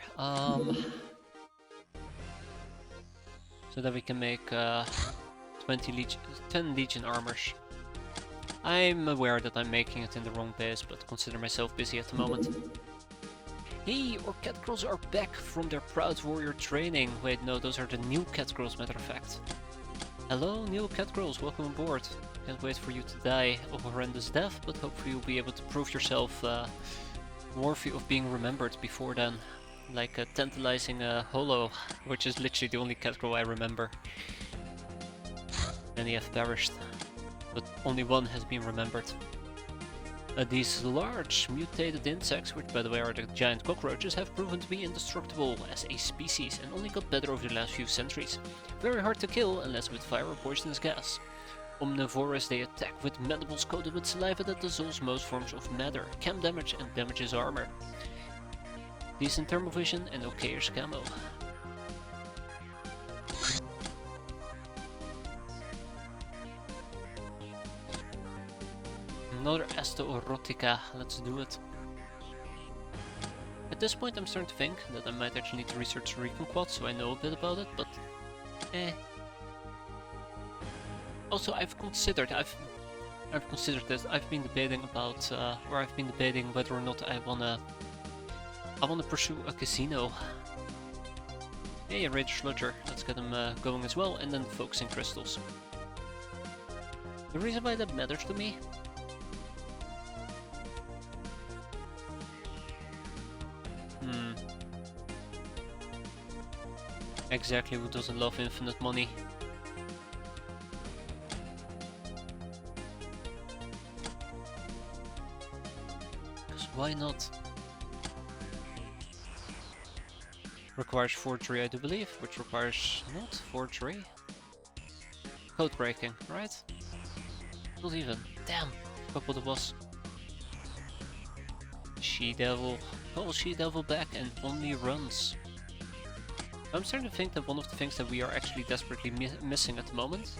So that we can make 10 Legion armors. I'm aware that I'm making it in the wrong base, but consider myself busy at the moment. Hey, our cat girls are back from their Proud Warrior training. Wait, no, those are the new cat girls, matter of fact. Hello, new cat girls, welcome aboard. Can't wait for you to die of a horrendous death, but hopefully you'll be able to prove yourself worthy of being remembered before then. Like a tantalizing holo, which is literally the only cat girl I remember. Many have perished, but only one has been remembered. These large mutated insects, which by the way are the giant cockroaches, have proven to be indestructible as a species and only got better over the last few centuries. Very hard to kill unless with fire or poisonous gas. Omnivorous, they attack with mandibles coated with saliva that dissolves most forms of matter, can damage and damages armor. Decent thermal vision and okayish camo. Another Erotica, let's do it. At this point I'm starting to think that I might actually need to research Recon Quad so I know a bit about it, but Also I've considered this. I've been debating about whether or not I wanna pursue a casino. Hey, a Raider Sludger, let's get him going as well, and then focusing crystals. The reason why that matters to me Exactly, who doesn't love infinite money? Because why not? Requires forgery, I do believe, which requires not forgery. Code breaking, right? Not even. Damn! Look what it was. She-Devil. Call She-Devil back and only runs. I'm starting to think that one of the things that we are actually desperately missing at the moment.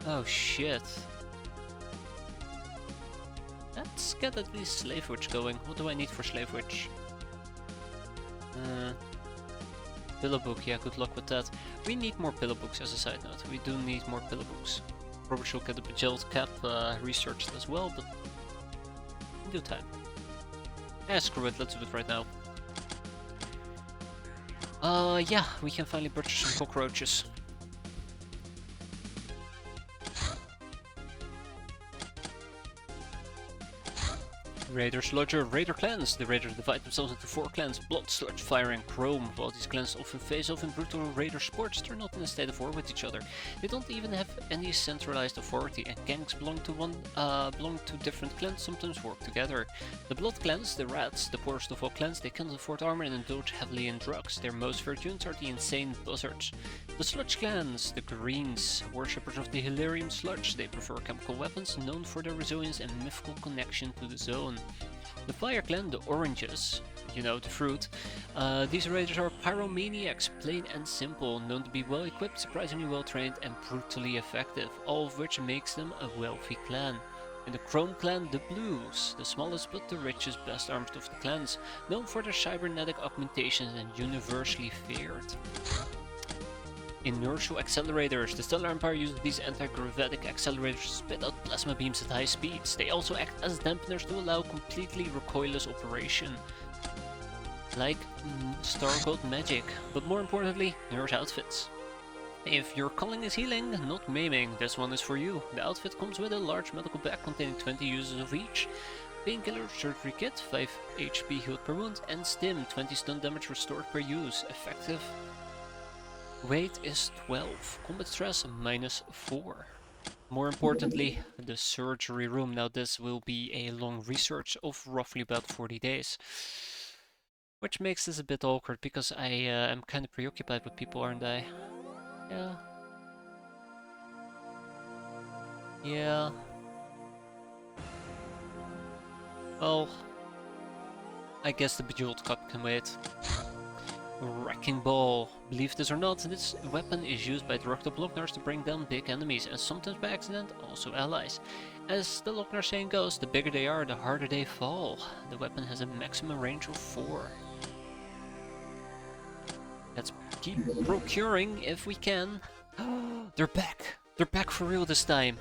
Oh shit. Let's get at least Slave Witch going. What do I need for Slave Witch? Pillow book, yeah, good luck with that. We need more pillow books as a side note. We do need more pillow books. Probably should get the Bejeweled Cap researched as well, but in due time. Yeah, screw it, let's do it right now. Yeah, we can finally butcher some cockroaches. Raider Sludger, Raider clans. The Raiders divide themselves into 4 clans: Blood, Sludge, Fire and Chrome. While these clans often face off in brutal Raider sports, they're not in a state of war with each other. They don't even have any centralized authority, and gangs belong to different clans, sometimes work together. The Blood clans, the Rats, the poorest of all clans, they can't afford armor and indulge heavily in drugs. Their most feared units are the insane buzzards. The Sludge clans, the Greens, worshippers of the Hilarium Sludge. They prefer chemical weapons, known for their resilience and mythical connection to the zone. The Fire Clan, the Oranges, you know, the fruit. These raiders are pyromaniacs, plain and simple, known to be well equipped, surprisingly well trained, and brutally effective, all of which makes them a wealthy clan. In the Chrome Clan, the Blues, the smallest but the richest, best armed of the clans, known for their cybernetic augmentations and universally feared. Inertial accelerators. The Stellar Empire uses these anti-gravitic accelerators to spit out plasma beams at high speeds. They also act as dampeners to allow completely recoilless operation. Like Star Gold magic, but more importantly, nerd outfits. If your calling is healing, not maiming, this one is for you. The outfit comes with a large medical bag containing 20 uses of each. Painkiller surgery kit, 5 HP healed per wound, and stim, 20 stun damage restored per use. Effective weight is 12, combat stress -4. More importantly, the surgery room. Now this will be a long research of roughly about 40 days. Which makes this a bit awkward because I am kind of preoccupied with people, aren't I? Yeah. Yeah. Well, I guess the Bejeweled Cup can wait. Wrecking Ball. Believe this or not, this weapon is used by the Locknars to bring down big enemies, and sometimes by accident also allies. As the Lochnar saying goes, the bigger they are, the harder they fall. The weapon has a maximum range of 4. Let's keep procuring if we can. They're back! They're back for real this time!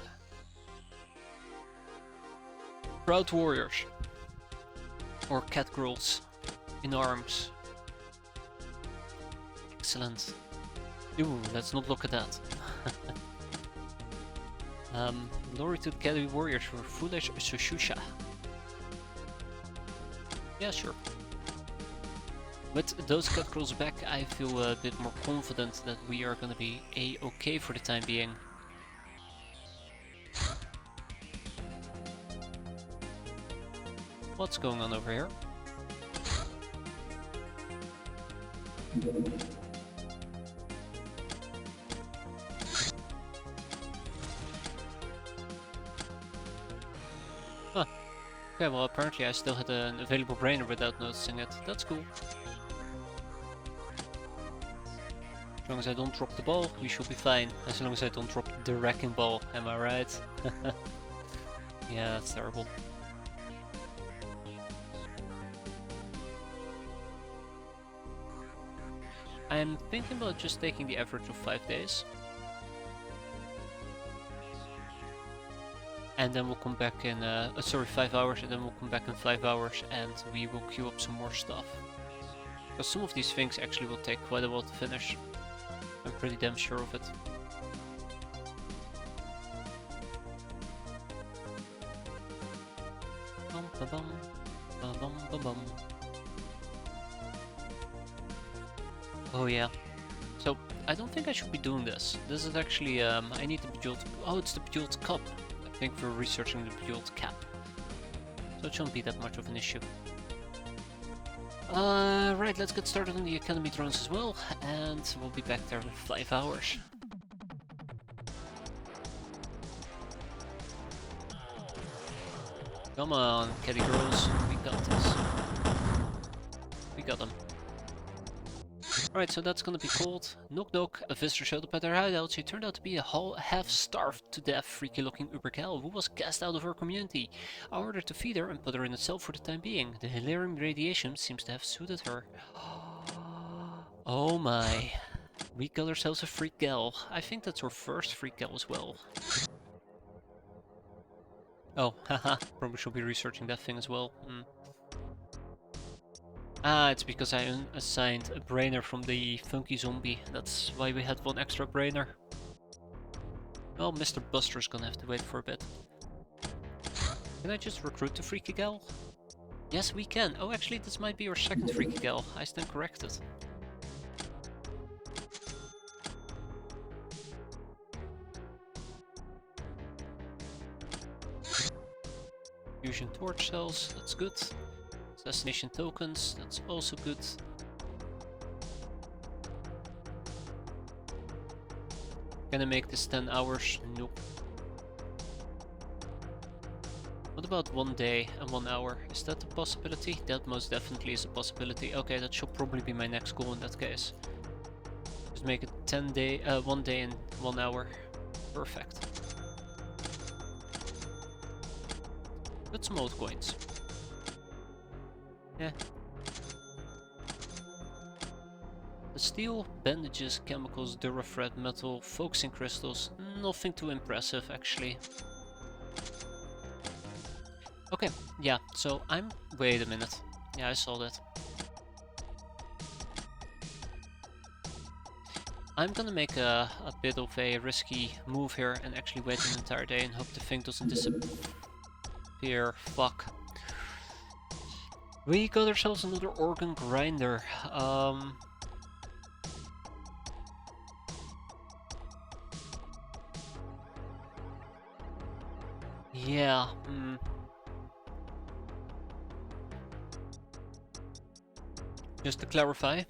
Proud warriors. Or cat girls in arms. Excellent. Ooh, let's not look at that. Glory to the Kelly warriors for foolish Sushusha. Yeah, sure. With those cat girls back, I feel a bit more confident that we are gonna be a-okay for the time being. What's going on over here? Huh. Okay, well apparently I still had an available brainer without noticing it. That's cool. As long as I don't drop the ball, we should be fine. As long as I don't drop the wrecking ball, am I right? Yeah, that's terrible. I'm thinking about just taking the average of 5 days. And then we'll come back in, 5 hours, and then we'll come back in 5 hours and we will queue up some more stuff. Because some of these things actually will take quite a while to finish. I'm pretty damn sure of it. Bum ba bum, ba bum ba bum. Oh yeah. So, I don't think I should be doing this. This is actually, I need the Bejeweled... Oh, it's the Bejeweled Cup. I think we're researching the Bejeweled Cap. So it shouldn't be that much of an issue. Right, let's get started on the Academy drones as well. And we'll be back there in 5 hours. Come on, kitty girls. We got this. We got them. Alright, so that's gonna be called Knock Knock. A visitor showed up at our hideout. She turned out to be a half-starved to death, freaky looking Ubercal who was cast out of her community. I ordered to feed her and put her in a cell for the time being. The Hilarium radiation seems to have suited her. Oh my. We got ourselves a freak gal. I think that's our first freak gal as well. Oh, haha, probably should be researching that thing as well. Ah, it's because I assigned a brainer from the funky zombie. That's why we had one extra brainer. Well, Mr. Buster's gonna have to wait for a bit. Can I just recruit the freaky gal? Yes, we can. Oh, actually, this might be our second freaky gal. I stand corrected. Fusion torch cells, that's good. Assassination tokens, that's also good. Can I make this 10 hours? Nope. What What about 1 day and 1 hour? Is that a possibility? That most definitely is a possibility. Okay, that should probably be my next goal in that case. Just make it 1 day and 1 hour. Perfect. Put some old coins. Yeah. The steel, bandages, chemicals, durafred, metal, focusing crystals. Nothing too impressive, actually. Okay, yeah, so wait a minute. Yeah, I saw that. I'm gonna make a bit of a risky move here and actually wait an entire day and hope the thing doesn't disappear. Fuck. We got ourselves another organ grinder. Yeah, just to clarify,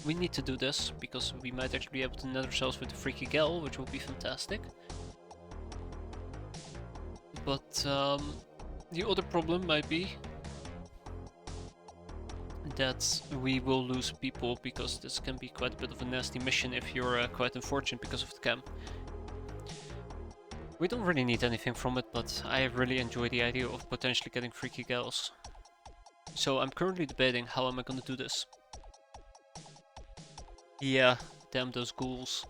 we need to do this because we might actually be able to net ourselves with a freaky gal, which will be fantastic. But the other problem might be that we will lose people because this can be quite a bit of a nasty mission if you're quite unfortunate because of the camp. We don't really need anything from it, but I really enjoy the idea of potentially getting freaky gals. So I'm currently debating how am I gonna do this. Yeah, damn those ghouls.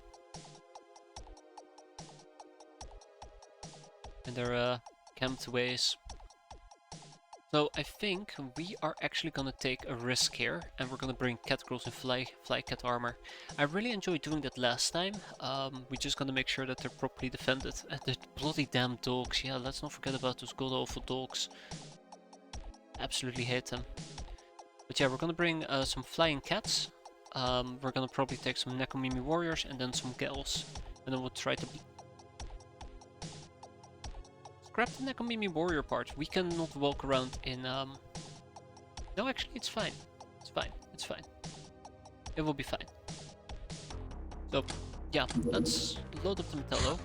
And their camped ways. So I think we are actually gonna take a risk here, and we're gonna bring cat girls in fly cat armor. I really enjoyed doing that last time. We're just gonna make sure that they're properly defended. And the bloody damn dogs, yeah, let's not forget about those god awful dogs. Absolutely hate them. But yeah, we're gonna bring some flying cats. We're gonna probably take some Nekomimi warriors and then some gals. And then we'll try to scrap the Nekomimi warrior part. We cannot walk around in No, actually it's fine. It's fine. It's fine. It will be fine. So yeah, let's load up the Metallo.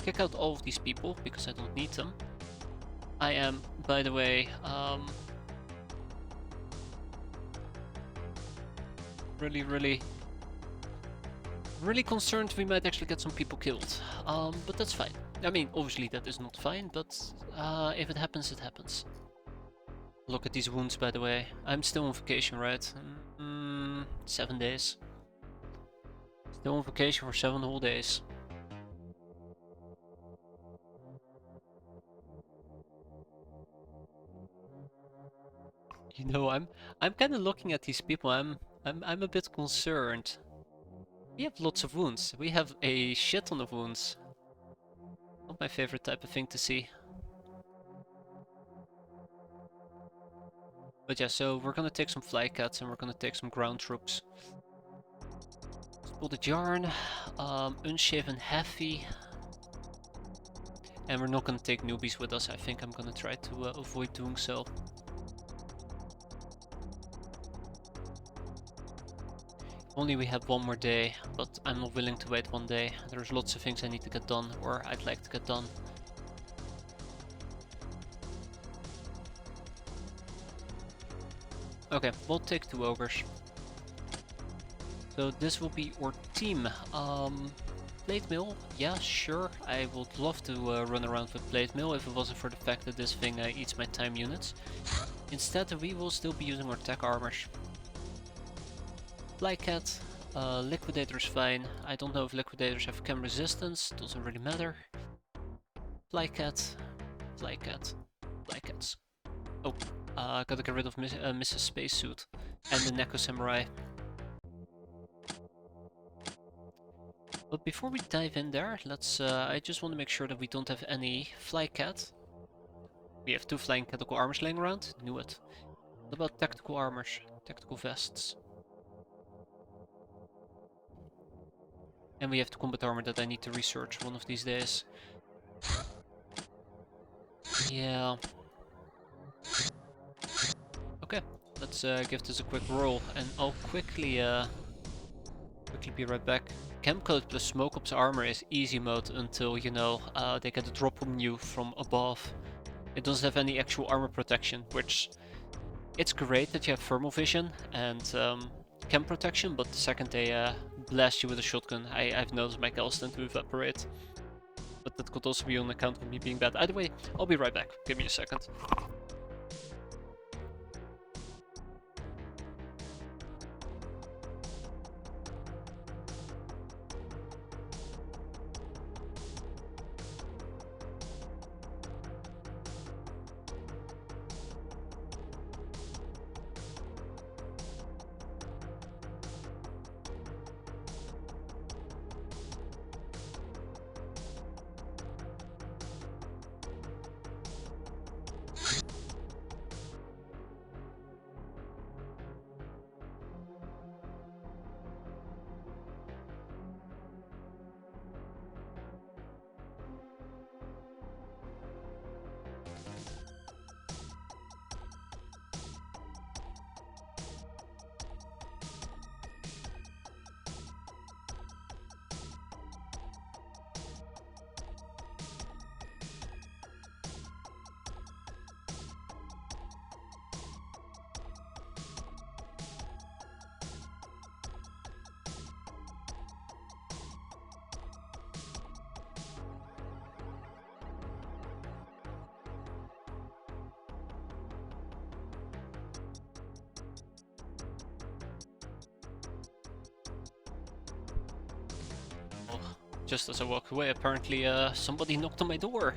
Kick out all of these people because I don't need them. I am, by the way, really concerned we might actually get some people killed. But that's fine. I mean, obviously that is not fine, but if it happens, it happens. Look at these wounds, by the way. I'm still on vacation, right? 7 days. Still on vacation for 7 whole days. You know, I'm kind of looking at these people. I'm a bit concerned. We have lots of wounds. We have a shit ton of wounds. Not my favorite type of thing to see. But yeah, so we're gonna take some fly cats and we're gonna take some ground troops. Spotted yarn, unshaven heavy. And we're not gonna take newbies with us. I think I'm gonna try to avoid doing so. Only we have 1 more day, but I'm not willing to wait 1 day. There's lots of things I need to get done, or I'd like to get done. Okay, we'll take 2 ogres. So this will be our team. Plate mill, yeah, sure. I would love to run around with plate mill if it wasn't for the fact that this thing eats my time units. Instead, we will still be using our tech armors. Flycat, Liquidator's fine. I don't know if Liquidators have chem resistance, doesn't really matter. Flycat, Flycat, Flycats. Oh, gotta get rid of Mrs. Spacesuit and the Neko Samurai. But before we dive in there, let's. I just want to make sure that we don't have any Flycat. We have 2 flying tactical armors laying around. Knew it. What about tactical armors? Tactical vests. And we have the combat armor that I need to research one of these days. Yeah. Okay, let's give this a quick roll, and I'll quickly be right back. Chem Coat plus Smoke Ops armor is easy mode until, you know, they get a drop on you from above. It doesn't have any actual armor protection, which it's great that you have thermal vision and chem protection, but the second they blast you with a shotgun, I've noticed my kills tend to evaporate. But that could also be on account of me being bad. Either way, I'll be right back. Give me a second. Just as I walked away, apparently somebody knocked on my door.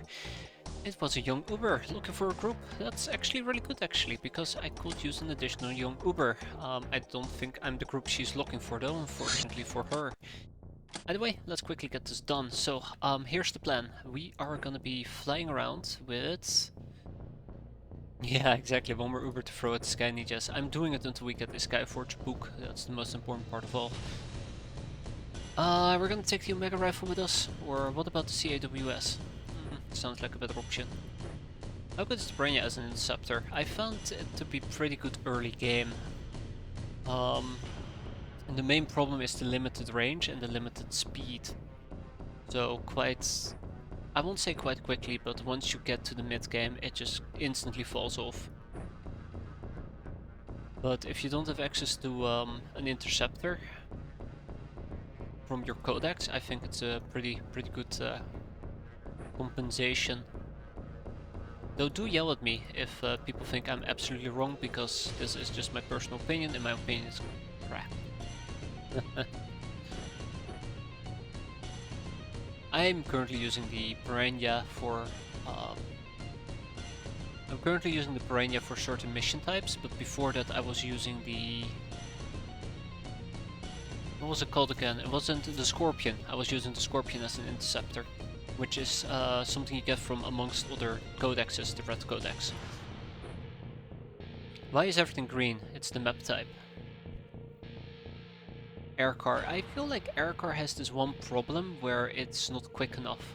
It was a young Uber looking for a group. That's actually really good actually, because I could use an additional young Uber. I don't think I'm the group she's looking for though, unfortunately for her. Anyway, let's quickly get this done. So, here's the plan. We are gonna be flying around with... Yeah, exactly, one more Uber to throw at Sky Ninjas. I'm doing it until we get the Skyforge book. That's the most important part of all. We're gonna take the Omega Rifle with us, or what about the CAWS? Sounds like a better option. How good is the Brenya as an interceptor? I found it to be pretty good early game. And the main problem is the limited range and the limited speed. So quite... I won't say quite quickly, but once you get to the mid game, it just instantly falls off. But if you don't have access to an interceptor from your codex, I think it's a pretty good compensation. Though do yell at me if people think I'm absolutely wrong, because this is just my personal opinion, and my opinion is crap. I'm currently using the Piranha for certain mission types, but before that I was using the... What was it called again? It wasn't the Scorpion. I was using the Scorpion as an interceptor, which is something you get from, amongst other codexes, the Red Codex. Why is everything green? It's the map type. Aircar. I feel like Aircar has this one problem where it's not quick enough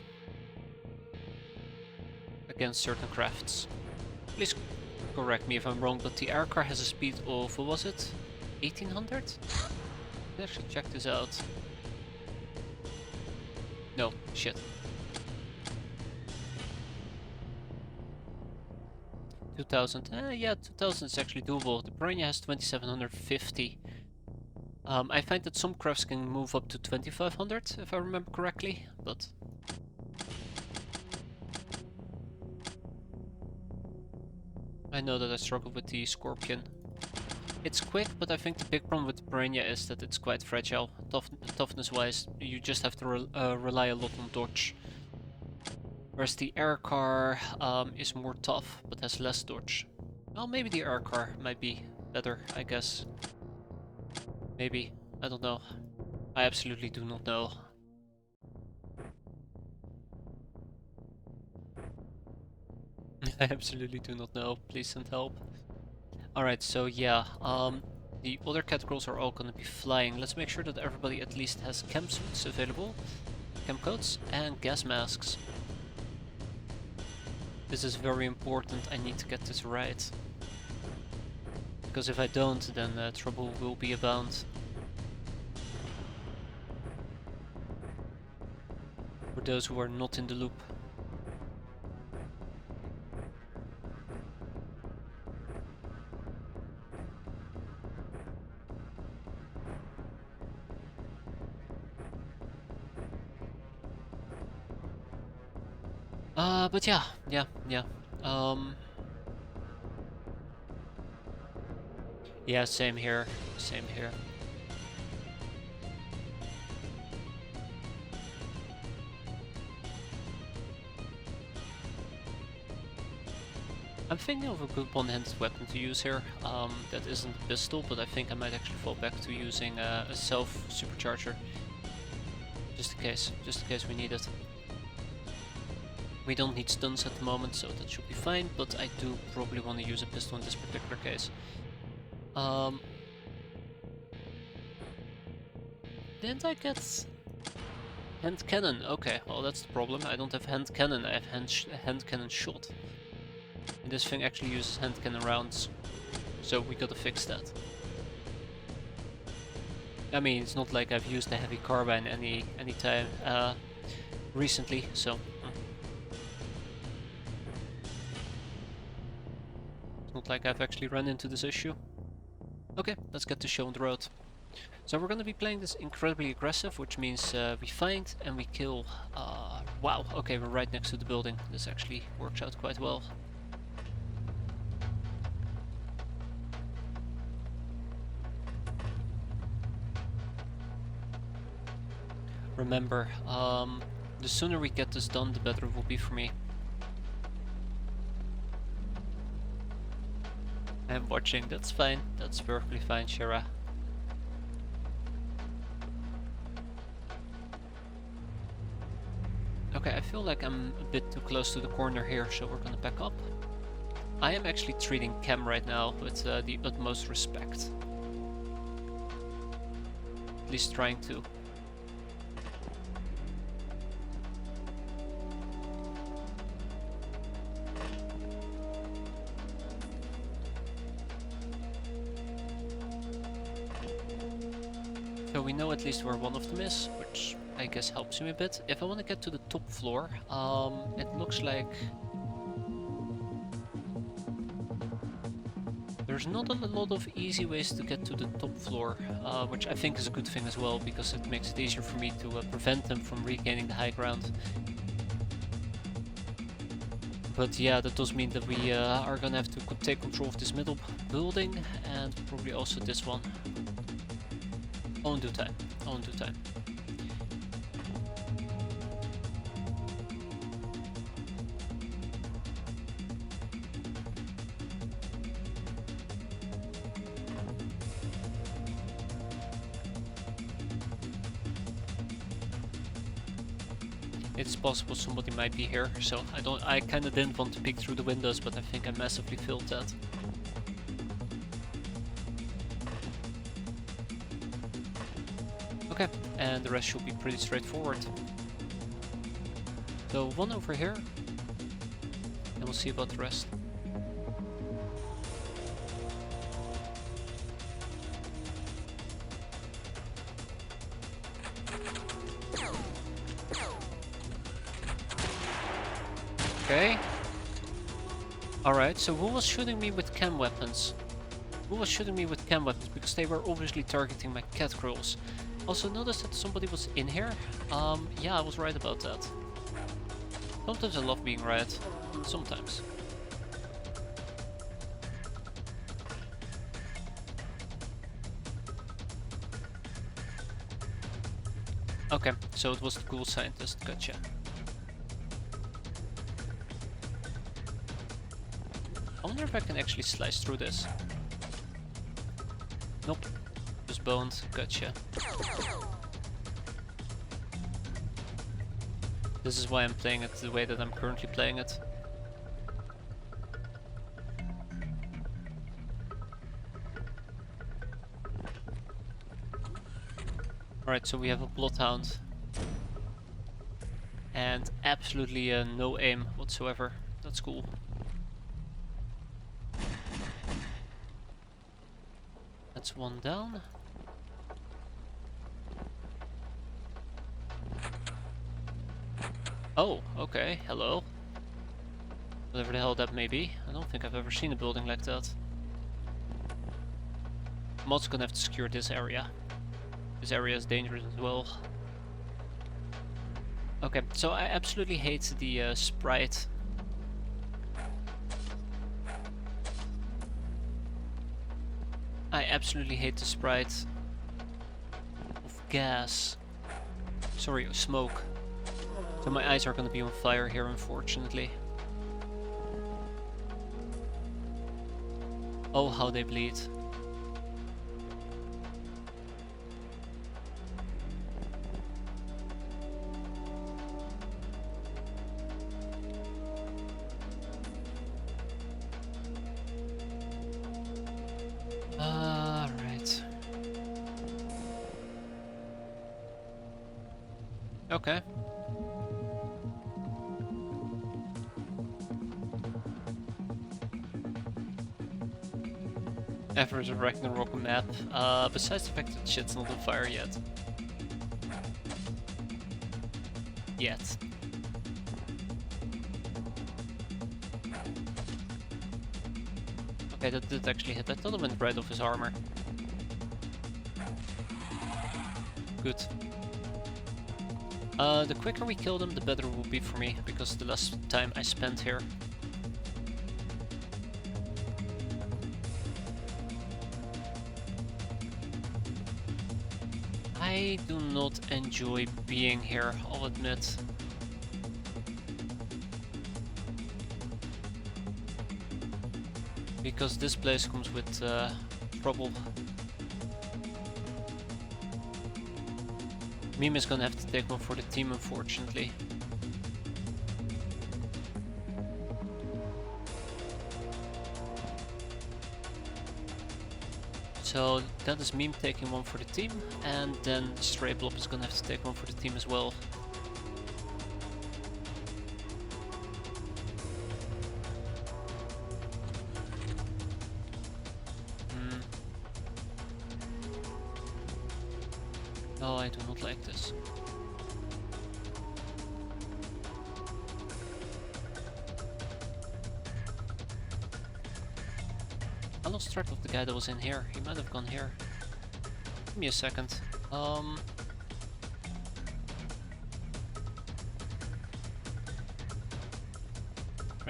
against certain crafts. Please correct me if I'm wrong, but the Aircar has a speed of, what was it? 1800? Let's actually check this out. No, shit. 2000. Yeah, 2000 is actually doable. The Piranha has 2750. I find that some crafts can move up to 2500, if I remember correctly, but... I know that I struggle with the Scorpion. It's quick, but I think the big problem with the Piranha is that it's quite fragile. Toughness-wise, you just have to rely a lot on dodge. Whereas the Aircar is more tough, but has less dodge. Well, maybe the Aircar might be better, I guess. Maybe. I don't know. I absolutely do not know. I absolutely do not know. Please send help. Alright, so yeah, the other categories are all gonna be flying. Let's make sure that everybody at least has chem suits available, chem coats, and gas masks. This is very important. I need to get this right. Because if I don't, then trouble will be abound. those who are not in the loop. But yeah. Um, yeah, same here. Same here. I'm thinking of a good one-handed weapon to use here. That isn't a pistol, but I think I might actually fall back to using a self-supercharger. Just in case we need it. We don't need stuns at the moment, so that should be fine, but I do probably want to use a pistol in this particular case. Didn't I get hand cannon? Okay, well that's the problem. I don't have hand cannon, I have hand cannon shot. And this thing actually uses hand cannon rounds, so we gotta fix that. I mean, it's not like I've used a heavy carbine any time recently, so it's not like I've actually run into this issue. Okay, let's get the show on the road. So we're gonna be playing this incredibly aggressive, which means we find and we kill. Wow, okay, we're right next to the building. This actually works out quite well. Remember, the sooner we get this done, the better it will be for me. I'm watching, that's fine. That's perfectly fine, Shira. Okay, I feel like I'm a bit too close to the corner here, so we're gonna back up. I am actually treating Cam right now with the utmost respect. At least trying to. So we know at least where one of them is, which I guess helps me a bit. If I want to get to the top floor, it looks like there's not a lot of easy ways to get to the top floor, which I think is a good thing as well, because it makes it easier for me to prevent them from regaining the high ground. But yeah, that does mean that we are gonna have to take control of this middle building, and probably also this one. All in due time. All in due time. It's possible somebody might be here, so I kinda didn't want to peek through the windows, but I think I massively failed that. Okay, and the rest should be pretty straightforward. So one over here, and we'll see about the rest. Okay. Alright, so who was shooting me with chem weapons? Who was shooting me with chem weapons? Because they were obviously targeting my cat girls. Also noticed that somebody was in here. Yeah, I was right about that. Sometimes I love being right. Sometimes. Okay, so it was the cool scientist. Gotcha. I wonder if I can actually slice through this. Nope. Just bones. Gotcha. This is why I'm playing it the way that I'm currently playing it. Alright, so we have a bloodhound. And absolutely no aim whatsoever. That's cool. That's one down. Oh, okay, hello. Whatever the hell that may be. I don't think I've ever seen a building like that. I'm also gonna have to secure this area. This area is dangerous as well. Okay, so I absolutely hate the sprite. I absolutely hate the sprite of gas. Sorry, smoke. So my eyes are gonna be on fire here, unfortunately. Oh, how they bleed. Right. Okay. Ever is a Ragnarok map, besides the fact that shit's not on fire yet. Yet. Okay, that did actually hit. I thought it went right off his armor. Good. The quicker we kill them, the better it will be for me, because the less time I spend here. I do not enjoy being here, I'll admit. Because this place comes with trouble. Meme is gonna have to take one for the team, unfortunately. So that is Meme taking one for the team, and then Stray Blob is gonna have to take one for the team as well. No, I do not like this. I lost track of the guy that was in here. He might have gone here. Give me a second. Trying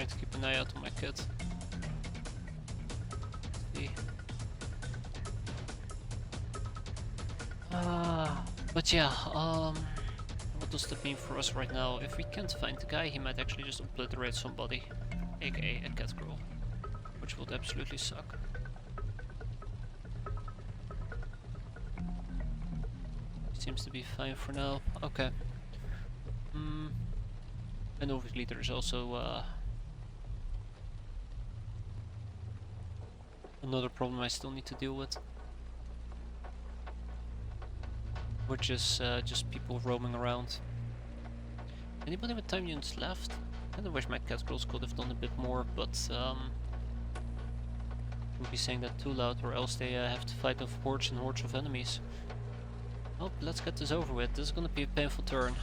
to keep an eye out on my kid. See. But yeah, what does that mean for us right now? If we can't find the guy, he might actually just obliterate somebody, aka a cat girl, which would absolutely suck. Seems to be fine for now. Okay. And obviously there's also another problem I still need to deal with, which is just people roaming around. Anybody with time units left? I kinda wish my cat girls could have done a bit more, but we'll be saying that too loud, or else they have to fight off hordes and hordes of enemies. Oh, let's get this over with. This is gonna be a painful turn.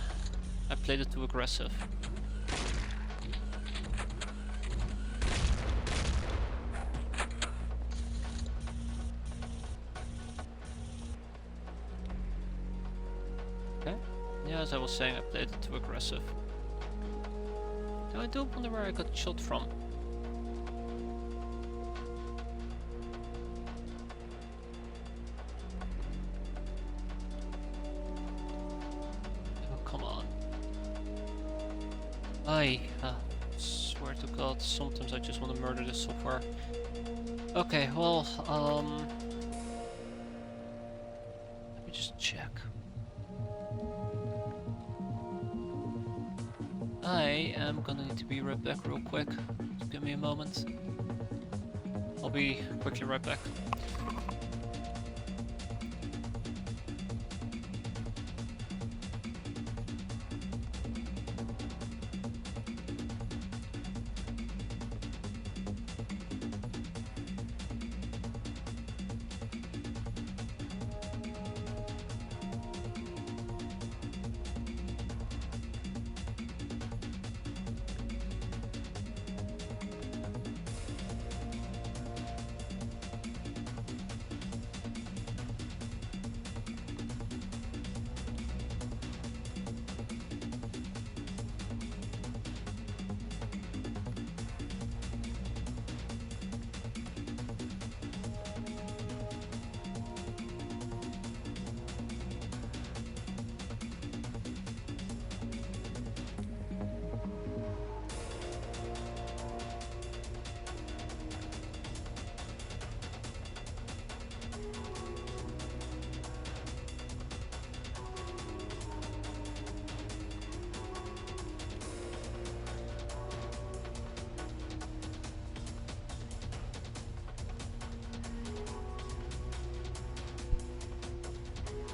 I played it too aggressive. Okay. Yeah, as I was saying, I played it too aggressive. Now I do wonder where I got shot from. I swear to God, sometimes I just want to murder this software. Okay, well, let me just check. I am gonna need to be right back real quick. Just give me a moment. I'll be quickly right back.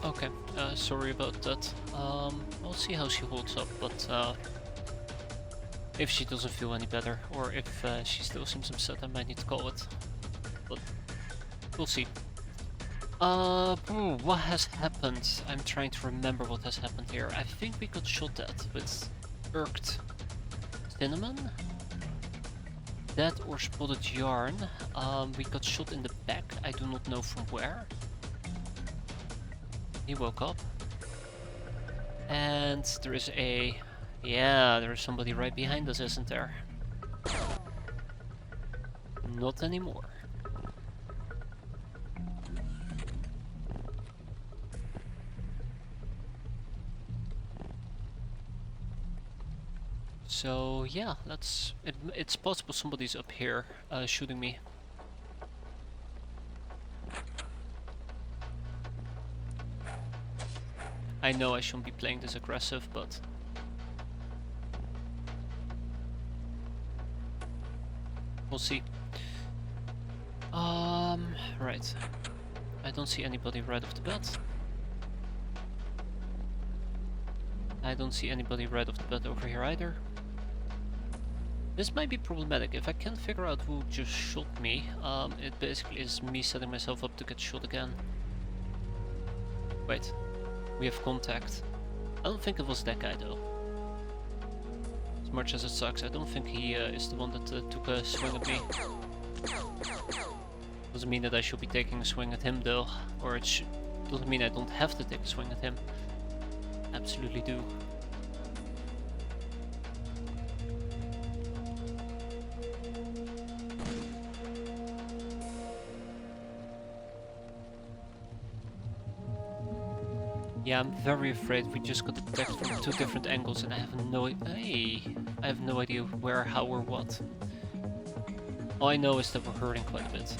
Okay, sorry about that. I'll see how she holds up, but if she doesn't feel any better, or if she still seems upset, I might need to call it. But we'll see. What has happened? I'm trying to remember what has happened here. I think we got shot at with irked cinnamon. That or spotted yarn. We got shot in the back. I do not know from where. He woke up. And there is a... Yeah, there is somebody right behind us, isn't there? Not anymore. So yeah, it's possible somebody's up here shooting me. I know I shouldn't be playing this aggressive, but we'll see. Right. I don't see anybody right off the bat. I don't see anybody right off the bat over here either. This might be problematic. If I can't figure out who just shot me, it basically is me setting myself up to get shot again. Wait, we have contact. I don't think it was that guy though. As much as it sucks, I don't think he is the one that took a swing at me. Doesn't mean that I should be taking a swing at him though, or it doesn't mean I don't have to take a swing at him. Absolutely do. Yeah, I'm very afraid we just got attacked from 2 different angles and I have no idea where, how or what. All I know is that we're hurting quite a bit.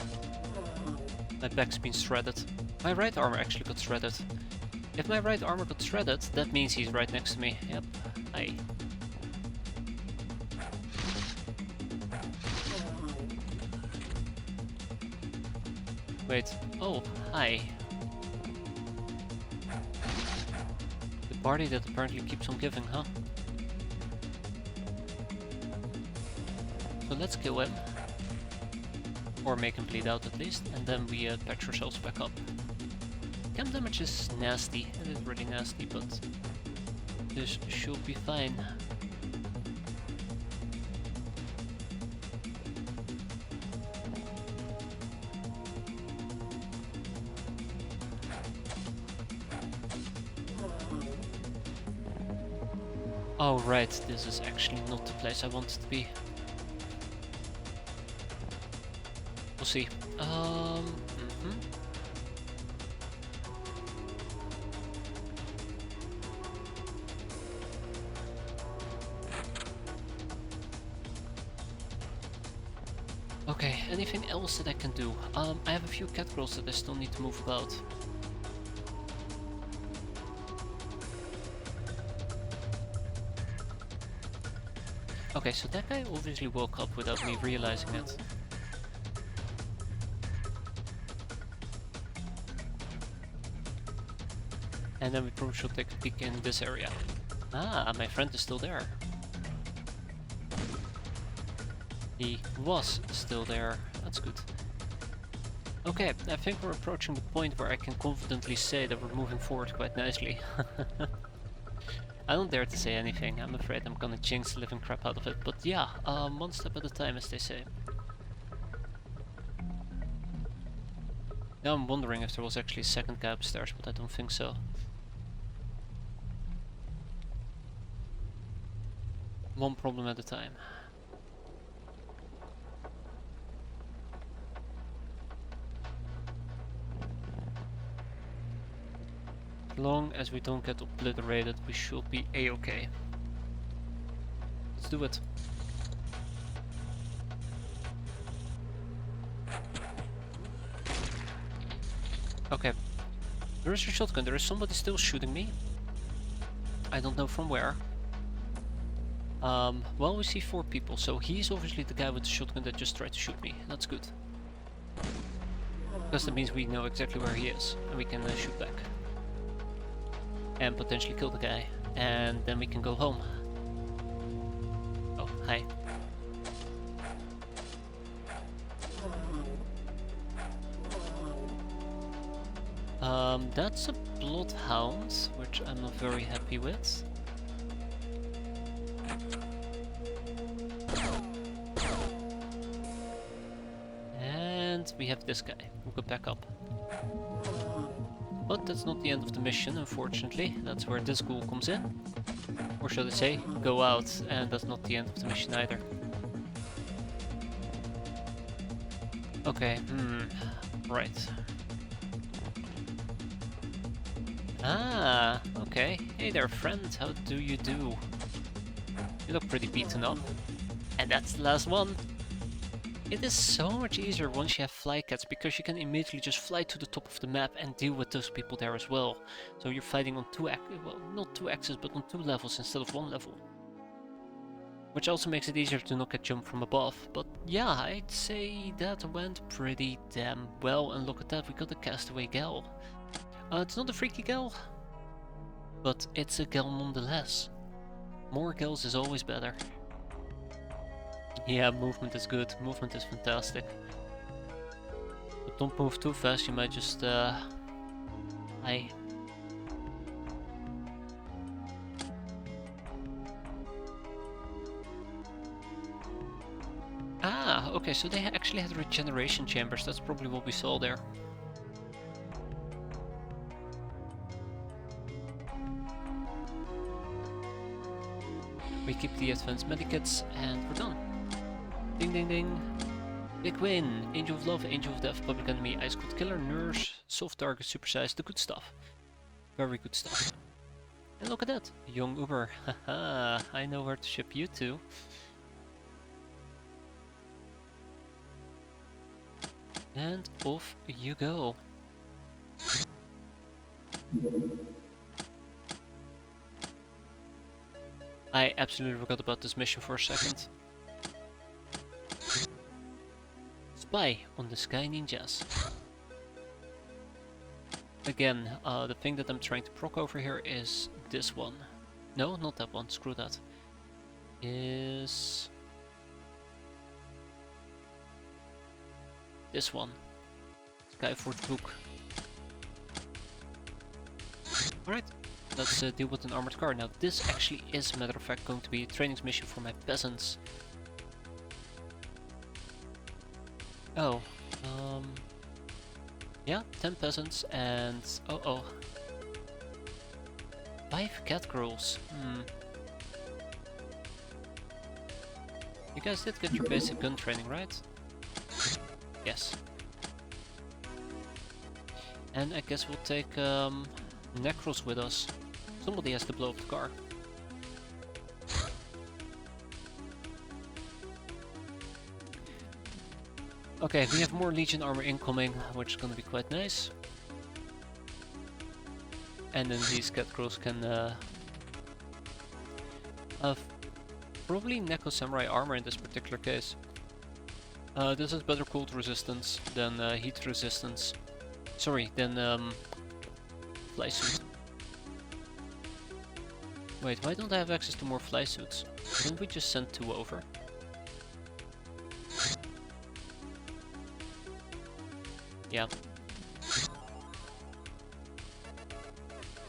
My back's been shredded. My right armor actually got shredded. If my right armor got shredded, that means he's right next to me. Yep. Hi. Wait. Oh, hi. The party that apparently keeps on giving, huh? So let's kill him. Or make him bleed out at least, and then we patch ourselves back up. Chem damage is nasty, it is really nasty, but this should be fine. Oh right, this is actually not the place I wanted to be. We'll see. Okay, anything else that I can do? I have a few catgirls that I still need to move about. Okay, so that guy obviously woke up without me realizing it. And then we probably should take a peek in this area. Ah, my friend is still there. He was still there. That's good. Okay, I think we're approaching the point where I can confidently say that we're moving forward quite nicely. I don't dare to say anything. I'm afraid I'm gonna jinx the living crap out of it. But yeah, one step at a time, as they say. Now I'm wondering if there was actually a second guy upstairs, but I don't think so. One problem at a time. As long as we don't get obliterated, we should be a-okay. Let's do it. Okay. There is a shotgun. There is somebody still shooting me. I don't know from where. Well, we see 4 people, so he's obviously the guy with the shotgun that just tried to shoot me. That's good. Because that means we know exactly where he is, and we can shoot back. and potentially kill the guy, and then we can go home. Oh, hi. That's a bloodhound, which I'm not very happy with. And we have this guy, who could back up. But that's not the end of the mission, unfortunately. That's where this ghoul comes in. Or should I say, go out, and that's not the end of the mission either. Okay, right. Ah, okay. Hey there, friend, how do you do? You look pretty beaten up. And that's the last one. It is so much easier once you have flycats, because you can immediately just fly to the top of the map and deal with those people there as well. So you're fighting on well, not two axes, but on 2 levels instead of 1 level. Which also makes it easier to not get jumped from above. But yeah, I'd say that went pretty damn well. And look at that, we got a castaway gal. It's not a freaky gal, but it's a gal nonetheless. More gals is always better. Yeah, movement is good. Movement is fantastic. But don't move too fast, you might just, die. Ah, okay, so they actually had regeneration chambers. That's probably what we saw there. We keep the advanced medikits, and we're done. Ding ding ding. Big win! Angel of Love, Angel of Death, Public Enemy, Ice Cold Killer, Nurse, Soft Target, Supersize, the good stuff. Very good stuff. And look at that! Young Uber, haha, I know where to ship you to. And off you go. I absolutely forgot about this mission for a second. Spy on the Sky Ninjas. Again, the thing that I'm trying to proc over here is this one. No, not that one, screw that. Is this one. Skyforge book. Alright, let's deal with an armored car. Now this actually is, matter of fact, going to be a training mission for my peasants. Oh, yeah, 10 peasants and... oh. 5 cat girls, You guys did get your basic gun training, right? Yes. And I guess we'll take, Necros with us. Somebody has to blow up the car. Okay, we have more Legion armor incoming, which is gonna be quite nice. And then these cat girls can have probably Neko Samurai armor in this particular case. This is better cold resistance than heat resistance. Sorry, than fly suit. Wait, why don't I have access to more fly suits? Didn't we just send 2 over? Yeah.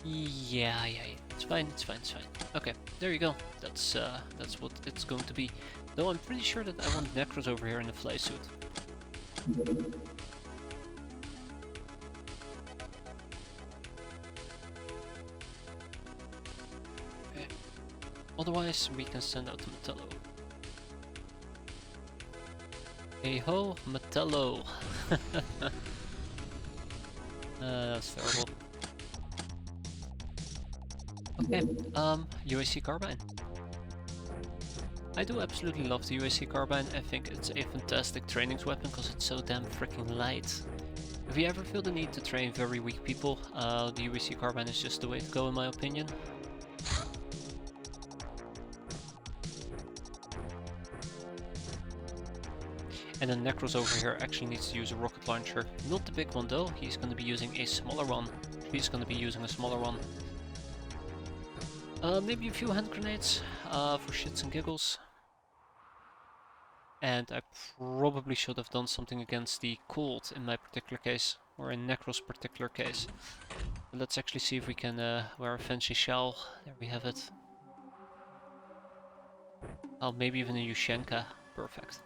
Yeah, it's fine, it's fine. Okay, there you go. That's what it's going to be. Though I'm pretty sure that I want Necros over here in the fly suit. Okay. Otherwise, we can send out Metallo. Hey ho, Metallo. That's terrible. Okay, UAC Carbine. I do absolutely love the UAC Carbine. I think it's a fantastic training weapon because it's so damn freaking light. If you ever feel the need to train very weak people, the UAC Carbine is just the way to go in my opinion. And then Necros over here actually needs to use a rocket launcher. Not the big one though, he's going to be using a smaller one. He's going to be using a smaller one. Maybe a few hand grenades for shits and giggles. And I probably should have done something against the cold in my particular case, or in Necro's particular case. But let's actually see if we can wear a fancy shell. There we have it. Oh, maybe even a Yushenka. Perfect.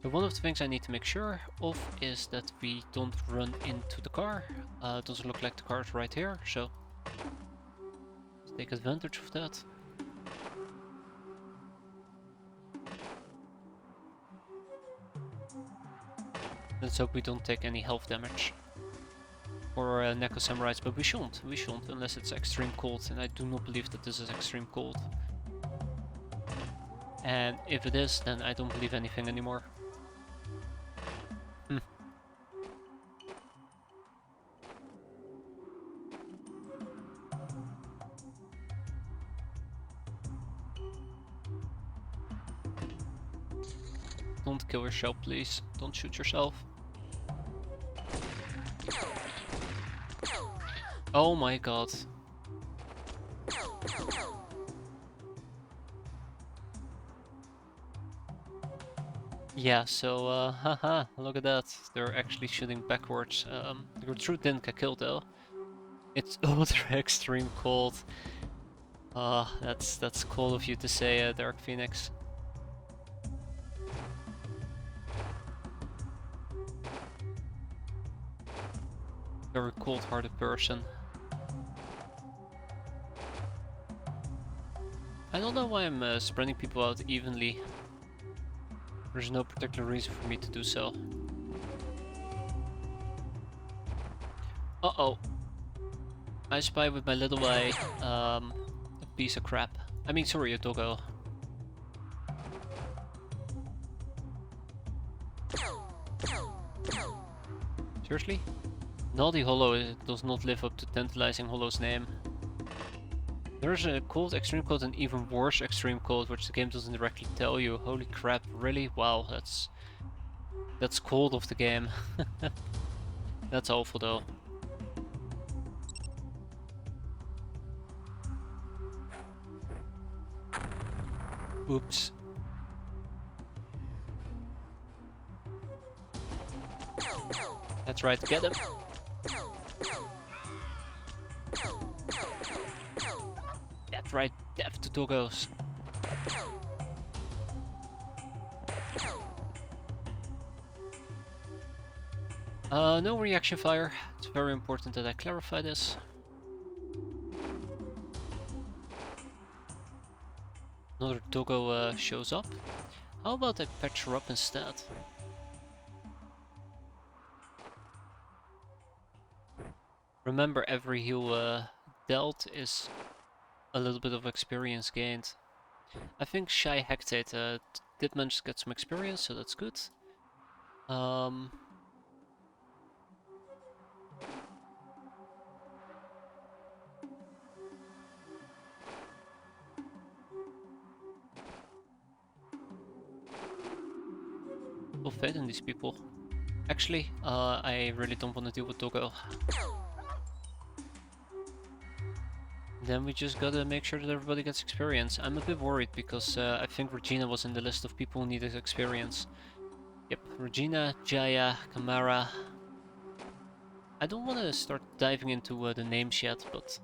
So one of the things I need to make sure of is that we don't run into the car. It doesn't look like the car is right here, so let's take advantage of that. Let's hope we don't take any health damage. Or Neko Samurais, but we shouldn't, unless it's extreme cold, and I do not believe that this is extreme cold. And if it is, then I don't believe anything anymore. Don't kill yourself, please. Don't shoot yourself. Oh my god. Yeah, so, haha, look at that. They're actually shooting backwards. The Gertrude didn't get killed though. It's ultra extreme cold. That's cool of you to say, Dark Phoenix. Very cold-hearted person. I don't know why I'm spreading people out evenly. There's no particular reason for me to do so. Uh-oh. I spy with my little eye a piece of crap. I mean, sorry, a doggo. Seriously? Naughty Hollow does not live up to Tantalizing Hollow's name. There's a cold, extreme cold, and even worse extreme cold, which the game doesn't directly tell you. Holy crap, really? Wow, that's cold of the game. That's awful though. Oops. That's right, get him. That's right, death to doggos. No reaction fire. It's very important that I clarify this. Another doggo shows up. How about I patch her up instead? Remember, every heal dealt is a little bit of experience gained. I think Shy Hectate did manage to get some experience, so that's good. Full faith in these people. Actually, I really don't want to deal with Doggo. Then we just gotta make sure that everybody gets experience. I'm a bit worried because I think Regina was in the list of people who needed experience. Yep, Regina, Jaya, Kamara. I don't want to start diving into the names yet, but...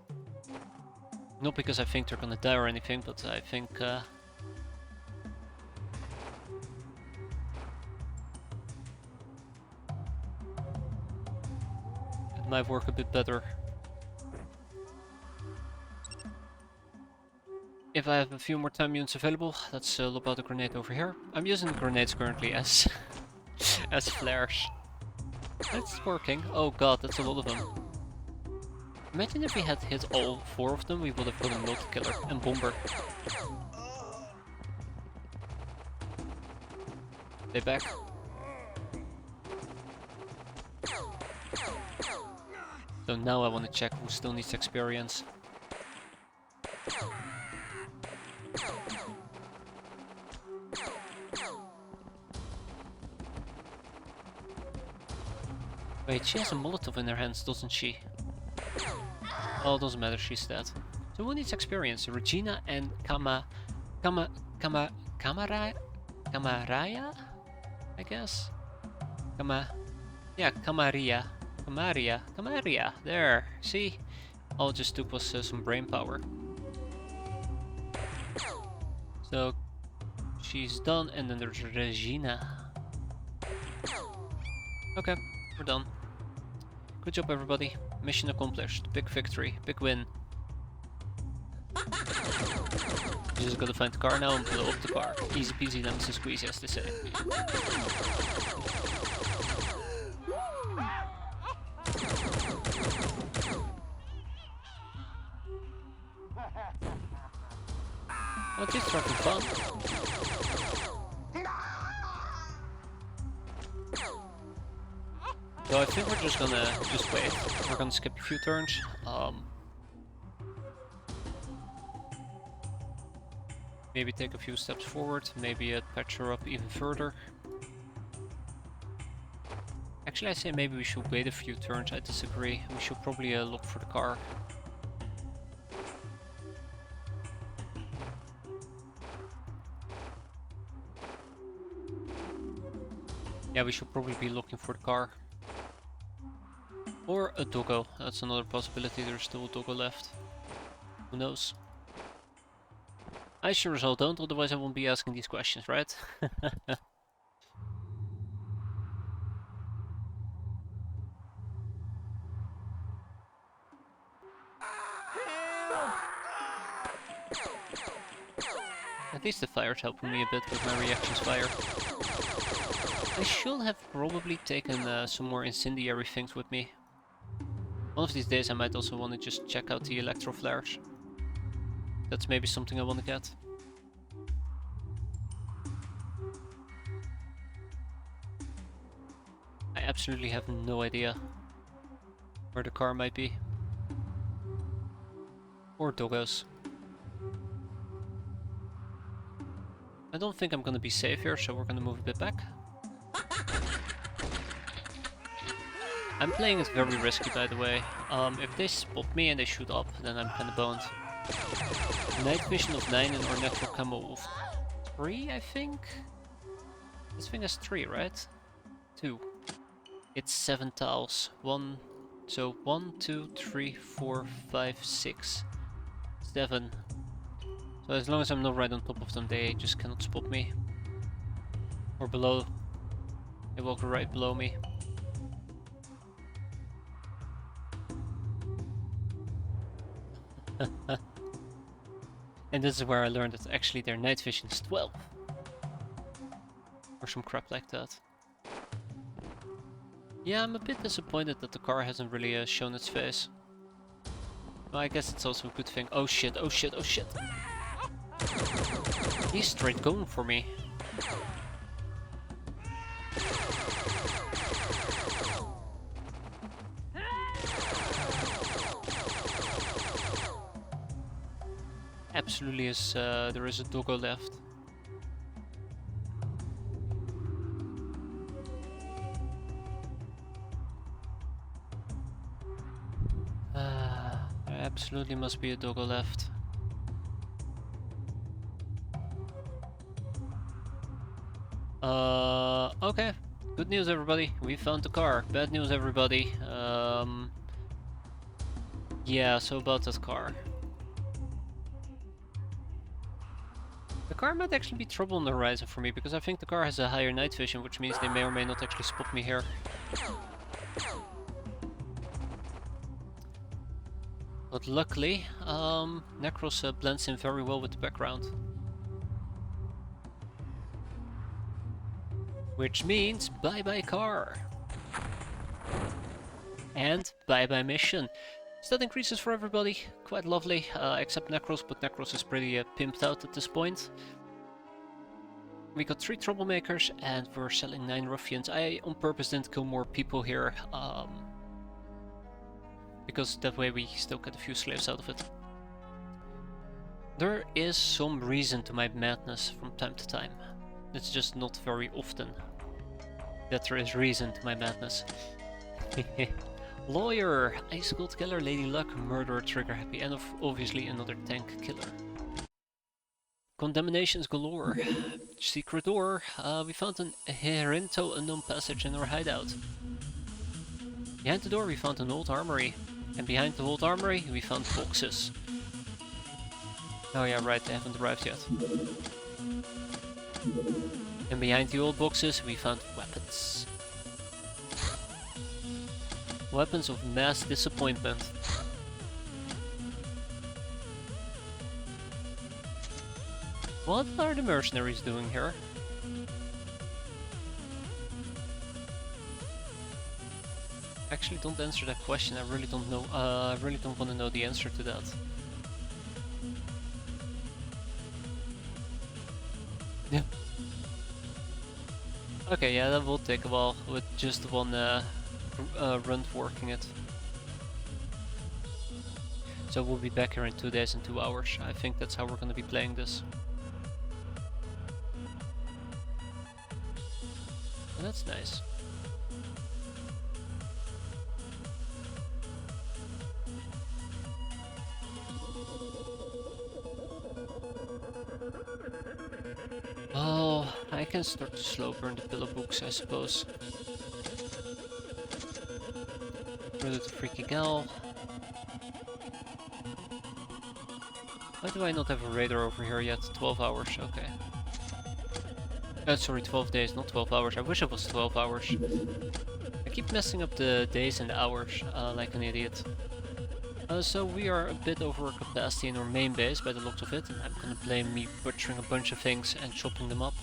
Not because I think they're gonna die or anything, but I think... it might work a bit better. If I have a few more time units available, let's lob out a grenade over here. I'm using grenades currently as as flares. It's working. Oh god, that's a lot of them. Imagine if we had hit all 4 of them, we would have got a multi-killer and bomber. Stay back. So now I want to check who still needs experience. Wait, she has a Molotov in her hands, doesn't she? Oh, it doesn't matter, she's dead. So who needs experience? Regina and Kama, Kamara, Kamaraya? I guess? Yeah, Kamaria, there, see? All it just took was some brain power. So, she's done, and then there's Regina. Okay, we're done. Good job, everybody. Mission accomplished. Big victory. Big win. We just gotta find the car now and blow up the car. Easy peasy lemon squeezy, as they say. Oh, just having fun. So I think we're just gonna wait. We're gonna skip a few turns. Maybe take a few steps forward. Maybe patch her up even further. Actually, I say maybe we should wait a few turns. I disagree. We should probably look for the car. Yeah, we should probably be looking for the car. Or a doggo, that's another possibility, there's still a doggo left. Who knows? I sure as hell don't, otherwise I won't be asking these questions, right? At least the fire's helping me a bit with my reactions fire. I should have probably taken some more incendiary things with me. One of these days I might also want to just check out the electro flares. That's maybe something I want to get. I absolutely have no idea where the car might be. Or doggos. I don't think I'm gonna be safe here, so we're gonna move a bit back. I'm playing it very risky, by the way. If they spot me and they shoot up, then I'm kinda boned. Night vision of 9 and our network camo of 3, I think? This thing has 3, right? 2. It's 7 tiles. 1, so 1, 2, 3, 4, 5, 6, 7. So as long as I'm not right on top of them, they just cannot spot me. Or below. They walk right below me. And this is where I learned that actually their night vision is 12. Or some crap like that. Yeah, I'm a bit disappointed that the car hasn't really shown its face. Well, I guess it's also a good thing. Oh shit, oh shit, oh shit. He's straight going for me. Absolutely is, there is a doggo left. There absolutely must be a doggo left. Okay. Good news, everybody. We found the car. Bad news, everybody. Yeah, so about that car. The car might actually be trouble on the horizon for me, because I think the car has a higher night vision, which means they may or may not actually spot me here. But luckily, Necros blends in very well with the background. Which means bye-bye car. And bye-bye mission. Stat increases for everybody, quite lovely, except Necros, but Necros is pretty pimped out at this point. We got 3 troublemakers and we're selling 9 ruffians. I on purpose didn't kill more people here, because that way we still get a few slaves out of it. There is some reason to my madness from time to time. It's just not very often that there is reason to my madness. Lawyer, Ice Cold Killer, Lady Luck, Murderer, Trigger Happy, and obviously another tank killer. Condemnations galore. Secret door. We found an Herinto unknown passage in our hideout. Behind the door we found an old armory. And behind the old armory we found boxes. Oh yeah, right, they haven't arrived yet. And behind the old boxes we found weapons. Weapons of mass disappointment. What are the mercenaries doing here? Actually, don't answer that question. I really don't know. I really don't want to know the answer to that. Yeah. Okay, yeah, that will take a while with just one run working it. So we'll be back here in 2 days and 2 hours. I think that's how we're gonna be playing this. Oh, that's nice. Oh, I can start to slow burn the pillow books, I suppose. Murder the freaky gal. Why do I not have a radar over here yet? 12 hours, okay. Sorry, 12 days, not 12 hours. I wish it was 12 hours. I keep messing up the days and the hours, like an idiot. So we are a bit over capacity in our main base by the looks of it, and I'm gonna blame me butchering a bunch of things and chopping them up.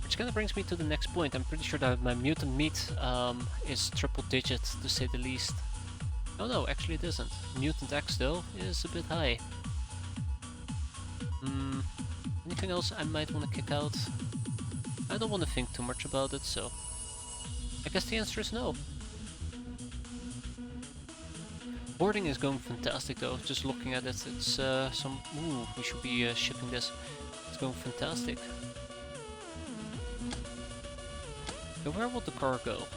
Which kinda brings me to the next point. I'm pretty sure that my mutant meat is triple digit, to say the least. Oh no, actually it isn't. Mutant X though is a bit high. Anything else I might want to kick out? I don't want to think too much about it, so I guess the answer is no. Boarding is going fantastic though, just looking at it, it's ooh, we should be shipping this. It's going fantastic. So where will the car go?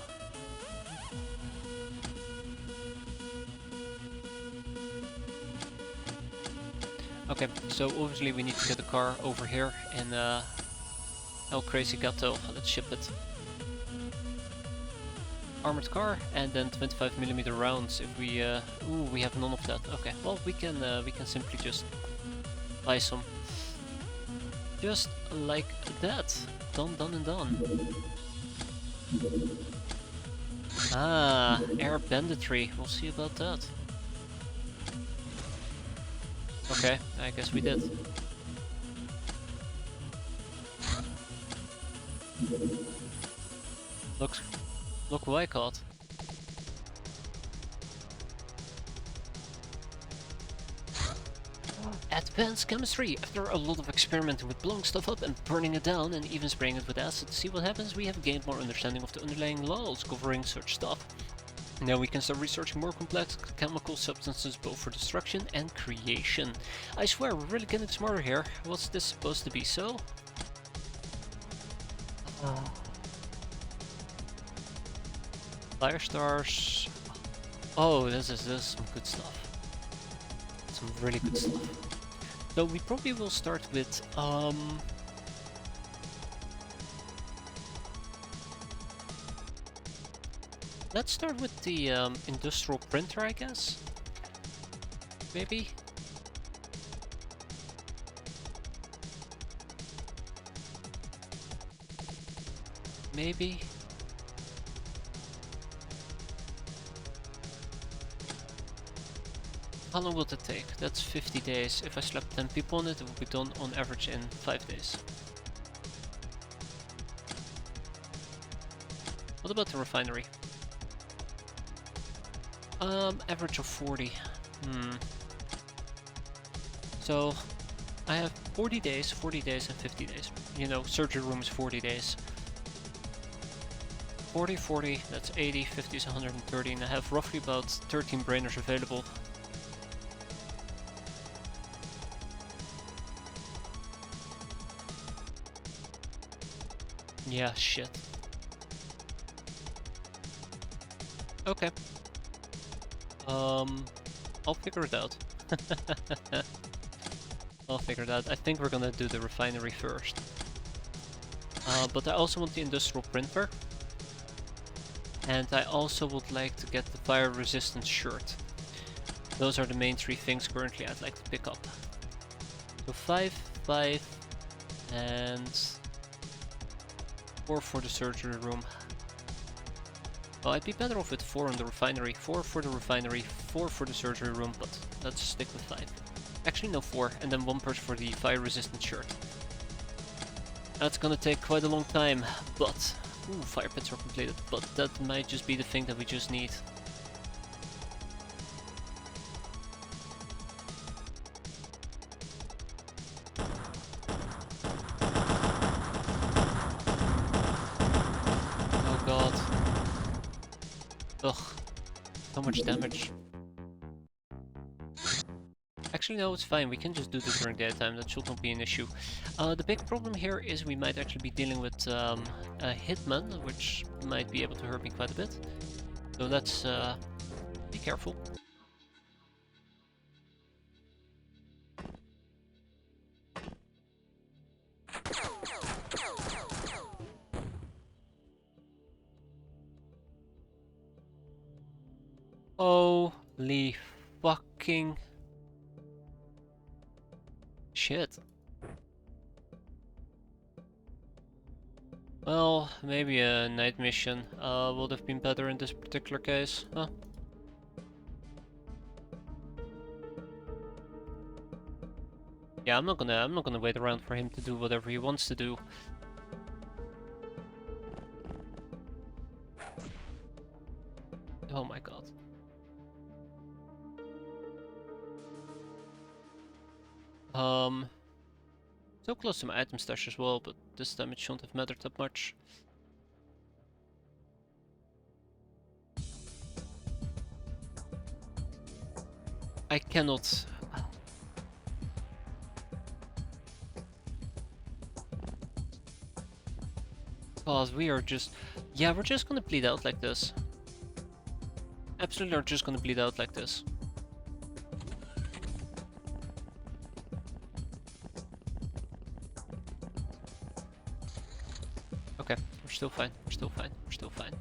Okay, so obviously we need to get the car over here in El Crazy Gato. Let's ship it. Armored car and then 25mm rounds. If we ooh, we have none of that. Okay, well we can simply just buy some, just like that. Done, done, and done. Ah, air banditry. We'll see about that. Okay, I guess we did. Look who I caught. Advanced chemistry! After a lot of experimenting with blowing stuff up and burning it down and even spraying it with acid to see what happens, we have gained more understanding of the underlying laws covering such stuff. Now we can start researching more complex chemical substances both for destruction and creation. I swear, we're really getting smarter here. What's this supposed to be, so? Fire stars. Oh, this is some good stuff. Some really good stuff. So we probably will start with let's start with the industrial printer, I guess. Maybe. Maybe. How long will it take? That's 50 days. If I slap 10 people on it, it will be done on average in 5 days. What about the refinery? Average of 40. So, I have 40 days and 50 days. You know, surgery room is 40 days. 40, 40, that's 80, 50 is 130, and I have roughly about 13 brainers available. Yeah, shit. Okay. I'll figure it out. I'll figure it out. I think we're gonna do the refinery first. But I also want the industrial printer. And I also would like to get the fire resistant shirt. Those are the main three things currently I'd like to pick up. So 5, 5, and 4 for the surgery room. Well, I'd be better off with 4 on the refinery, 4 for the refinery, 4 for the surgery room, but let's stick with 5. Actually no, 4, and then 1 per for the fire resistant shirt. That's gonna take quite a long time, but... Ooh, fire pits are completed, but that might just be the thing that we just need. Oh god. Ugh. So much damage. Actually no, it's fine, we can just do this during daytime, that should not be an issue. The big problem here is we might actually be dealing with a hitman, which might be able to hurt me quite a bit. So let's be careful. Holy fucking shit. Well, maybe a night mission would have been better in this particular case, huh? Yeah, I'm not gonna wait around for him to do whatever he wants to do. Oh my god. So close to my item stash as well, but this time it shouldn't have mattered that much. I cannot... God, we are just... Yeah, we're just gonna bleed out like this. Absolutely are just gonna bleed out like this. Okay, we're still fine, we're still fine, we're still fine.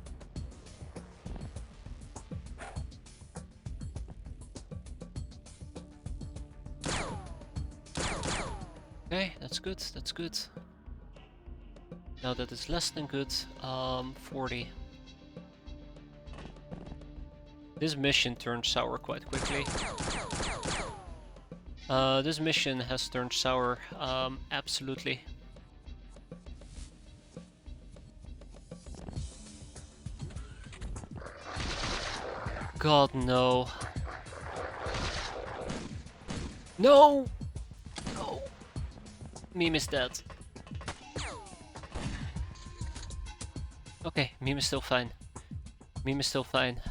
Okay, that's good, that's good. Now that is less than good, 40. This mission turned sour quite quickly. This mission has turned sour, absolutely. God, no. No! No! Meme is dead. Okay, meme is still fine. Meme is still fine.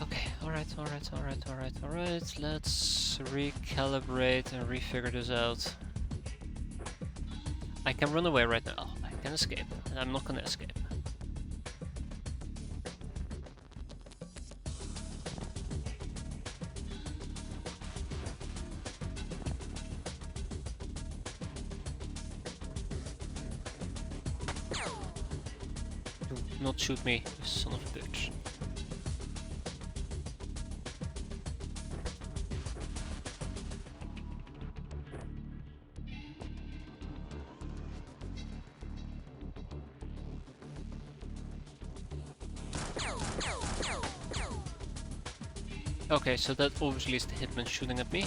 Okay, alright. Let's recalibrate and refigure this out. I can run away right now. I can escape, and I'm not gonna escape. Do not shoot me, you son of a bitch. Okay, so that obviously is the hitman shooting at me.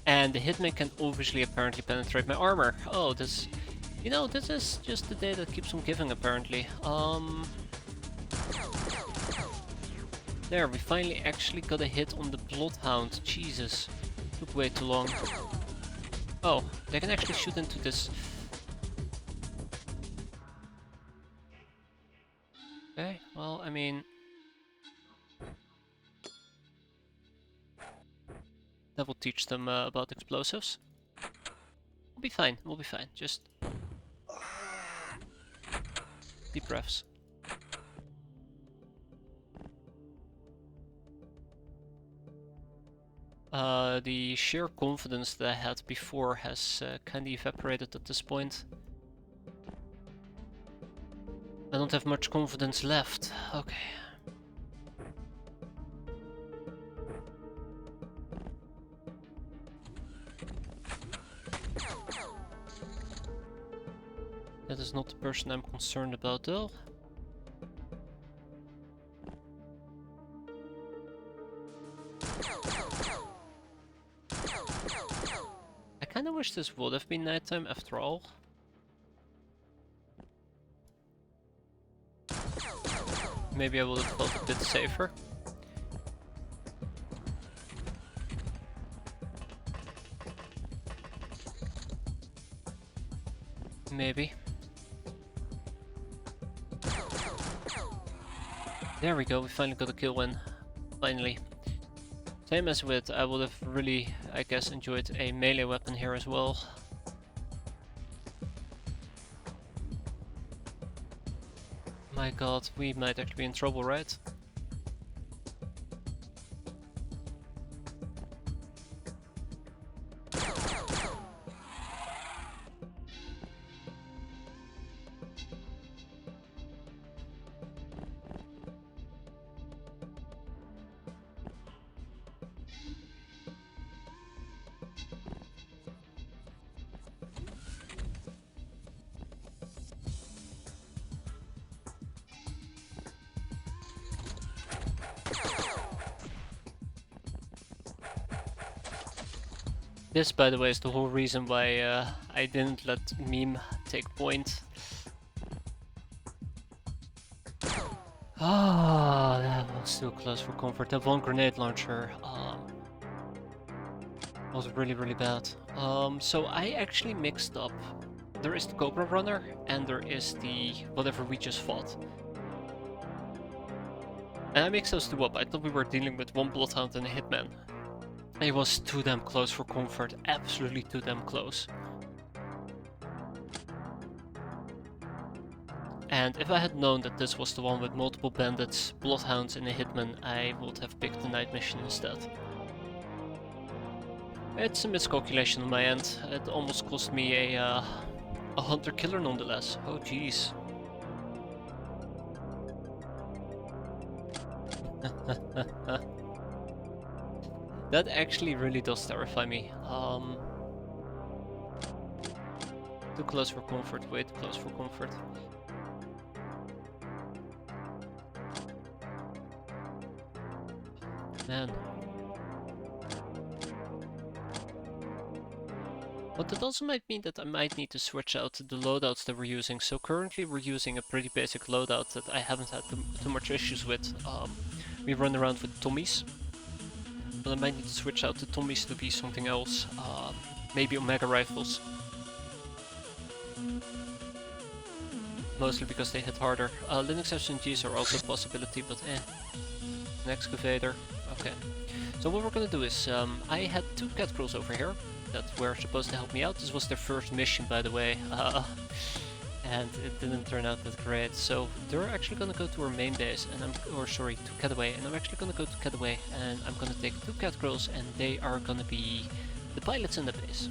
And the hitman can obviously apparently penetrate my armor. Oh, this... You know, this is just the day that keeps on giving, apparently. There, we finally actually got a hit on the Bloodhound. Jesus. Took way too long. Oh, they can actually shoot into this... Okay, well, I mean... That will teach them about explosives. We'll be fine. We'll be fine. Just deep breaths. The sheer confidence that I had before has kinda evaporated at this point. I don't have much confidence left. Okay. That is not the person I'm concerned about though. I kinda wish this would have been nighttime after all. Maybe I would have felt a bit safer. Maybe. There we go, we finally got a kill win. Finally. Same as with, I would have really, I guess, enjoyed a melee weapon here as well. My god, we might actually be in trouble, right? This, by the way, is the whole reason why I didn't let Meme take point. Ah, that was too close for comfort. That one grenade launcher was really, really bad. So I actually mixed up. There is the Cobra Runner and there is the whatever we just fought. And I mixed those two up. I thought we were dealing with one Bloodhound and a Hitman. It was too damn close for comfort, absolutely too damn close. And if I had known that this was the one with multiple bandits, bloodhounds and a hitman, I would have picked the night mission instead. It's a miscalculation on my end. It almost cost me a hunter-killer nonetheless. Oh jeez. That actually really does terrify me. Too close for comfort, way too close for comfort. Man. But that also might mean that I might need to switch out the loadouts that we're using. So currently we're using a pretty basic loadout that I haven't had too much issues with. We run around with Tommies. But I might need to switch out the Tommies to be something else. Maybe Omega rifles. Mostly because they hit harder. Linux SMGs are also a possibility, but an excavator. Okay. So what we're gonna do is, I had two cat girls over here that were supposed to help me out. This was their first mission, by the way. And it didn't turn out that great. So they're actually gonna go to our main base, and to Cataway, and I'm actually gonna go to Cataway, and I'm gonna take two cat girls, and they are gonna be the pilots in the base.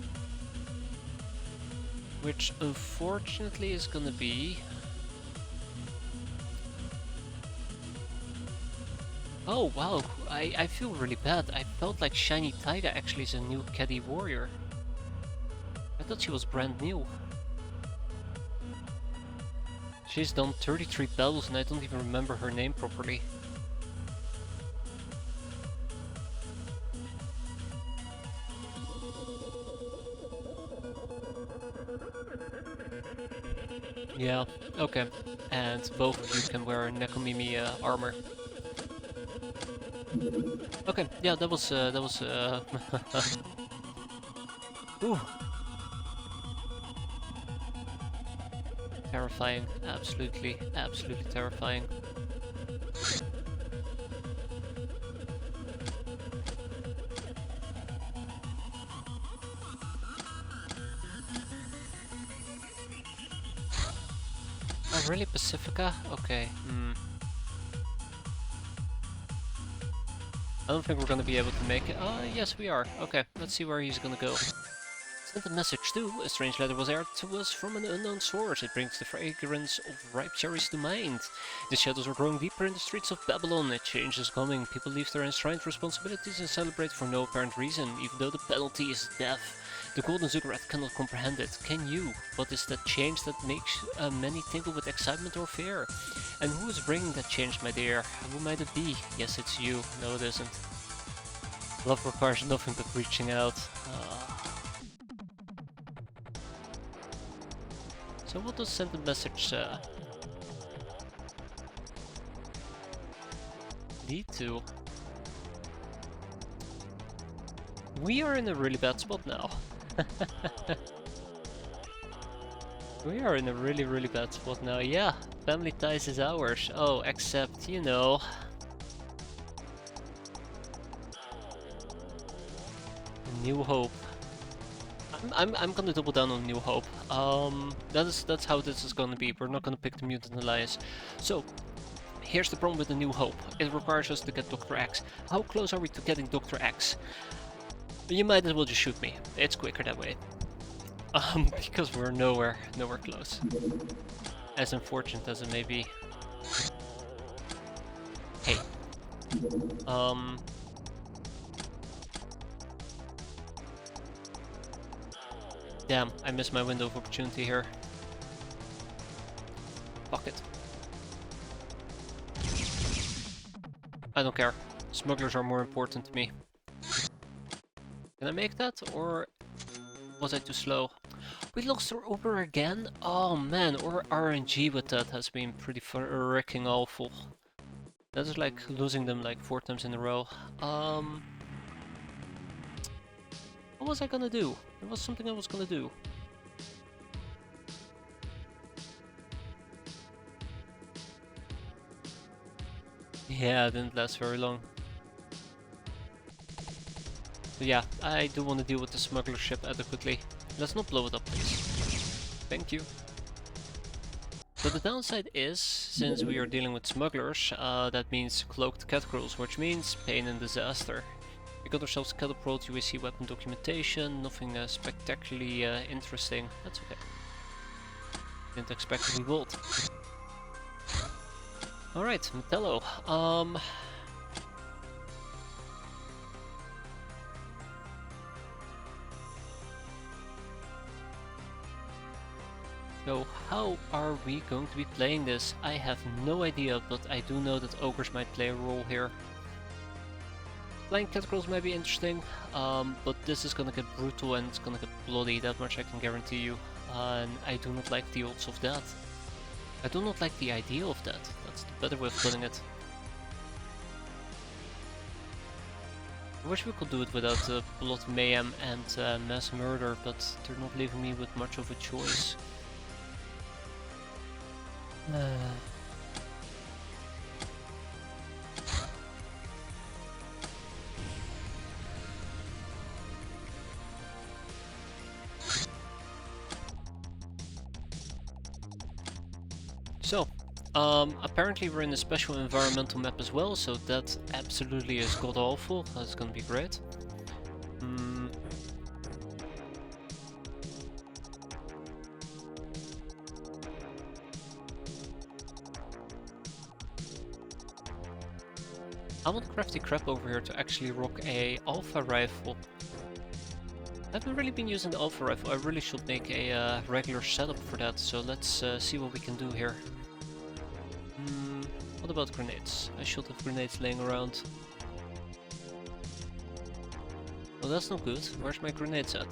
Which unfortunately is gonna be... Oh wow, I feel really bad. I felt like Shiny Taiga actually is a new caddy warrior. I thought she was brand new. She's done 33 battles and I don't even remember her name properly. Yeah, okay. And both of you can wear Nekomimi armor. Okay, yeah, that was Ooh. Terrifying, absolutely terrifying. Really, Pacifica? Okay. I don't think we're gonna be able to make it. Yes we are. Okay, let's see where he's gonna go. Sent a message too. A strange letter was aired to us from an unknown source. It brings the fragrance of ripe cherries to mind. The shadows are growing deeper in the streets of Babylon. A change is coming. People leave their enshrined responsibilities and celebrate for no apparent reason, even though the penalty is death. The golden ziggurat cannot comprehend it. Can you? What is that change that makes many tingle with excitement or fear? And who is bringing that change, my dear? Who might it be? Yes, it's you. No, it isn't. Love requires nothing but reaching out. So what does send a message lead to? We are in a really bad spot now. We are in a really bad spot now. Yeah, family ties is ours. Oh, except, you know... New Hope. I'm gonna double down on New Hope. That's how this is gonna be. We're not gonna pick the Mutant Alliance. So, here's the problem with the New Hope. It requires us to get Dr. X. How close are we to getting Dr. X? You might as well just shoot me. It's quicker that way. Because we're nowhere close. As unfortunate as it may be. Hey. Damn, I missed my window of opportunity here. Fuck it. I don't care. Smugglers are more important to me. Can I make that, or was I too slow? We lost our Uber again? Oh man, our RNG with that has been pretty freaking awful. That is like losing them like 4 times in a row. What was I gonna do? There was something I was gonna do. Yeah, it didn't last very long. So yeah, I do want to deal with the smuggler ship adequately. Let's not blow it up, please. Thank you. So the downside is, since we are dealing with smugglers, that means cloaked catcalls, which means pain and disaster. We got ourselves catapult, UAC weapon documentation, nothing spectacularly interesting. That's okay. Didn't expect a revolt. Alright, Metello. So how are we going to be playing this? I have no idea, but I do know that ogres might play a role here. Flying catcalls might be interesting, but this is gonna get brutal and it's gonna get bloody, that much I can guarantee you. And I do not like the odds of that. I do not like the idea of that. That's the better way of putting it. I wish we could do it without blood mayhem and mass murder, but they're not leaving me with much of a choice. So, apparently we're in a special environmental map as well, so that absolutely is god awful. That's gonna be great. I want Crafty Crap over here to actually rock a alpha rifle. I haven't really been using the alpha rifle. I really should make a regular setup for that, so let's see what we can do here. What about grenades? I should have grenades laying around. Well, that's not good. Where's my grenades at?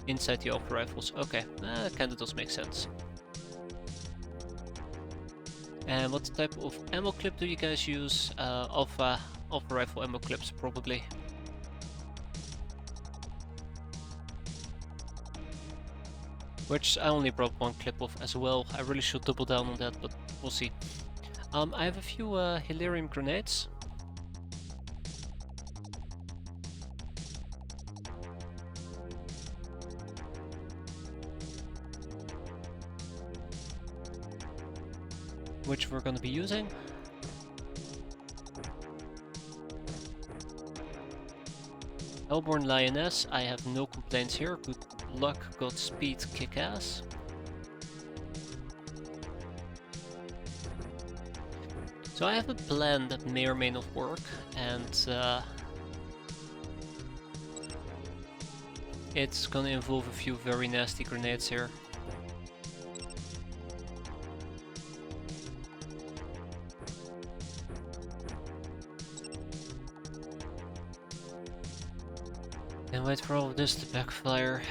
Inside the alpha rifles. Okay, that kinda does make sense. And what type of ammo clip do you guys use? Alpha rifle ammo clips, probably. Which I only brought 1 clip of as well. I really should double down on that, but we'll see. I have a few Hilarium grenades. which we're gonna be using. Hellborn Lioness, I have no complaints here. Good luck, Godspeed, kick ass. So I have a plan that may or may not work, and it's gonna involve a few very nasty grenades here. And wait for all of this to backfire.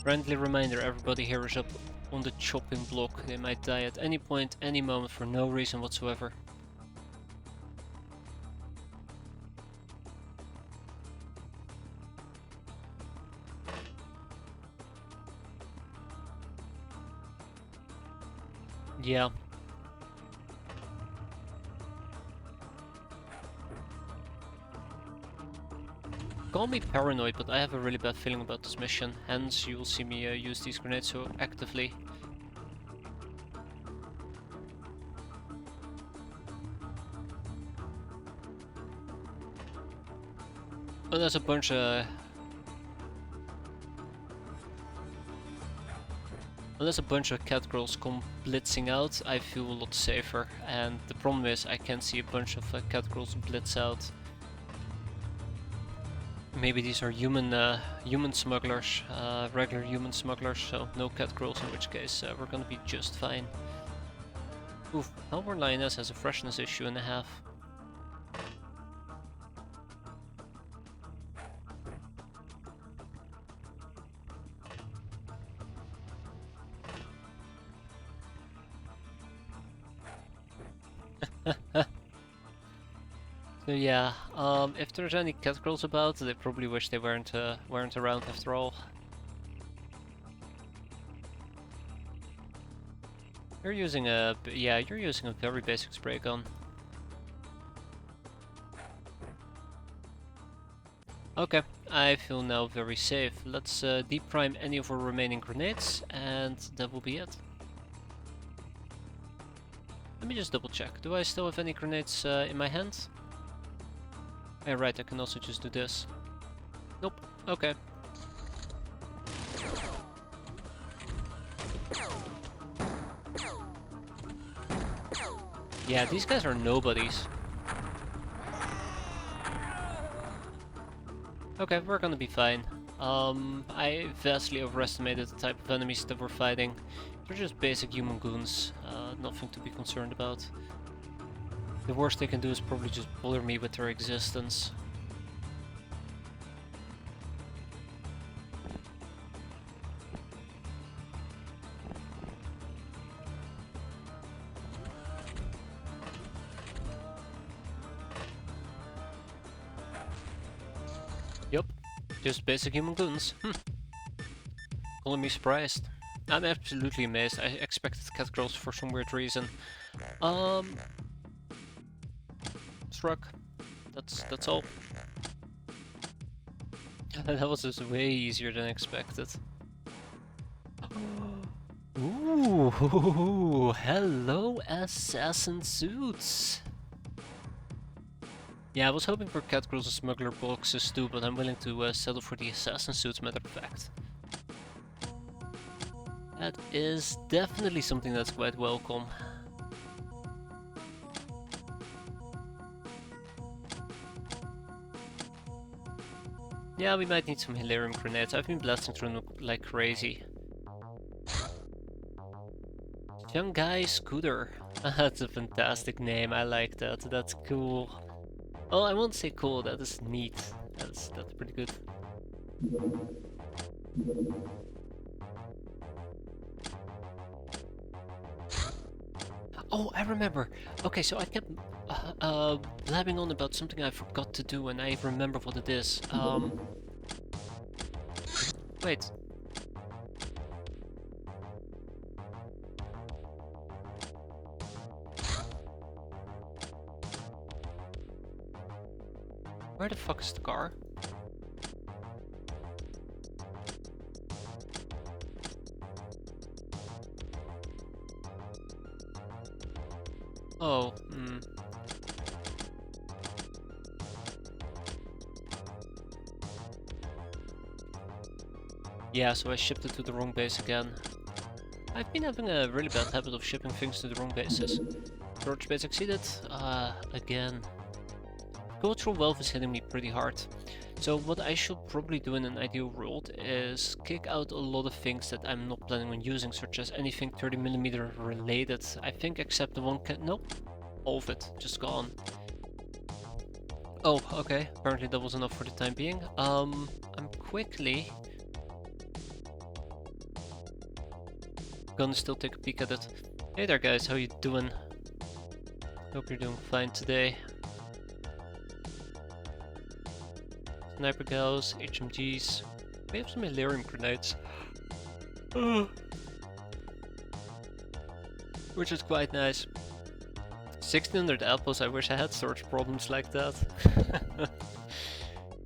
Friendly reminder, everybody here is up on the chopping block. They might die at any point, any moment, for no reason whatsoever. Yeah. Call me paranoid, but I have a really bad feeling about this mission. Hence, you will see me use these grenades so actively. Unless a bunch of... Unless a bunch of cat girls come blitzing out, I feel a lot safer. And the problem is, I can't see a bunch of cat girls blitz out. Maybe these are human smugglers, regular human smugglers, so no cat girls, in which case we're gonna be just fine. Oof, Hellborn Lioness has a freshness issue and a half. So yeah, if there's any cat girls about, they probably wish they weren't around after all. You're using a very basic spray gun. Okay, I feel now very safe. Let's deep prime any of our remaining grenades, and that will be it. Let me just double check. Do I still have any grenades in my hand? Yeah, right, I can also just do this. Nope, okay. Yeah, these guys are nobodies. Okay, we're gonna be fine. I vastly overestimated the type of enemies that we're fighting. They're just basic human goons, nothing to be concerned about. The worst they can do is probably just bother me with their existence. Yup, just basic human goons. Calling me surprised. I'm absolutely amazed. I expected cat girls for some weird reason. Struck. That's all. That was just way easier than expected. Ooh, hello assassin suits. Yeah, I was hoping for cat girls and smuggler boxes too, but I'm willing to settle for the assassin suits, matter of fact. That is definitely something that's quite welcome. Yeah, we might need some Hilarium grenades. I've been blasting through them like crazy. Shanghai Scooter. That's a fantastic name, I like that. That's cool. Oh, I won't say cool, that is neat. That's pretty good. Oh, I remember. Okay, so I kept blabbing on about something I forgot to do, and I remember what it is. Wait. Where Where the fuck is the car? Oh, Yeah, so I shipped it to the wrong base again. I've been having a really bad habit of shipping things to the wrong bases. Storage base exceeded, again. Cultural wealth is hitting me pretty hard. So what I should probably do in an ideal world is kick out a lot of things that I'm not planning on using, such as anything 30mm related. I think except the one nope, all of it, just gone. Oh, okay, apparently that was enough for the time being. I'm quickly gonna still take a peek at it. Hey there guys, how you doing? Hope you're doing fine today. Sniper gals, HMGs. We have some Illyrium grenades. Which is quite nice. 1600 apples, I wish I had storage problems like that.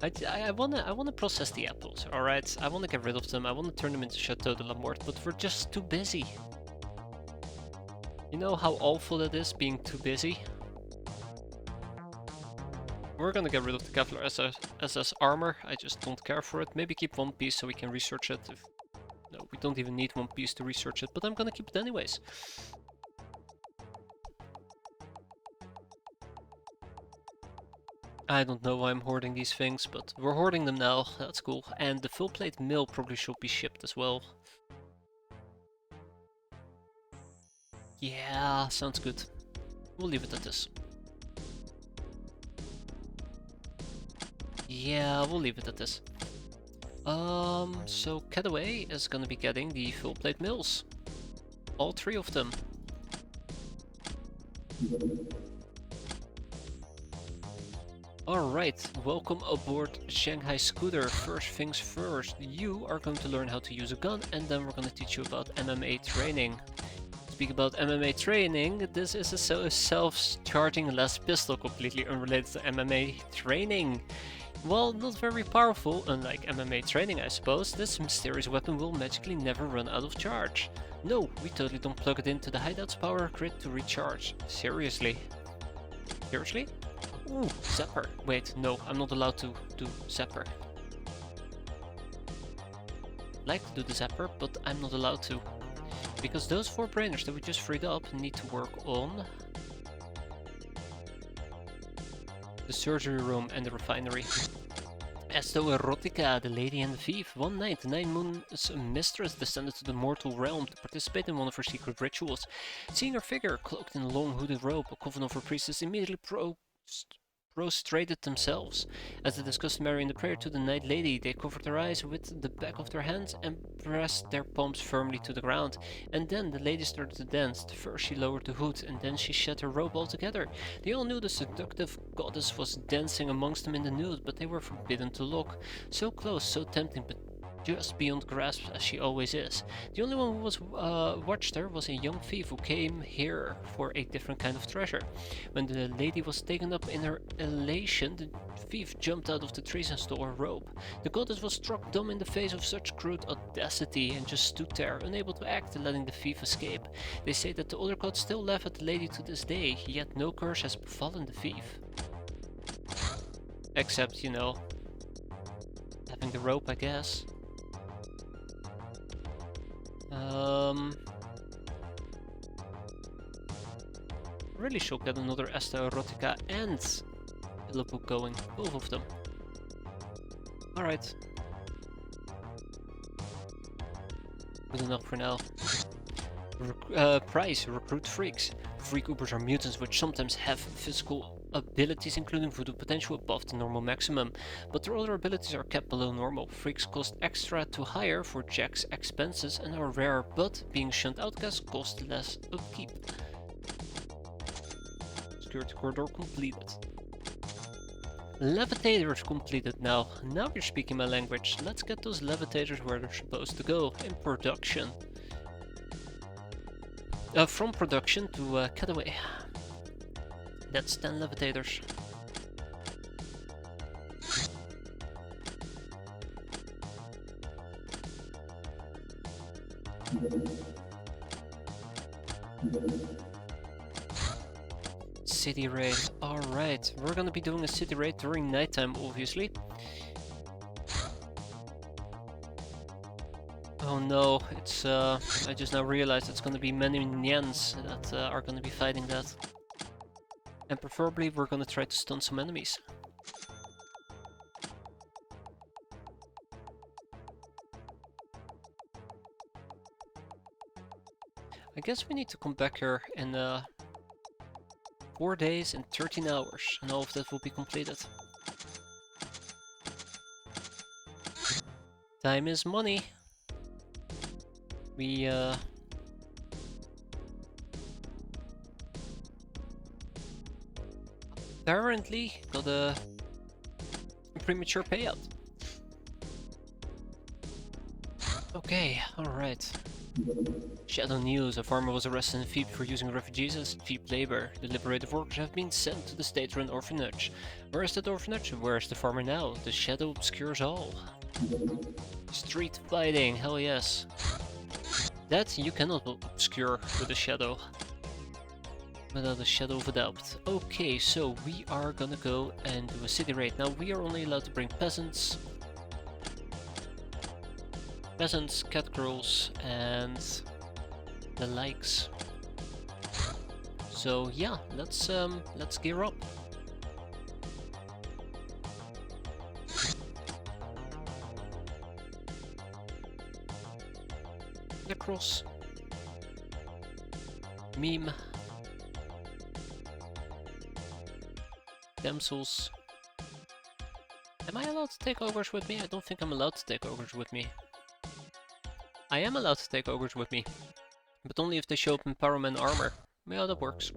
I wanna process the apples, alright? I wanna get rid of them, I wanna turn them into Chateau de la Mort, but we're just too busy. You know how awful that is, being too busy? We're gonna get rid of the Kevlar SS armor, I just don't care for it. Maybe keep one piece so we can research it. No, we don't even need one piece to research it, but I'm gonna keep it anyways. I don't know why I'm hoarding these things, but we're hoarding them now, that's cool. And the full plate mill probably should be shipped as well. Yeah, sounds good. We'll leave it at this. Yeah, we'll leave it at this. So Cataway is gonna be getting the full plate mills. All 3 of them. Alright, welcome aboard Shanghai Scooter. First things first, you are going to learn how to use a gun, and then we're going to teach you about MMA training. Speak about MMA training, this is a self-charging las pistol, completely unrelated to MMA training. While not very powerful, unlike MMA training I suppose, this mysterious weapon will magically never run out of charge. No, we totally don't plug it into the hideout's power grid to recharge. Seriously? Seriously? Ooh, Zapper. Wait, no, I'm not allowed to do Zapper. Like to do the Zapper, but I'm not allowed to. Because those 4 brainers that we just freed up need to work on the surgery room and the refinery. X-piratez, the lady and the thief. One night, the 9 Moon's mistress descended to the mortal realm to participate in one of her secret rituals. Seeing her figure, cloaked in a long hooded robe, a coven of her priestess immediately prostrated themselves. As it is customary in the prayer to the Night Lady, they covered their eyes with the back of their hands and pressed their palms firmly to the ground. And then the lady started to dance. First she lowered the hood, and then she shed her robe altogether. They all knew the seductive goddess was dancing amongst them in the nude, but they were forbidden to look. So close, so tempting, but just beyond grasp as she always is. The only one who was watched her was a young thief who came here for a different kind of treasure. When the lady was taken up in her elation, the thief jumped out of the trees and stole her robe. The goddess was struck dumb in the face of such crude audacity and just stood there, unable to act, letting the thief escape. They say that the other gods still laugh at the lady to this day, yet no curse has befallen the thief. Except, you know, having the rope, I guess. Really should get another X-piratez and a book going, both of them. Alright. Good enough for now. Price, recruit freaks. Freak Ubers are mutants which sometimes have physical abilities including voodoo potential above the normal maximum, but their other abilities are kept below normal. Freaks cost extra to hire for Jack's expenses and are rare, but being shunned outcasts cost less upkeep. Security corridor completed. Levitators completed now. Now you're speaking my language. Let's get those levitators where they're supposed to go, in production. From production to Cataway. That's 10 levitators. City raid. Alright, we're gonna be doing a city raid during nighttime, obviously. Oh no, it's I just now realized it's gonna be many Nyans that are gonna be fighting that. And preferably we're gonna try to stun some enemies. I guess we need to come back here in 4 days and 13 hours, and all of that will be completed. Time is money. We apparently got a premature payout. Okay, alright. Shadow news. A farmer was arrested in Fiep for using refugees as cheap labor. The liberated workers have been sent to the state-run orphanage. Where is that orphanage? Where is the farmer now? The shadow obscures all. Street fighting, hell yes. That you cannot obscure with a shadow. Without a shadow of a doubt. Okay, so we are gonna go and do a city raid. Now we are only allowed to bring peasants, cat girls, and the likes. So yeah, let's gear up. Necros. Meme. Damsels. Am I allowed to take ogres with me? I don't think I'm allowed to take ogres with me. I am allowed to take ogres with me, but only if they show up in Pyroman armor. Yeah, that works.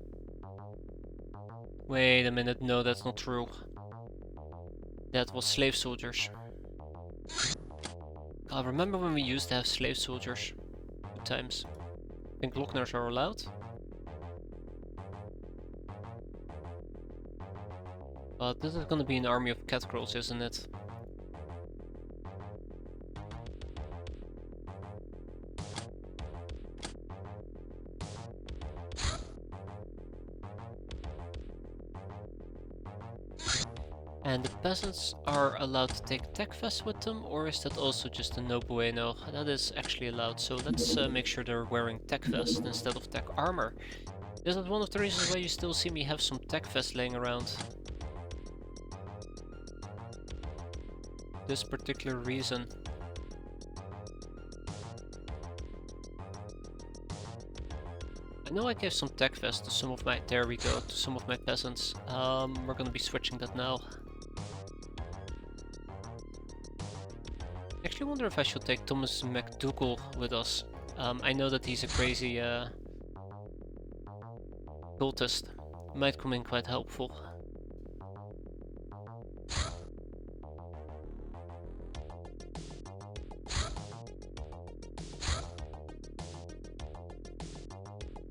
Wait a minute, no, that's not true. That was slave soldiers. I remember when we used to have slave soldiers. Good times. I think Lockners are allowed. But this is gonna be an army of cat girls, isn't it? And the peasants are allowed to take Techfest with them, or is that also just a no bueno? That is actually allowed, so let's make sure they're wearing Techfest instead of Tech armor. Is that one of the reasons why you still see me have some Techfest laying around? This particular reason. I know I gave some Techfest to some of my, there we go, to some of my peasants. We're gonna be switching that now. I actually wonder if I should take Thomas McDougall with us. I know that he's a crazy cultist. Might come in quite helpful.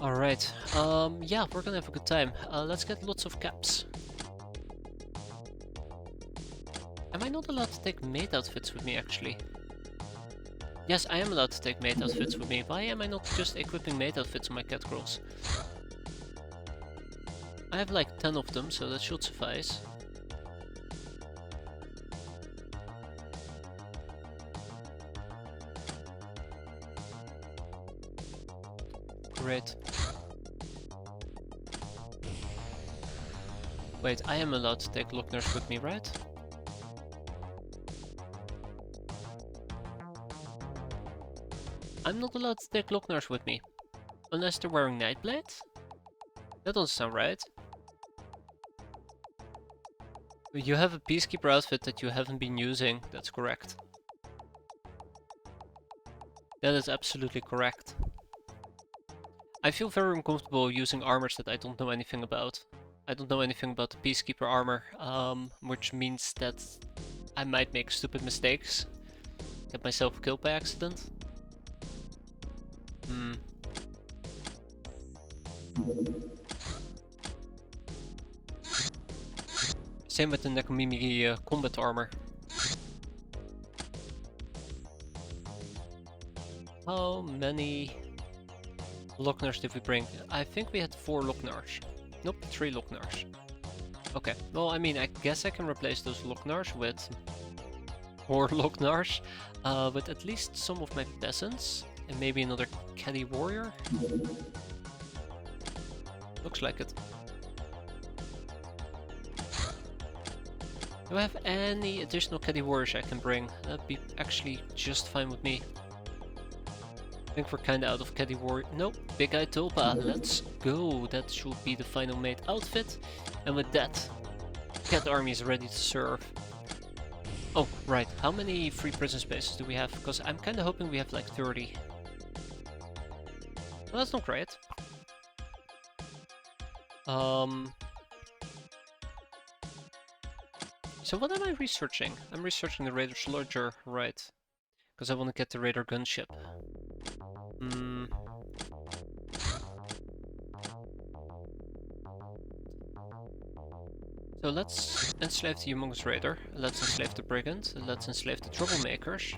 Alright, yeah, we're gonna have a good time. Let's get lots of caps. Am I not allowed to take maid outfits with me, actually? Yes, I am allowed to take maid outfits with me. Why am I not just equipping maid outfits on my cat girls? I have like 10 of them, so that should suffice. Great. Wait, I am allowed to take Lockners with me, right? I'm not allowed to take Lockners with me. Unless they're wearing Nightblade? That doesn't sound right. You have a Peacekeeper outfit that you haven't been using, that's correct. That is absolutely correct. I feel very uncomfortable using armors that I don't know anything about. I don't know anything about the Peacekeeper armor, which means that I might make stupid mistakes. Get myself killed by accident. Same with the Nekomimi combat armor. How many Locknars did we bring? I think we had 4 Locknars. Nope, 3 Locknars. Okay, well, I mean, I guess I can replace those Locknars with more Locknars, with at least some of my peasants, and maybe another caddy warrior. Looks like it. Do I have any additional caddy warriors I can bring? That'd be actually just fine with me. I think we're kinda out of caddy warrior. Nope, Big Eye Tulpa, let's go. That should be the final mate outfit. And with that, cat army is ready to serve. Oh, right, how many free prison spaces do we have? Because I'm kinda hoping we have like 30. Well, that's not great. So what am I researching? I'm researching the Raider Sludger, right. Because I want to get the Raider gunship. So let's enslave the Humongous Raider, let's enslave the Brigand, let's enslave the Troublemakers.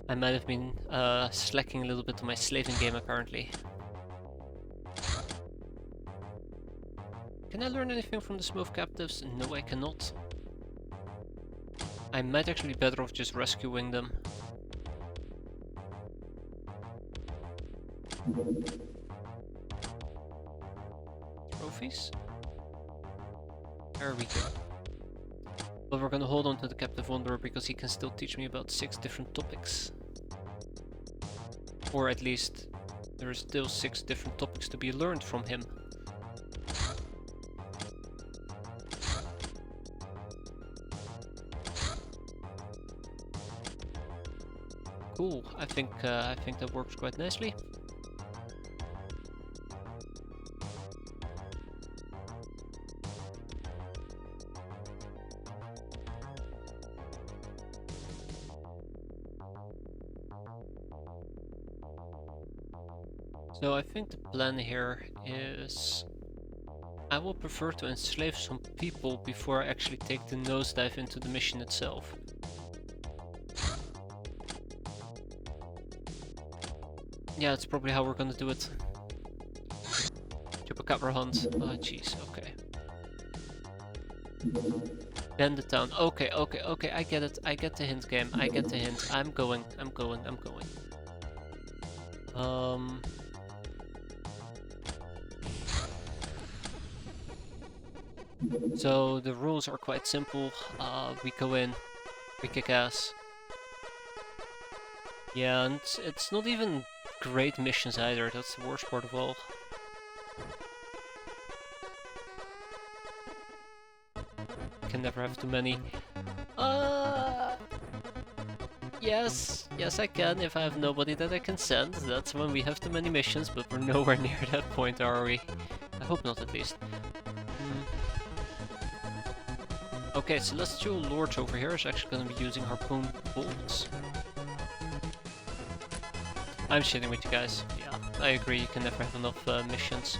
I might have been slacking a little bit on my slaving game apparently. Can I learn anything from the Smooth Captives? No, I cannot. I might actually be better off just rescuing them. Trophies? There we go. But we're gonna hold on to the Captive Wanderer because he can still teach me about 6 different topics. Or at least, there are still 6 different topics to be learned from him. Cool, I think that works quite nicely. So I think the plan here is I will prefer to enslave some people before I actually take the nosedive into the mission itself. Yeah, that's probably how we're gonna do it. Chupacabra hunt. Oh jeez, okay. Then the town. Okay, I get it. I get the hint, game. I get the hint. I'm going. So the rules are quite simple. We go in, we kick ass. Yeah, and it's not even great missions either, that's the worst part of all. Can never have too many. Yes I can if I have nobody that I can send. That's when we have too many missions, but we're nowhere near that point, are we? I hope not, at least. Okay, Celestial Lords over here is actually going to be using harpoon bolts. I'm shitting with you guys. Yeah, I agree, you can never have enough missions.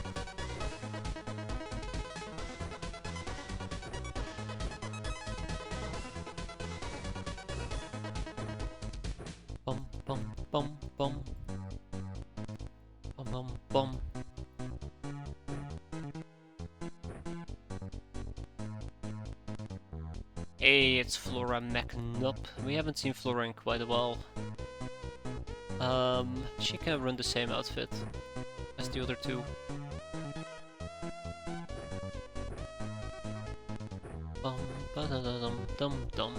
Bum bum bum bum. Bum bum bum. Hey, it's Flora McNup. We haven't seen Flora in quite a while. She can run the same outfit as the other two. Bum ba da da dum dum dum.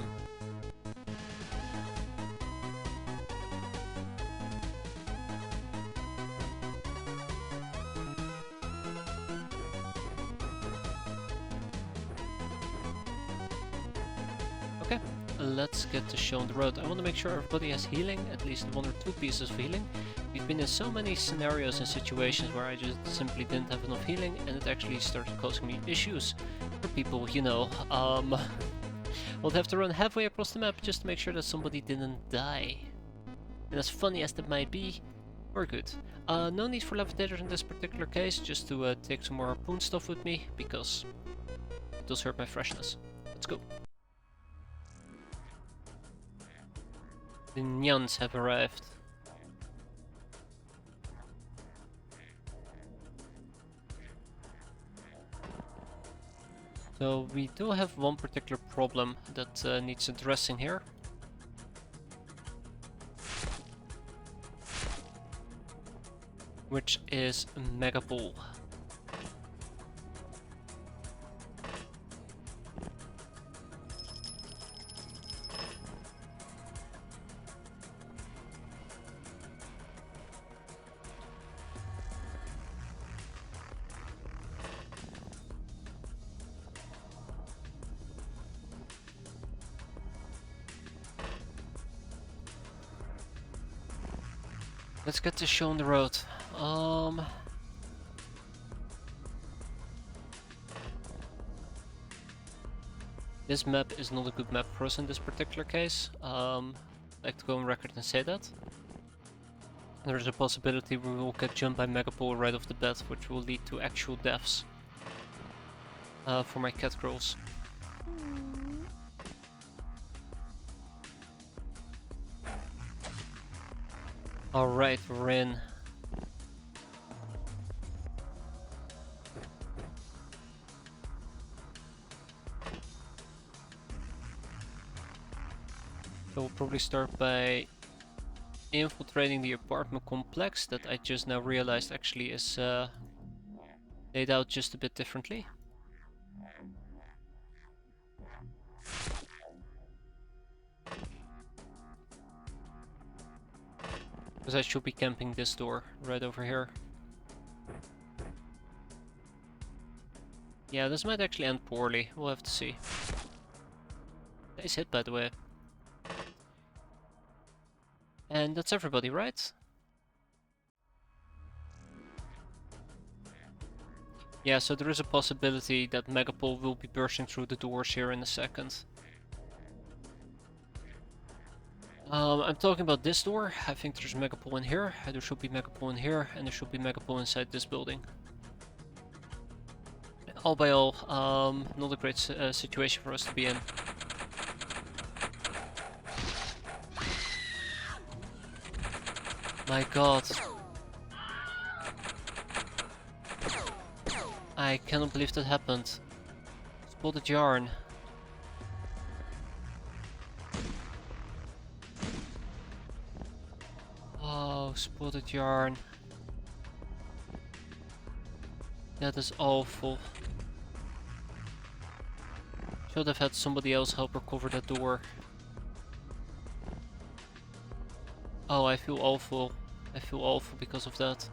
Okay, let's get the show on the road. I want to make sure everybody has healing, at least 1 or 2 pieces of healing. We've been in so many scenarios and situations where I just simply didn't have enough healing and it actually started causing me issues for people, you know. We'll have to run halfway across the map just to make sure that somebody didn't die. And as funny as that might be, we're good. No need for levitators in this particular case, just to take some more harpoon stuff with me, because it does hurt my freshness. Let's go. The Nyans have arrived. So we do have one particular problem that needs addressing here. Which is Mega Pool. Let's get this show on the road. This map is not a good map for us in this particular case. I'd like to go on record and say that. There's a possibility we will get jumped by Megapole right off the bat, which will lead to actual deaths for my cat girls. Alright, we're in. So we'll probably start by infiltrating the apartment complex that I just now realized actually is laid out just a bit differently. Because I should be camping this door right over here. Yeah, this might actually end poorly. We'll have to see. Nice hit, by the way. And that's everybody, right? Yeah, so there is a possibility that Megapole will be bursting through the doors here in a second. I'm talking about this door. I think there's Megapole in here. There should be Megapole in here, and there should be Megapole inside this building. All by all, not a great situation for us to be in. My god. I cannot believe that happened. Spotted yarn. Oh, spotted yarn. That is awful. Should have had somebody else help her cover that door. Oh, I feel awful. I feel awful because of that.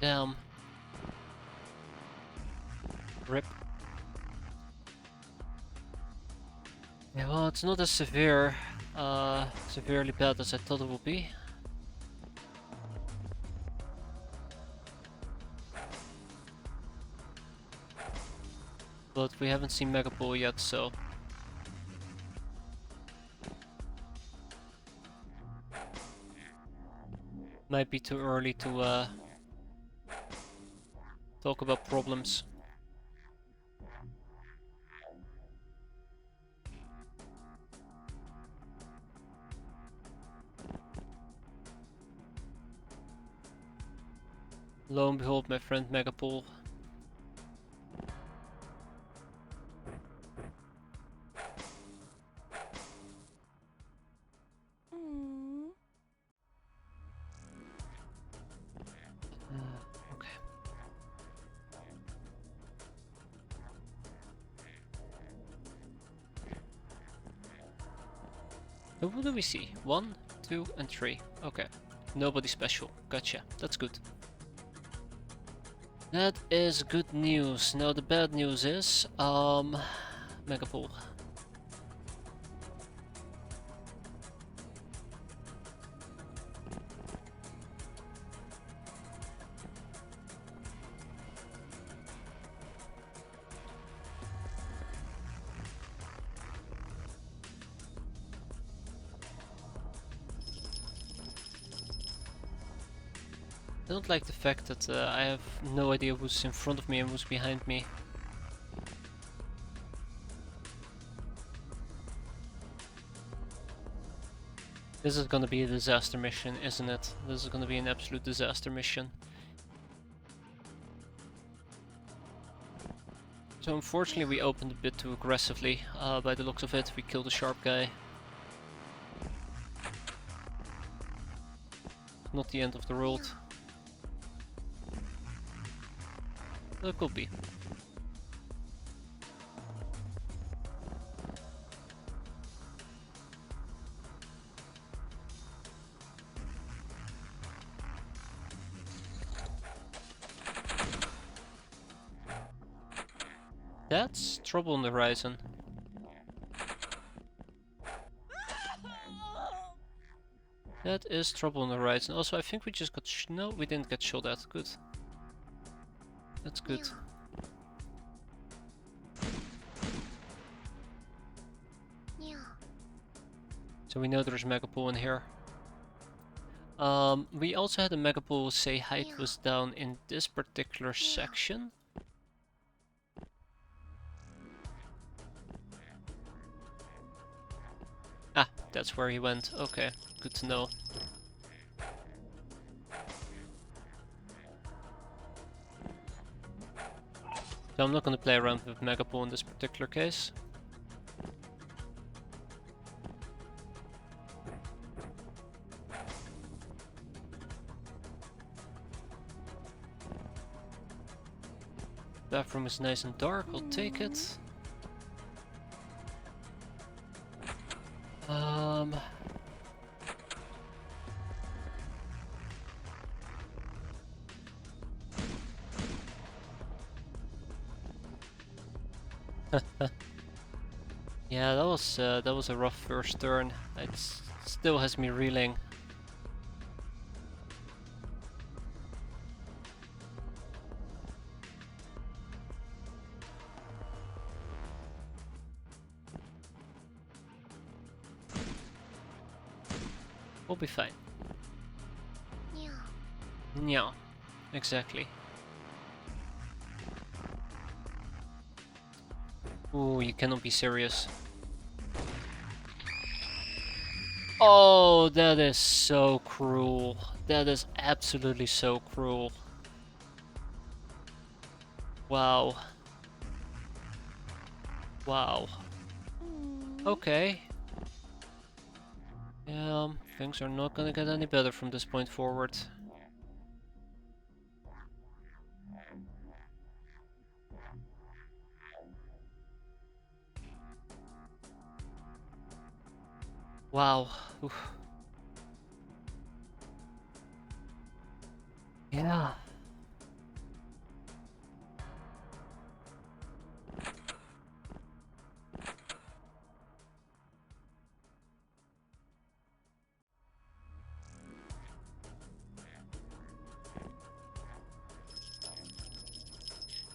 Damn. Rip. Yeah, well, it's not as severely bad as I thought it would be. But we haven't seen Megapole yet, so... Might be too early to talk about problems. Lo and behold, my friend Megapole. Okay. So what do we see? 1, 2, and 3. Okay. Nobody special. Gotcha. That's good. That is good news. Now the bad news is, Megapole. I don't like the fact that I have no idea who's in front of me and who's behind me. This is gonna be a disaster mission, isn't it? This is gonna be an absolute disaster mission. So unfortunately we opened a bit too aggressively. By the looks of it, we killed a sharp guy. Not the end of the world. That could be. That's trouble on the horizon. That is trouble on the horizon. Also, I think we just got no, we didn't get shot at. Good. That's good. So we know there's a megapool in here. We also had a megapool say height was down in this particular section. Ah, that's where he went. Okay, good to know. So I'm not gonna play around with megapool in this particular case. Bathroom is nice and dark, I'll take it. Yeah, that was a rough first turn. It still has me reeling. We'll be fine. Yeah, exactly. Ooh, you cannot be serious. Oh, that is so cruel. That is absolutely so cruel. Wow. Wow. Okay. Yeah, things are not gonna get any better from this point forward. Wow. Oof. Yeah.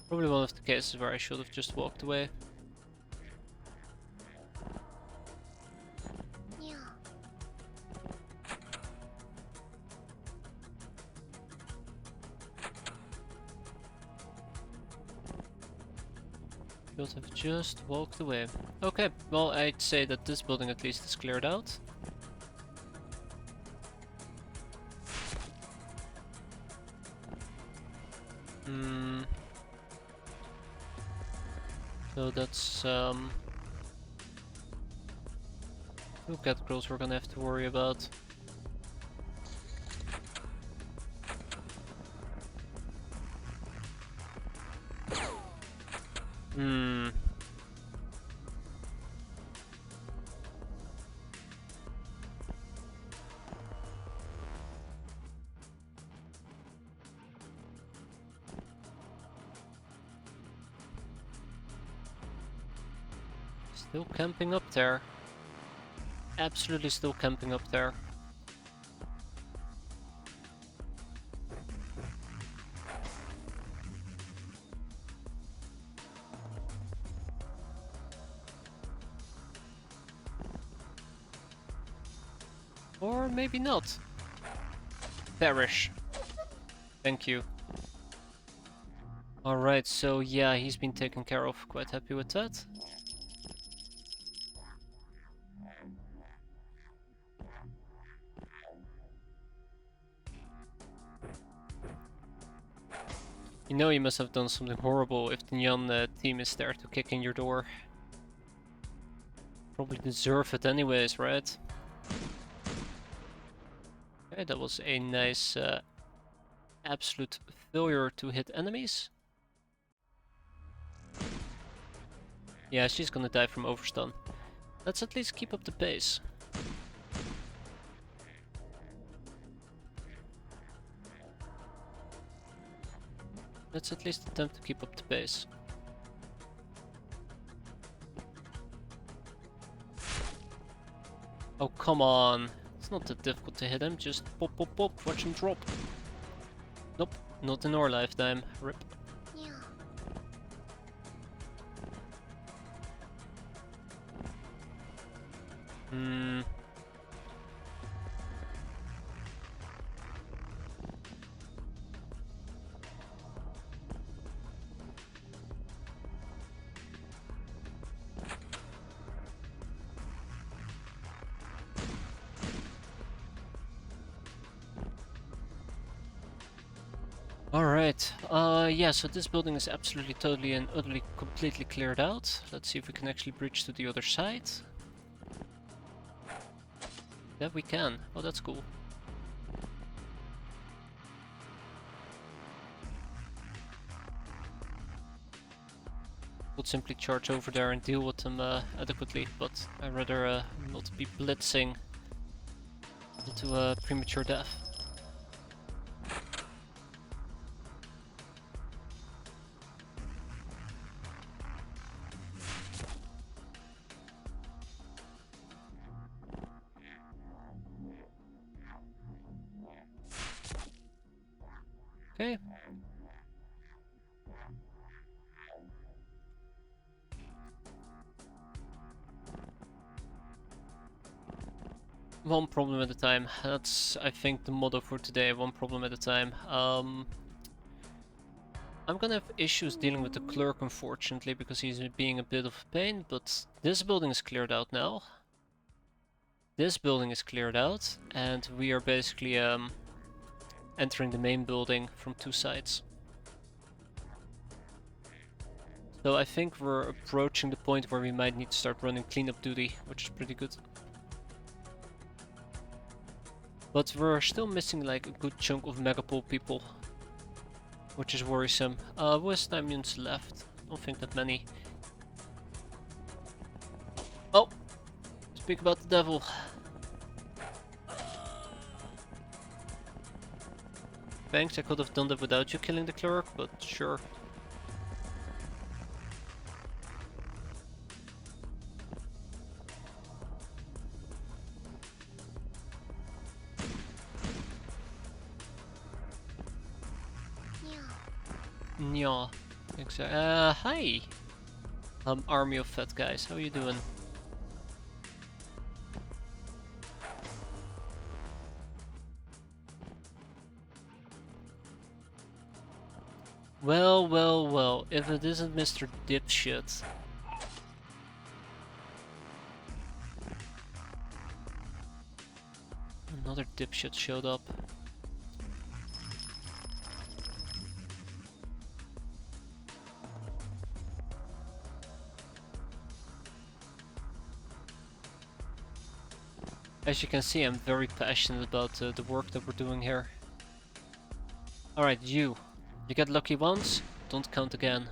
Probably one of the cases where I should have just walked away. Should have just walked away. Okay, well I'd say that this building at least is cleared out. So that's two cat girls we're gonna have to worry about. Still camping up there. Absolutely still camping up there. Or maybe not. Perish. Thank you. Alright, so yeah, he's been taken care of. Quite happy with that. You know you must have done something horrible if the Nyan team is there to kick in your door. Probably deserve it anyways, right? Okay, that was a nice absolute failure to hit enemies. Yeah, she's gonna die from overstun. Let's at least keep up the pace. Let's at least attempt to keep up the pace. Oh, come on. It's not that difficult to hit him, just pop, pop, pop, watch him drop. Nope, not in our lifetime. Rip. Hmm. Alright, yeah, so this building is absolutely, totally and utterly, completely cleared out. Let's see if we can actually bridge to the other side. Yeah, we can. Oh, that's cool. We'll simply charge over there and deal with them adequately, but I'd rather not be blitzing into premature death. Okay. One problem at a time. That's, I think, the motto for today. One problem at a time. I'm gonna have issues dealing with the clerk, unfortunately, because he's being a bit of a pain, but this building is cleared out now. This building is cleared out, and we are basically entering the main building from two sides. So I think we're approaching the point where we might need to start running cleanup duty, which is pretty good. But we're still missing like a good chunk of Megapole people, which is worrisome. West Amiens left. Don't think that many. Oh! Speak about the devil. Thanks, I could have done that without you killing the clerk, but sure. Nya. Exactly. Hi! Army of fat guys, how you doing? Well, well, well, if it isn't Mr. Dipshit. Another dipshit showed up. As you can see, I'm very passionate about the work that we're doing here. Alright, you. You get lucky once, don't count again.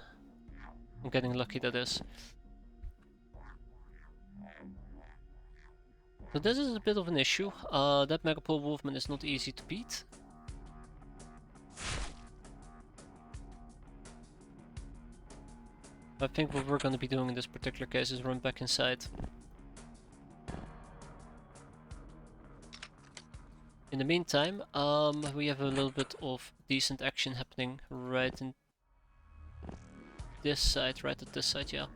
I'm getting lucky, that is. So this is a bit of an issue. That Megapole Wolfman is not easy to beat. I think what we're going to be doing in this particular case is run back inside. In the meantime, we have a little bit of decent action happening right in this side, right at this side, yeah.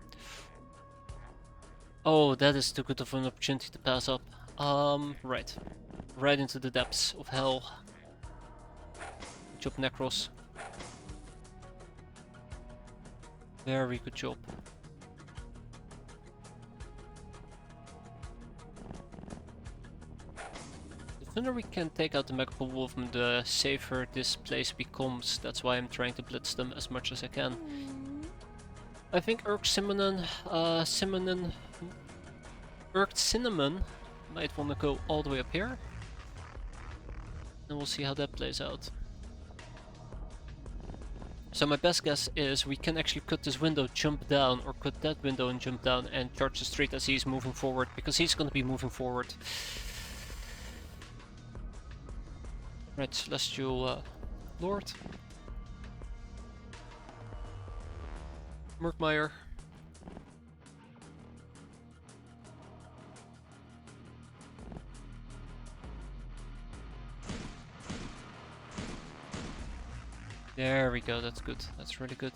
Oh, that is too good of an opportunity to pass up. Right. Right into the depths of hell. Good job, Necros. Very good job. sooner we can take out the Megapool Wolfman, the safer this place becomes. That's why I'm trying to blitz them as much as I can. I think Urk Cinnamon might want to go all the way up here. And we'll see how that plays out. So my best guess is we can actually cut this window, jump down, or cut that window and jump down and charge the street as he's moving forward, because he's going to be moving forward. Right, Celestial Lord. Murkmeyer. There we go, that's good. That's really good.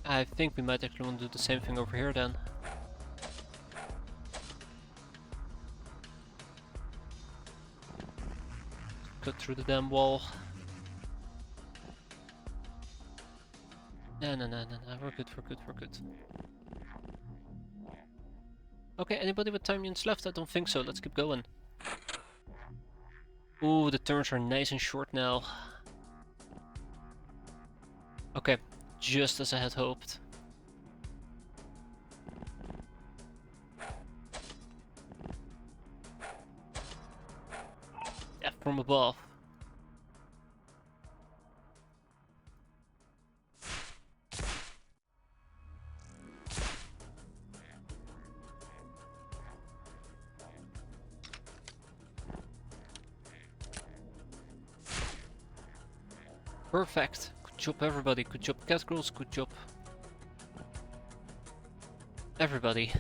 I think we might actually want to do the same thing over here then. Cut through the damn wall. No, we're good, we're good. Okay, anybody with time units left? I don't think so, let's keep going. Ooh, the turns are nice and short now. Okay, just as I had hoped. Yeah, from above. Perfect. Good job everybody. Good job Catgirls. Good job everybody.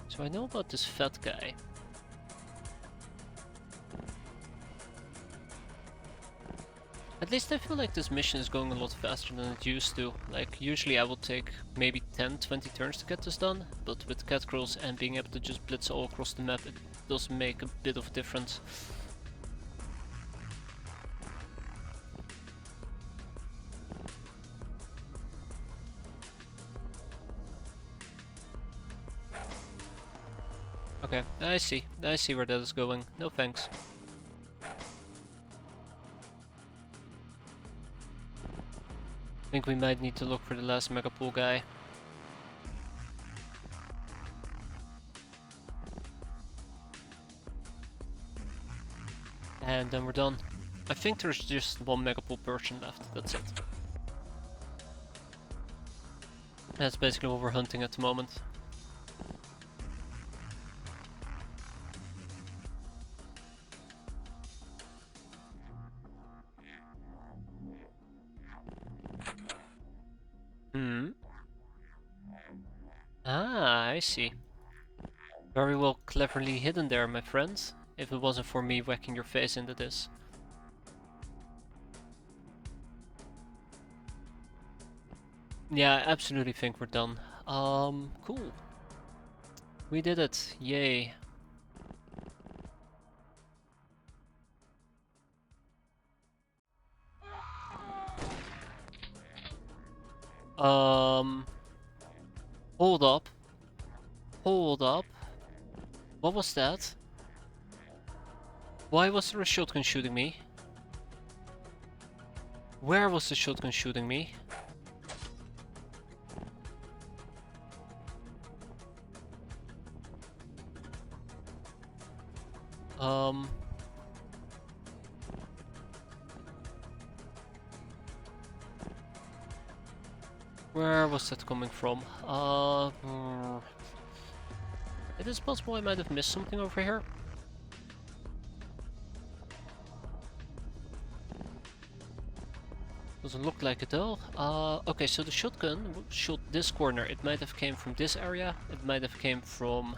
So I know about this fat guy. At least I feel like this mission is going a lot faster than it used to. Like, usually I will take maybe 10-20 turns to get this done, but with Catgirls and being able to just blitz all across the map, it does make a bit of a difference. Okay, I see where that is going. No thanks. I think we might need to look for the last Megapool guy. And then we're done. I think there's just one Megapool person left, that's it. That's basically what we're hunting at the moment. Ah, I see. Very well cleverly hidden there, my friend. If it wasn't for me whacking your face into this. Yeah, I absolutely think we're done. Cool. We did it. Yay. Hold up. Hold up. What was that? Why was there a shotgun shooting me? Where was the shotgun shooting me? Where was that coming from? It is possible I might have missed something over here. Doesn't look like it though. Okay, so the shotgun shot this corner. It might have came from this area. It might have came from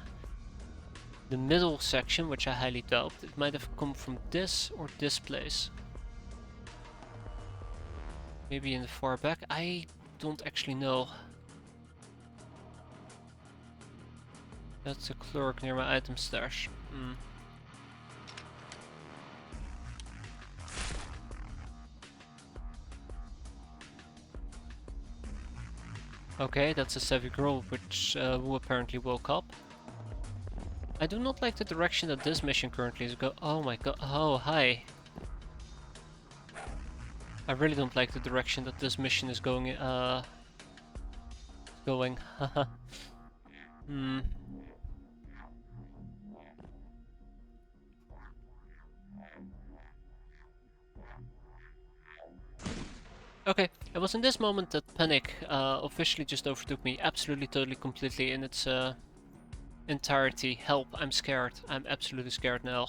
the middle section, which I highly doubt. It might have come from this or this place. Maybe in the far back. I don't actually know. That's a clerk near my item stash. Okay, that's a savvy girl which who apparently woke up. I do not like the direction that this mission currently is go. Oh my god. Oh, hi. I really don't like the direction that this mission is going. Going. Hmm. Okay, it was in this moment that panic officially just overtook me, absolutely, totally, completely in its entirety. Help! I'm scared. I'm absolutely scared now.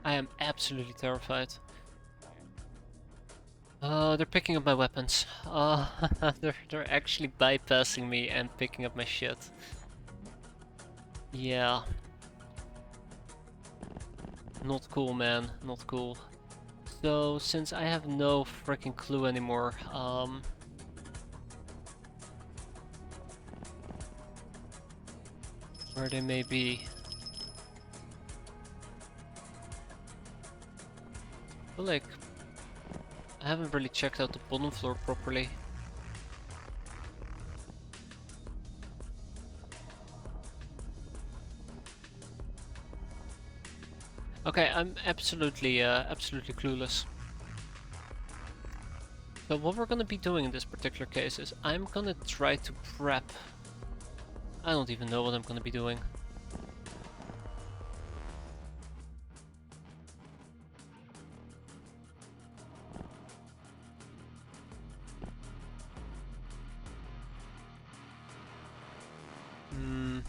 I am absolutely terrified. They're picking up my weapons. They're actually bypassing me and picking up my shit. Yeah. Not cool, man. Not cool. So, since I have no freaking clue anymore, where they may be. I feel like I haven't really checked out the bottom floor properly. Okay, I'm absolutely, absolutely clueless. So what we're gonna be doing in this particular case is I'm gonna try to prep. I don't even know what I'm gonna be doing. Hmm.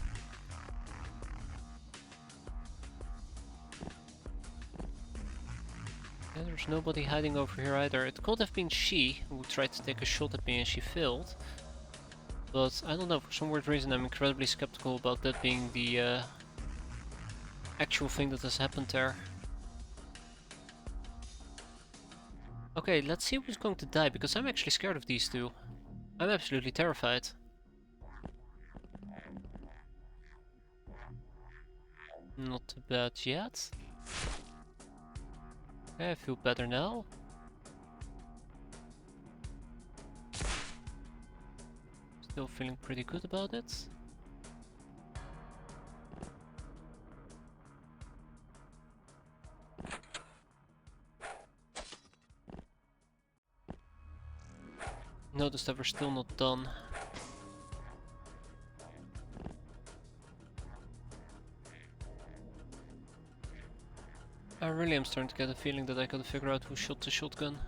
Yeah, there's nobody hiding over here either. It could have been she who tried to take a shot at me and she failed. But I don't know, for some weird reason I'm incredibly skeptical about that being the actual thing that has happened there. Okay, let's see who's going to die, because I'm actually scared of these two. I'm absolutely terrified. Not too bad yet. Okay, I feel better now. Still feeling pretty good about it. Notice that we're still not done. I really am starting to get a feeling that I gotta figure out who shot the shotgun.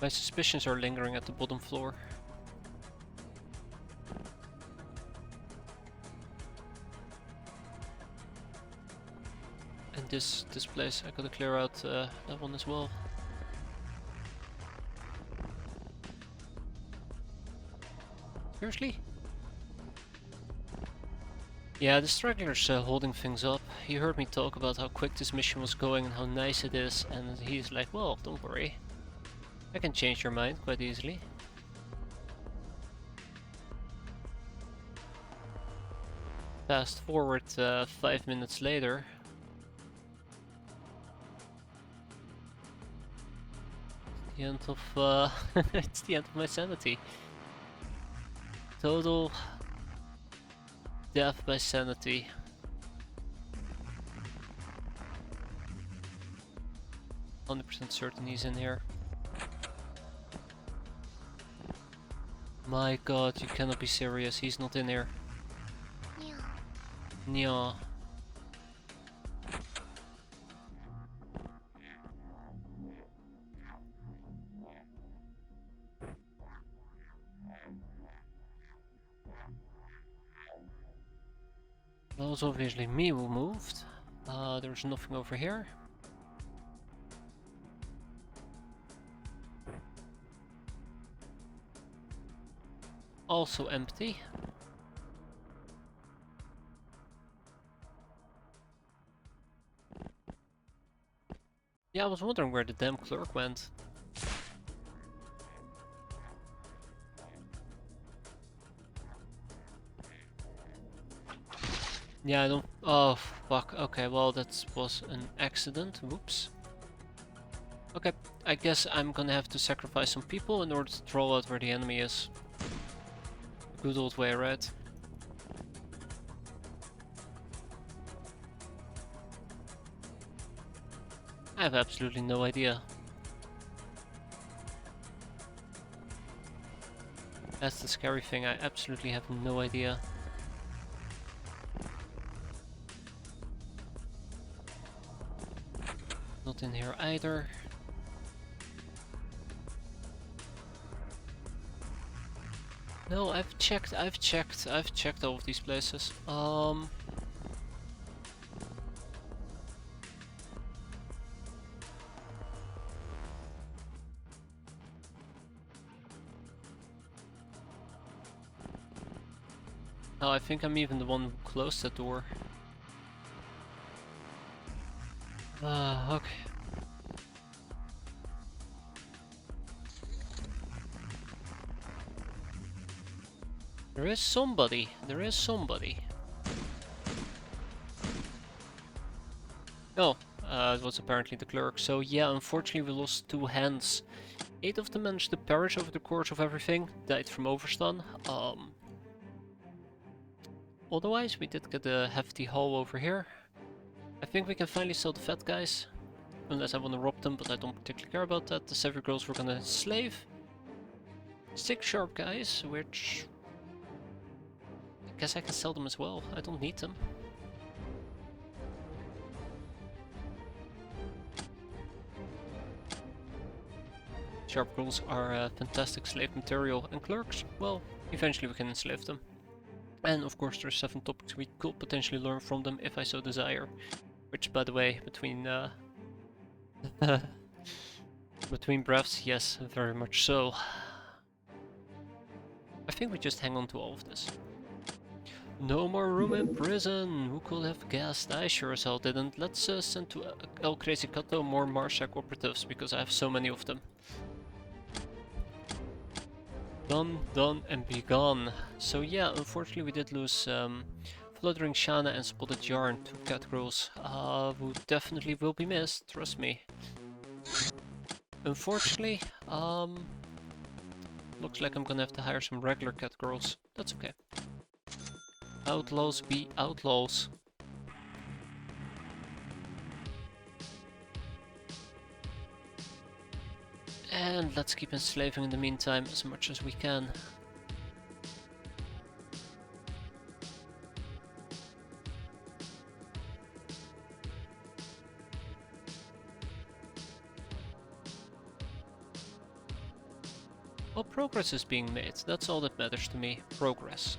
My suspicions are lingering at the bottom floor. And this place, I gotta clear out that one as well. Seriously? Yeah, the straggler's holding things up. He heard me talk about how quick this mission was going and how nice it is, and he's like, well, don't worry. I can change your mind quite easily. Fast forward 5 minutes later. The end of it's the end of my sanity. Total death by sanity. %100% certain he's in here. My god, you cannot be serious, he's not in here. Nya. That was obviously me who moved. There's nothing over here. Also empty. Yeah, I was wondering where the damn clerk went. Yeah, I don't... Oh, fuck. Okay, well, that was an accident. Whoops. Okay, I guess I'm gonna have to sacrifice some people in order to draw out where the enemy is. Good old way, right? I have absolutely no idea. That's the scary thing, I absolutely have no idea. Not in here either. No, I've checked all of these places. Oh, I think I'm even the one who closed that door. Okay. There is somebody. Oh, it was apparently the clerk. So yeah, unfortunately we lost 2 hands. 8 of them managed to perish over the course of everything. Died from overstun. Otherwise we did get a hefty haul over here. I think we can finally sell the fat guys. Unless I want to rob them, but I don't particularly care about that. The Savage girls we're gonna slave. 6 sharp guys, which... I guess I can sell them as well. I don't need them. Sharp girls are fantastic slave material, and clerks, well, eventually we can enslave them. And of course there's 7 topics we could potentially learn from them if I so desire. Which, by the way, between between breaths, yes, very much so. I think we just hang on to all of this. No more room in prison! Who could have guessed? I sure as hell didn't. Let's send to El Crazy Cato more Marshak operatives, because I have so many of them. Done, and be gone. So yeah, unfortunately we did lose Fluttering Shana and Spotted Yarn, 2 cat girls, who definitely will be missed, trust me. Unfortunately, looks like I'm gonna have to hire some regular cat girls. That's okay. Outlaws be outlaws. And let's keep enslaving in the meantime as much as we can. Well, progress is being made. That's all that matters to me. Progress.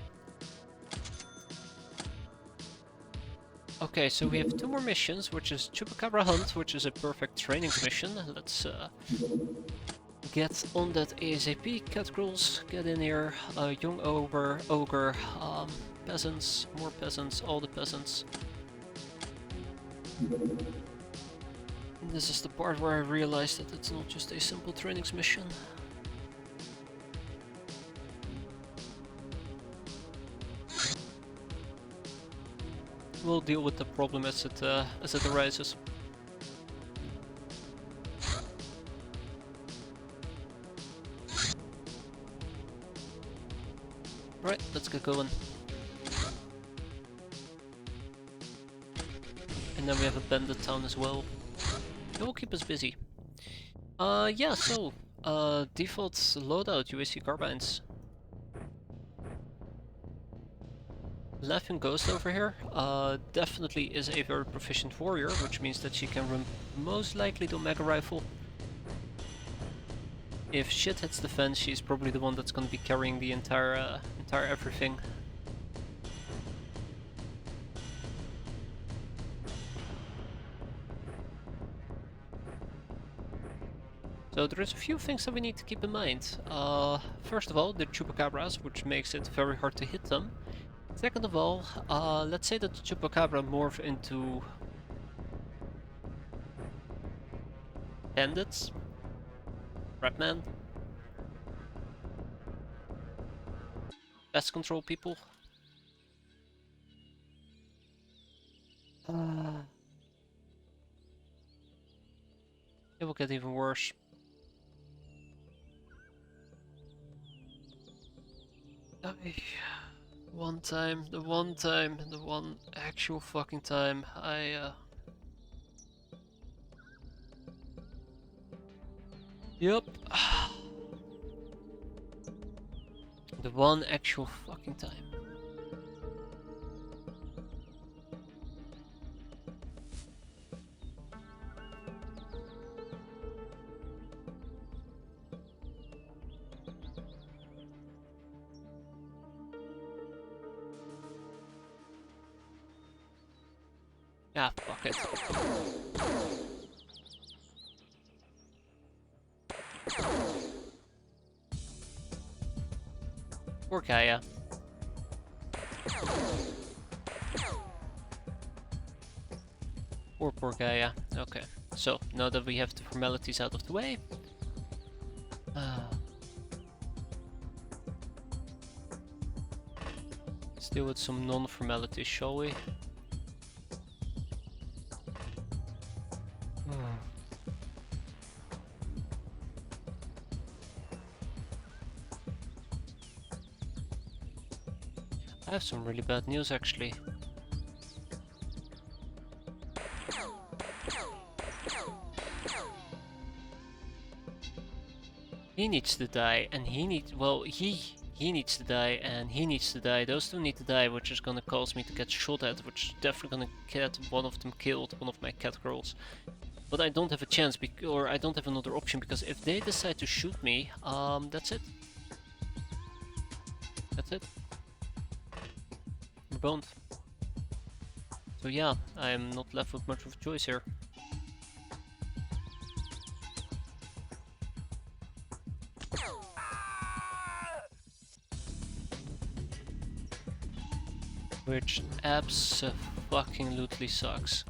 Okay, so we have 2 more missions, which is Chupacabra Hunt, which is a perfect training mission. Let's get on that ASAP. Cat girls, get in here. Young ogre, peasants, more peasants, all the peasants. And this is the part where I realized that it's not just a simple trainings mission. We'll deal with the problem as it arises. Right, let's get going. And then we have a bandit town as well. It will keep us busy. Yeah, so, default loadout UAC carbines. Laughing Ghost over here definitely is a very proficient warrior, which means that she can run most likely the Omega Rifle. If shit hits the fence, she's probably the one that's going to be carrying the entire everything. So there is a few things that we need to keep in mind. First of all, the Chupacabras, which makes it very hard to hit them. Second of all, let's say that the Chupacabra morph into Bandits? Ratman? Pest control people? It will get even worse. Die. One time, the one actual fucking time Yep. The one actual fucking time. Ah, fuck it. Poor Gaia. Poor Gaia. Okay, so now that we have the formalities out of the way, let's deal with some non-formalities, shall we? I have some really bad news actually. He needs to die, and he needs, well, he needs to die, and he needs to die. Those two need to die, which is gonna cause me to get shot at, which is definitely gonna get one of them killed, one of my cat girls. But I don't have a chance, or I don't have another option, because if they decide to shoot me, that's it. That's it. We're boned. So yeah, I'm not left with much of a choice here. Which abso-fucking-lutely sucks.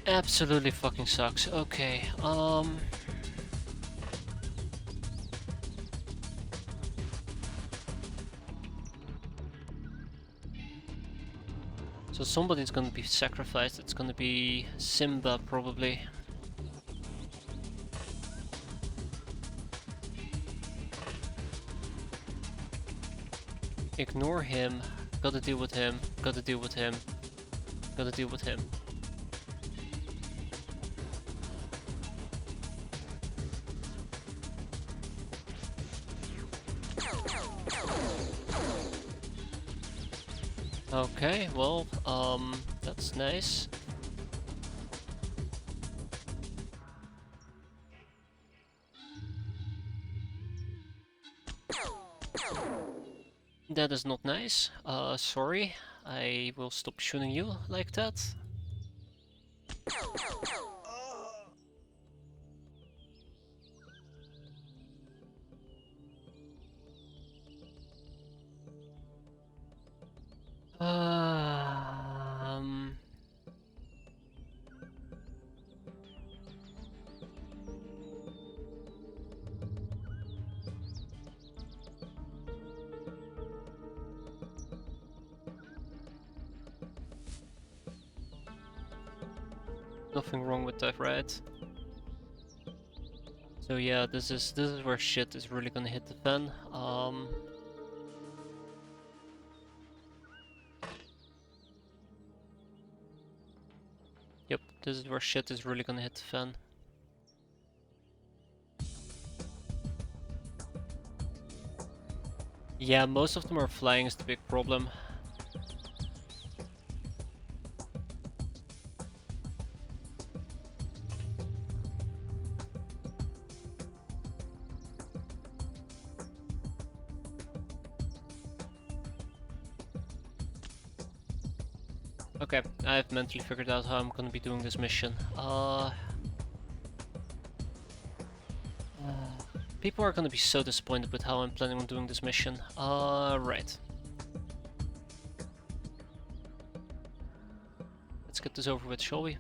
Absolutely fucking sucks. Okay, so somebody's gonna be sacrificed. It's gonna be Simba, probably. Ignore him. Gotta deal with him. Gotta deal with him. Gotta deal with him. Okay, well, that's nice. That is not nice. Sorry. I will stop shooting you like that. Nothing wrong with that, right? So yeah, this is where shit is really gonna hit the fan. Yep, this is where shit is really gonna hit the fan. Yeah, most of them are flying is the big problem. Okay, I've mentally figured out how I'm gonna be doing this mission. People are gonna be so disappointed with how I'm planning on doing this mission. Right. Let's get this over with, shall we?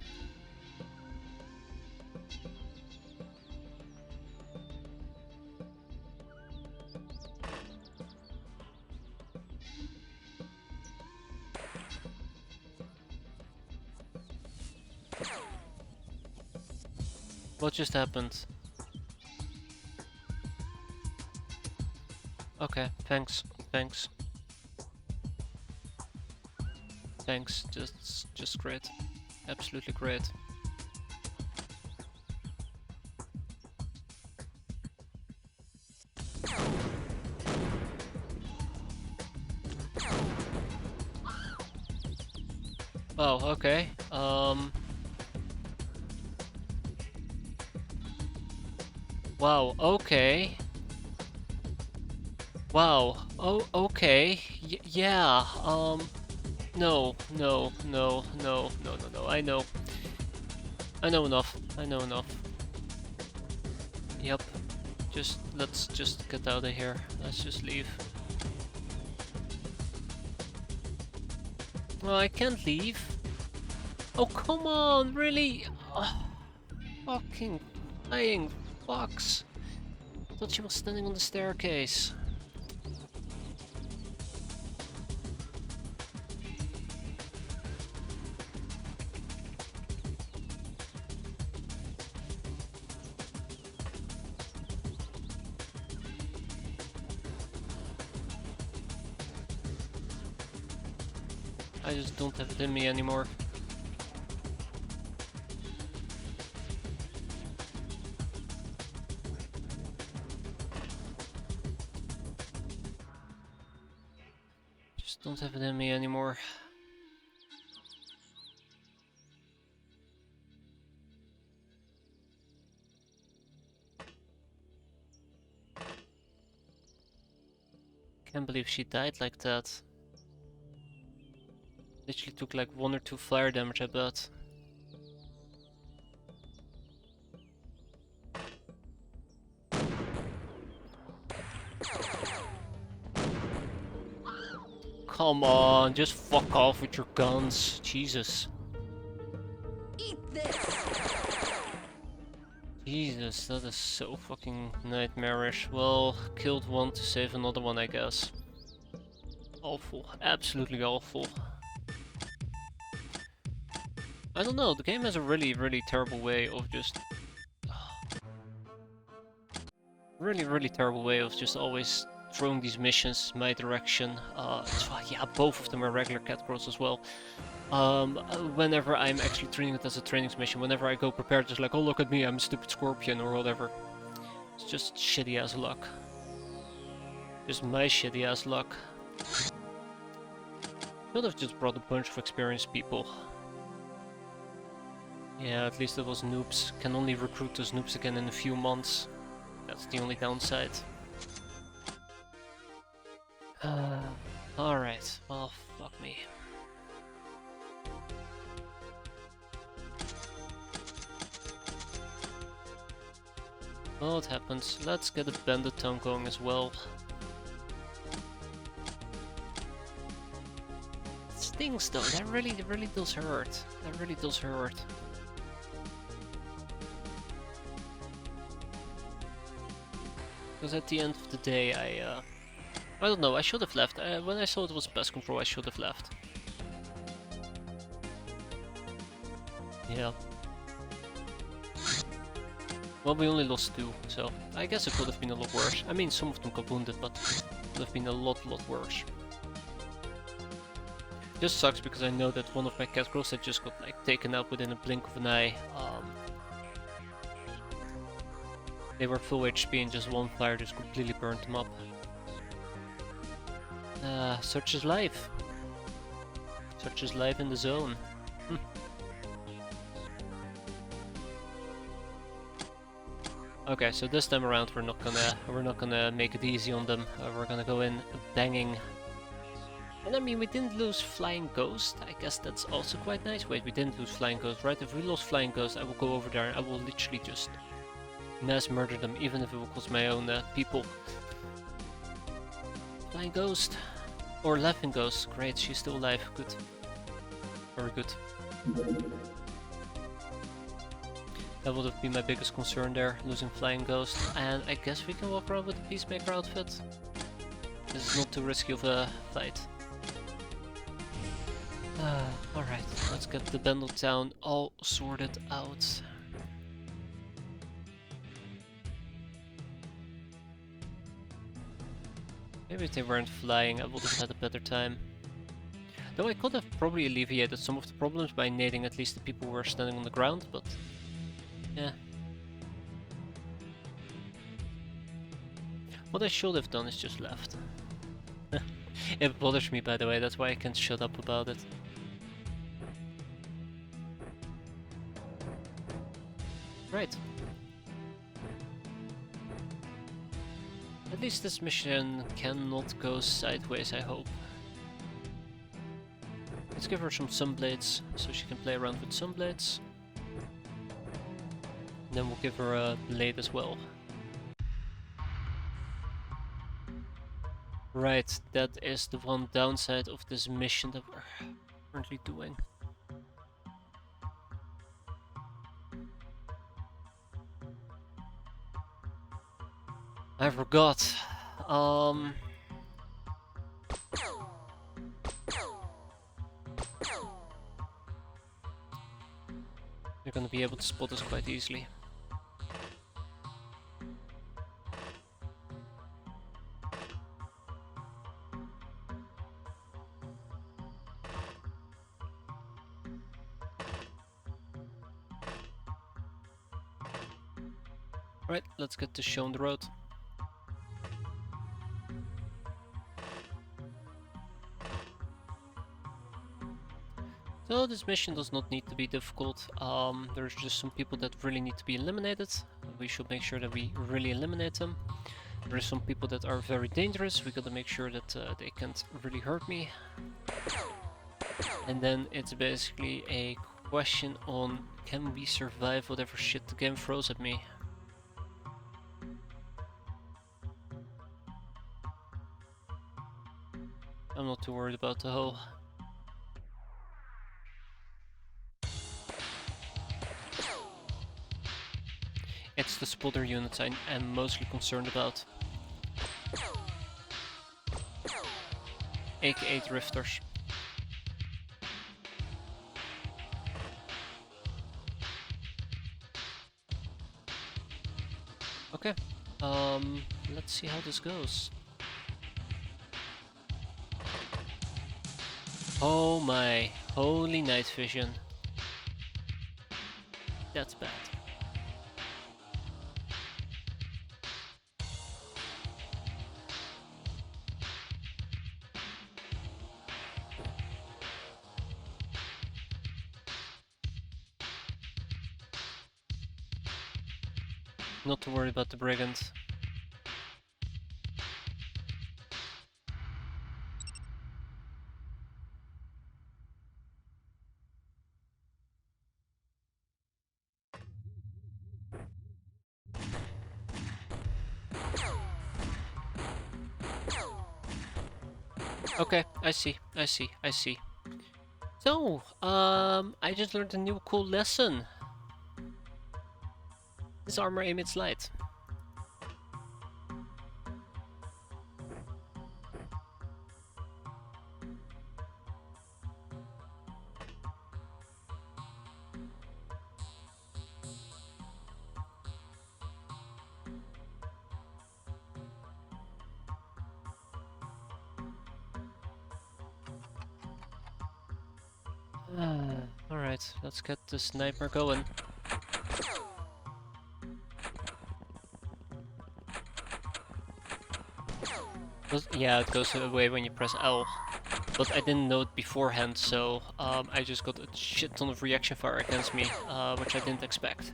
What just happened? Okay, thanks, thanks. Thanks, just great. Absolutely great. Oh, okay. Wow, okay. Wow, oh, okay. Yeah, no, no, no, no, no, no, no, I know. I know enough. I know enough. Yep. Let's just get out of here. Let's just leave. Well, I can't leave. Oh, come on, really? Oh, fucking flying fox. I thought she was standing on the staircase. I just don't have it in me anymore. Just don't have it in me anymore. Can't believe she died like that. Literally took like 1 or 2 fire damage, I bet. Come on, just fuck off with your guns. Jesus. Eat this. Jesus, that is so fucking nightmarish. Well, killed one to save another one, I guess. Awful. Absolutely awful. I don't know, the game has a really, really terrible way of just... Really, really terrible way of just always throwing these missions my direction. Yeah, both of them are regular cat crawls as well. Whenever I'm actually treating it as a training mission, whenever I go prepared, just like, oh look at me, I'm a stupid scorpion or whatever. It's just shitty ass luck. Just my shitty ass luck. Could have just brought a bunch of experienced people. Yeah, at least it was noobs. Can only recruit those noobs again in a few months. That's the only downside. Alright, well, fuck me. Well, it happens. Let's get a bandit town going as well. It stings though, that really does hurt. That really does hurt. Because at the end of the day, I don't know, I should have left. When I saw it was pest control, I should have left. Yeah. Well, we only lost 2, so I guess it could have been a lot worse. I mean, some of them got wounded, but it could have been a lot worse. Just sucks because I know that one of my cat girls had just got like taken out within a blink of an eye. They were full HP and just one fire just completely burned them up. Such is life. Such is life in the zone. Okay, so this time around we're not gonna make it easy on them. We're gonna go in banging And I mean, we didn't lose Flying Ghost. I guess that's also quite nice. Wait, we didn't lose Flying Ghost, right? If we lost Flying Ghost, I will go over there and I will literally just mass murder them, even if it will cost my own people. Flying Ghost. Or Laughing Ghost. Great, she's still alive. Good. Very good. That would have been my biggest concern there, losing Flying Ghost. And I guess we can walk around with the Peacemaker outfit. This is not too risky of a fight. Alright, let's get the Bendel Town all sorted out. Maybe if they weren't flying, I would have had a better time. Though I could have probably alleviated some of the problems by nading at least the people who were standing on the ground, but yeah. What I should have done is just left. It bothers me, by the way, that's why I can't shut up about it. Right. At least this mission cannot go sideways, I hope. Let's give her some Sunblades, so she can play around with Sunblades. And then we'll give her a blade as well. Right, that is the one downside of this mission that we're currently doing. I forgot. You're gonna be able to spot us quite easily. Right, let's get this show on the road. So this mission does not need to be difficult. There's just some people that really need to be eliminated. We should make sure that we really eliminate them. There are some people that are very dangerous. We gotta make sure that they can't really hurt me. And then it's basically a question on, can we survive whatever shit the game throws at me? I'm not too worried about the hull. It's the spotter units I am mostly concerned about. aka drifters. Okay, let's see how this goes. Oh my, holy night vision. That's bad. Not to worry about the brigands. Okay, I see. So, I just learned a new cool lesson. This armor emits light. Alright, let's get the sniper going. Yeah, it goes away when you press L. But I didn't know it beforehand, so I just got a shit ton of reaction fire against me, which I didn't expect.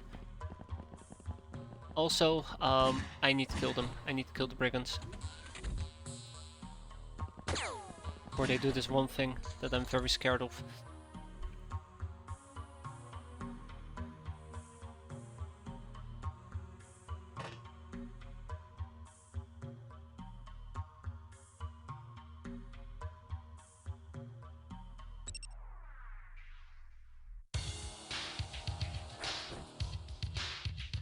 Also, I need to kill them. I need to kill the brigands. Or they do this one thing that I'm very scared of.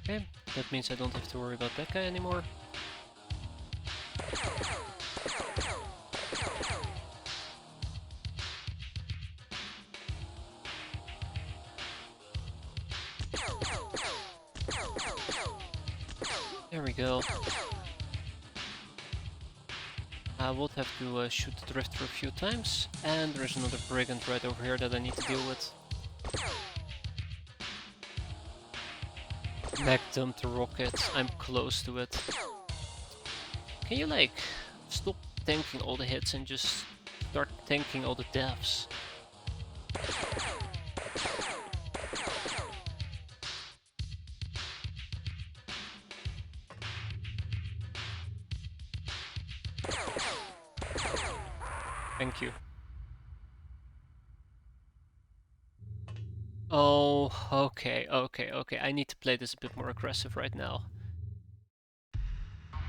Okay, that means I don't have to worry about that guy anymore. There we go. I would have to shoot the drifter a few times, and there's another brigand right over here that I need to deal with. Back dump the rocket, I'm close to it. Can you like stop tanking all the hits and just start tanking all the deaths? Thank you. Oh, okay. I need to play this a bit more aggressive right now.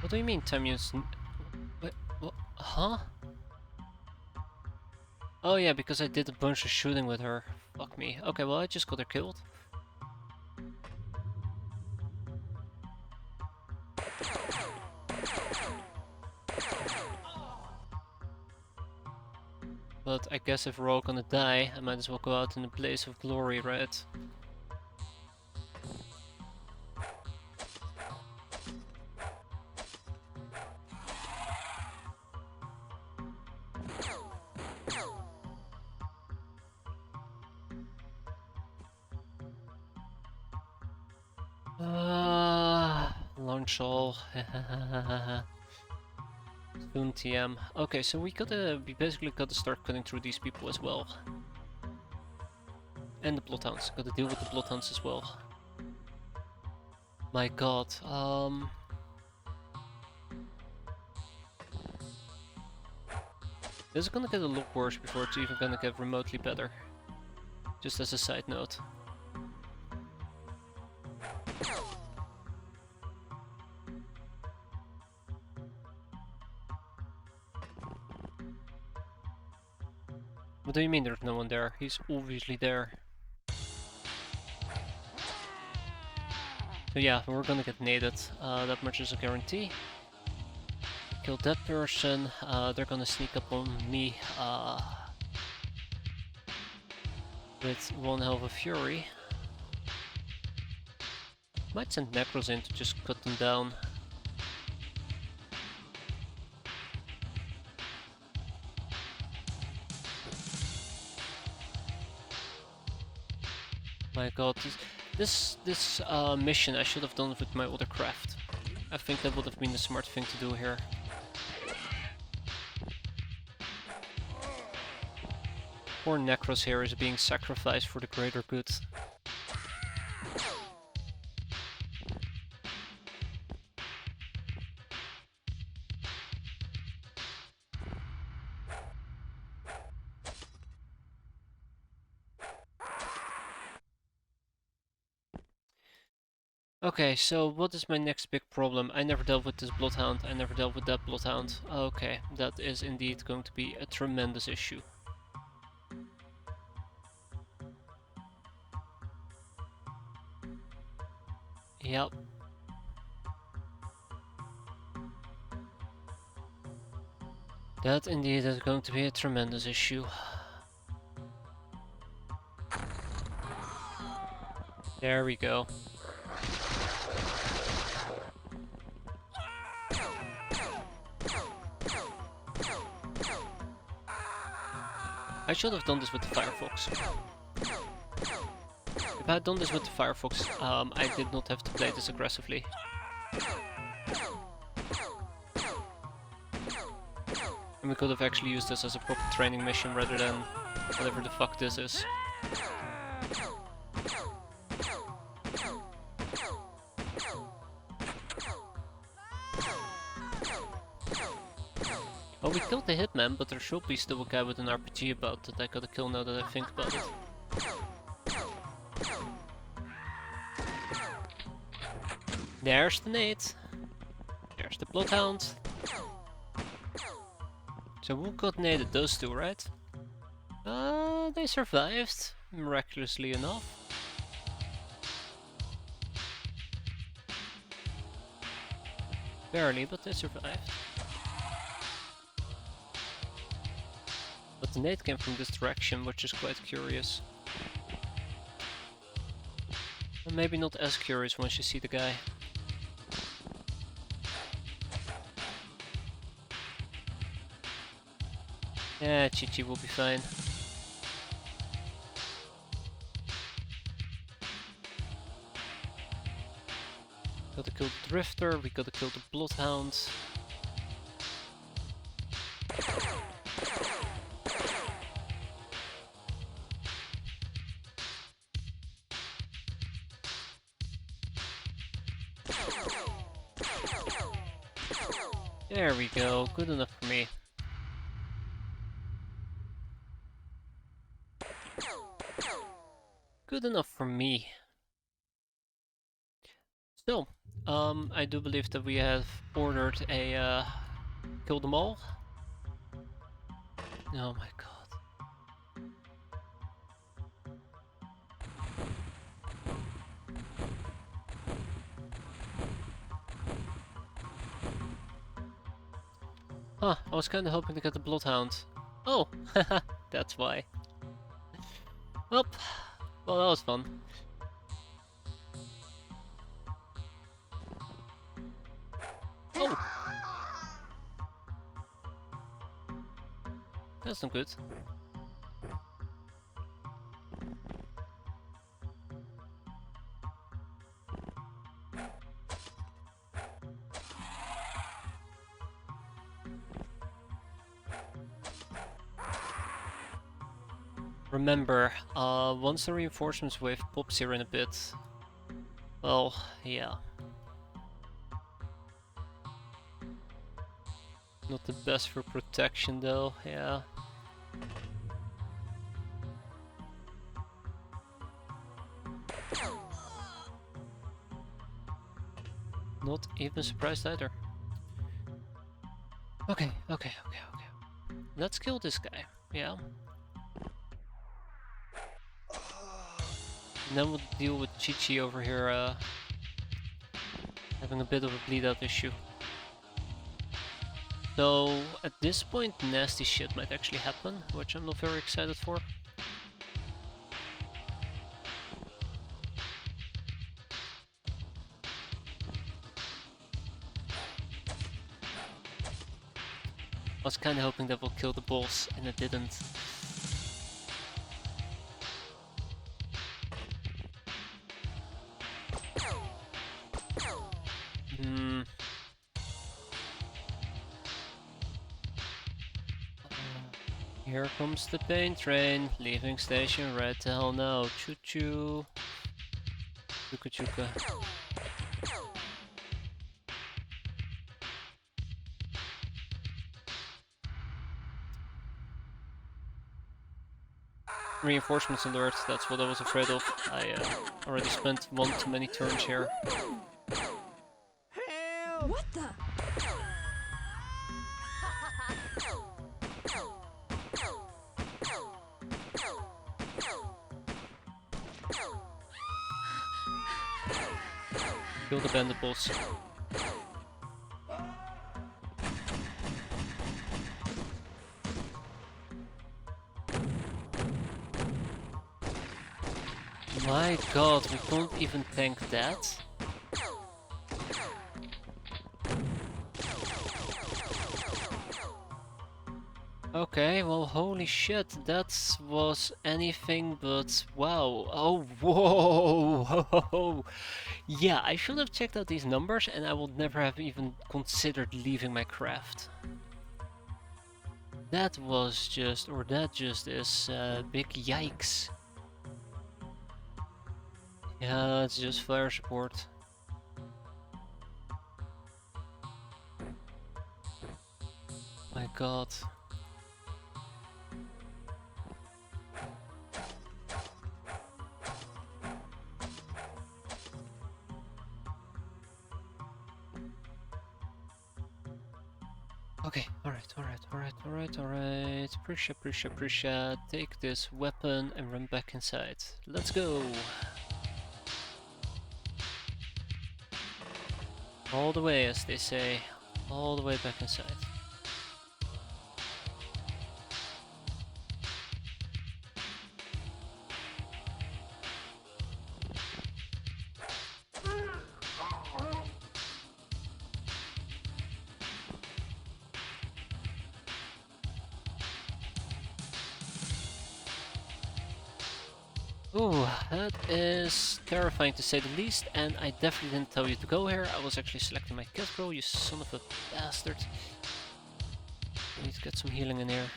What do you mean time use? What? Huh? Oh yeah, because I did a bunch of shooting with her. Fuck me. Okay, well I just got her killed. But I guess if we're all gonna die, I might as well go out in a blaze of glory, right? Launch all. Soon TM. Okay, so we basically gotta start cutting through these people as well. And the bloodhounds. Gotta deal with the bloodhounds as well. My god. This is gonna get a lot worse before it's even gonna get remotely better. Just as a side note. What do you mean there's no one there? He's obviously there. So yeah, we're gonna get naded. That much is a guarantee. Kill that person. They're gonna sneak up on me with one hell of a fury. Might send Necros in to just cut them down. My god, this mission I should have done with my other craft. I think that would have been the smart thing to do here. Poor Necros here is being sacrificed for the greater good. Okay, so what is my next big problem? I never dealt with this bloodhound, I never dealt with that bloodhound. Okay, that is indeed going to be a tremendous issue. Yep. That indeed is going to be a tremendous issue. There we go. I should have done this with the Firefox. If I had done this with the Firefox, I did not have to play this aggressively. And we could have actually used this as a proper training mission rather than whatever the fuck this is. Oh we killed the hitman, but there should be still a guy with an RPG about that I gotta kill now that I think about it. There's the nade. There's the bloodhound. So who got naded? Those two, right? They survived, miraculously enough. Barely, but they survived. But the nade came from this direction, which is quite curious. And maybe not as curious once you see the guy. Yeah, Chi-Chi will be fine. Gotta kill the drifter, we gotta kill the bloodhound. There we go, good enough for me. Good enough for me. So, I do believe that we have ordered a kill them all. Oh my god. Huh, I was kinda hoping to get the bloodhound. Oh, haha, that's why. Well, that was fun. Oh! That's not good. Remember, once the reinforcements wave pops here in a bit, well, yeah. Not the best for protection though, yeah. Not even surprised either. Okay. Let's kill this guy, yeah. And then we'll deal with Chi-Chi over here, having a bit of a bleed out issue. So, at this point, nasty shit might actually happen, which I'm not very excited for. I was kinda hoping that we'll kill the boss, and it didn't. Here comes the pain train, leaving station right the hell now. Choo choo. Chuka chuka. Reinforcements alert, that's what I was afraid of. I already spent one too many turns here. What the? Kill the bandit boss. My god, we can't even tank that? Okay, well holy shit, that was anything but wow. Oh, whoa! Yeah, I should have checked out these numbers and I would never have even considered leaving my craft. That was just, or that just is big yikes. Yeah, it's just flare support. My god. god. Okay, alright. Prisha. Take this weapon and run back inside. Let's go! All the way, as they say. All the way back inside. Ooh, that is terrifying to say the least, and I definitely didn't tell you to go here. I was actually selecting my kill scroll, you son of a bastard. I need to get some healing in here.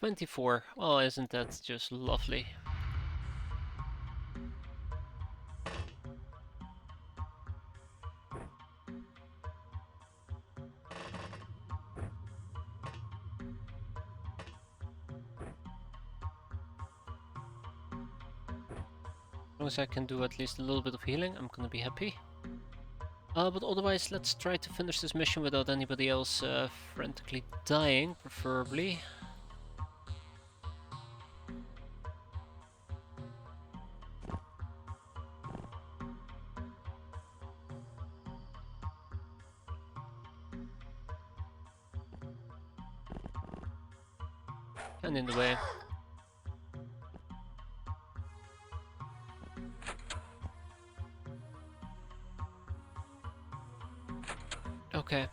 $24. Well, isn't that just lovely? As long as I can do at least a little bit of healing, I'm gonna be happy. But otherwise, let's try to finish this mission without anybody else frantically dying, preferably. And in the way. Okay.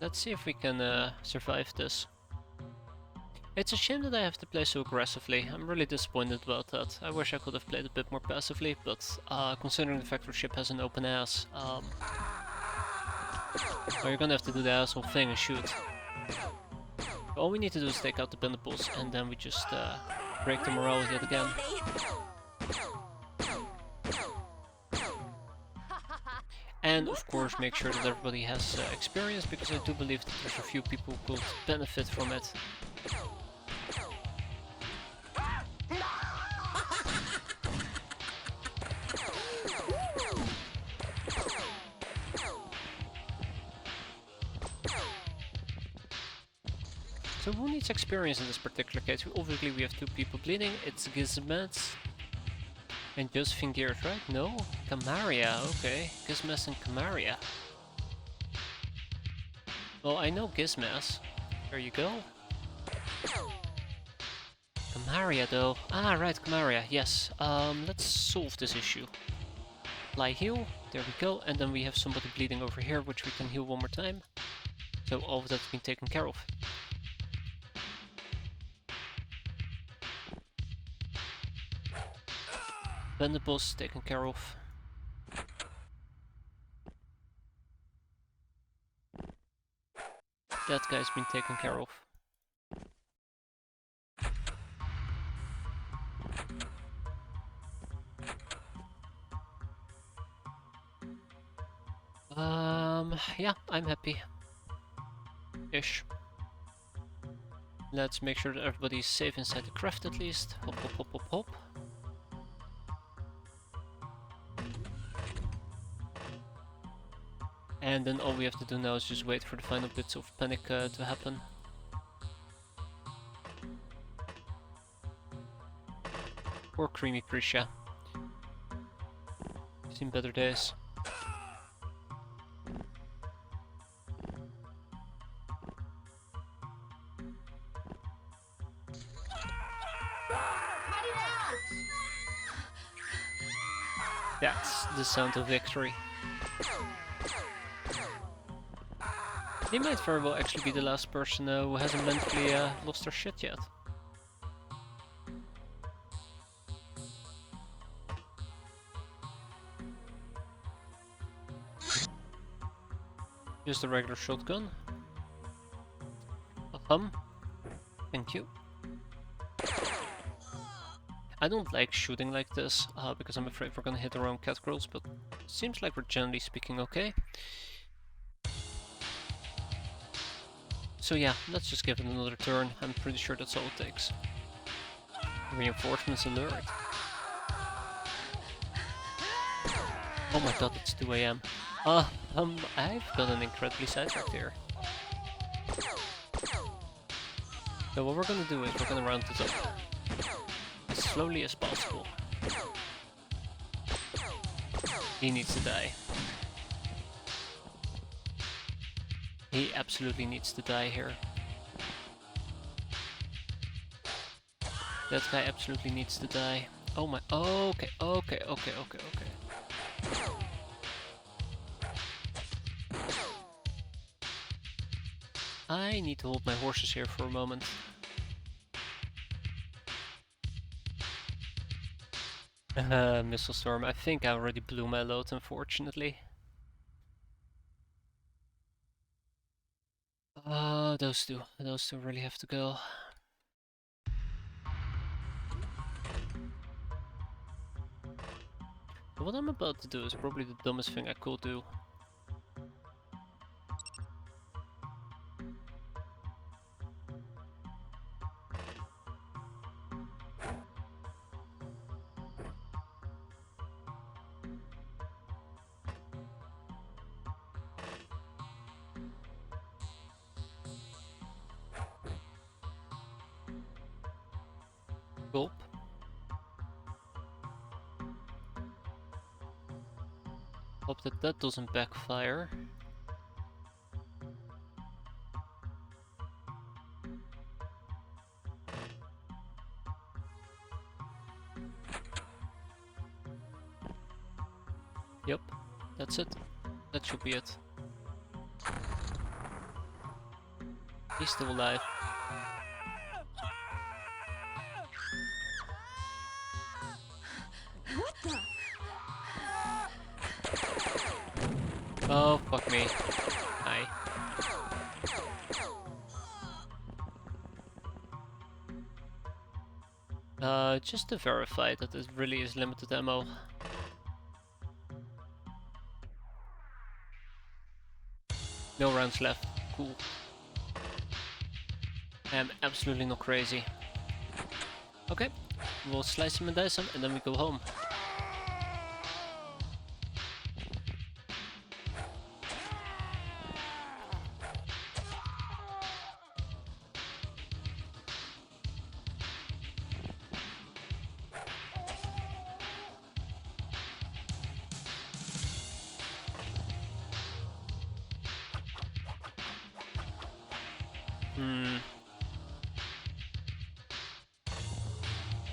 Let's see if we can survive this. It's a shame that I have to play so aggressively. I'm really disappointed about that. I wish I could have played a bit more passively, but considering the fact our ship has an open ass, well, you're gonna have to do the asshole thing and shoot. All we need to do is take out the Bendables, and then we just break the morale yet again. And of course make sure that everybody has experience, because I do believe that there's a few people who could benefit from it. So who needs experience in this particular case? Obviously we have two people bleeding, it's Gizmet and Josephine Gears, right? No? Camaria, okay. Gizmes and Camaria. Well, I know Gizmes. There you go. Camaria though. Ah, right, Camaria, yes. Let's solve this issue. Apply heal, there we go, and then we have somebody bleeding over here, which we can heal one more time. So all of that's been taken care of. Vendables taken care of. That guy's been taken care of. Yeah, I'm happy. Ish. Let's make sure that everybody's safe inside the craft at least. Hop, hop, hop, hop, hop. And then all we have to do now is just wait for the final bits of panic to happen. Poor Creamy Prisha. Seen better days. That's the sound of victory. He might very well actually be the last person who hasn't mentally lost their shit yet. Just a regular shotgun. A hum. Thank you. I don't like shooting like this, because I'm afraid we're gonna hit our own cat girls, but seems like we're generally speaking okay. So yeah, let's just give it another turn. I'm pretty sure that's all it takes. Reinforcements alert. Oh my god, it's 2 AM. I've gotten incredibly sidetracked here. So what we're gonna do is we're gonna round this up as slowly as possible. He needs to die. He absolutely needs to die here. That guy absolutely needs to die. Oh my, okay. I need to hold my horses here for a moment. Missile storm. I think I already blew my load, unfortunately. Those two really have to go. What I'm about to do is probably the dumbest thing I could do. Gulp. Hope that that doesn't backfire. Yep, that's it. That should be it. He's still alive. What the? Oh, fuck me. Hi. Just to verify that it really is limited ammo. No rounds left. Cool. I am absolutely not crazy. Okay, we'll slice him and dice him and then we go home.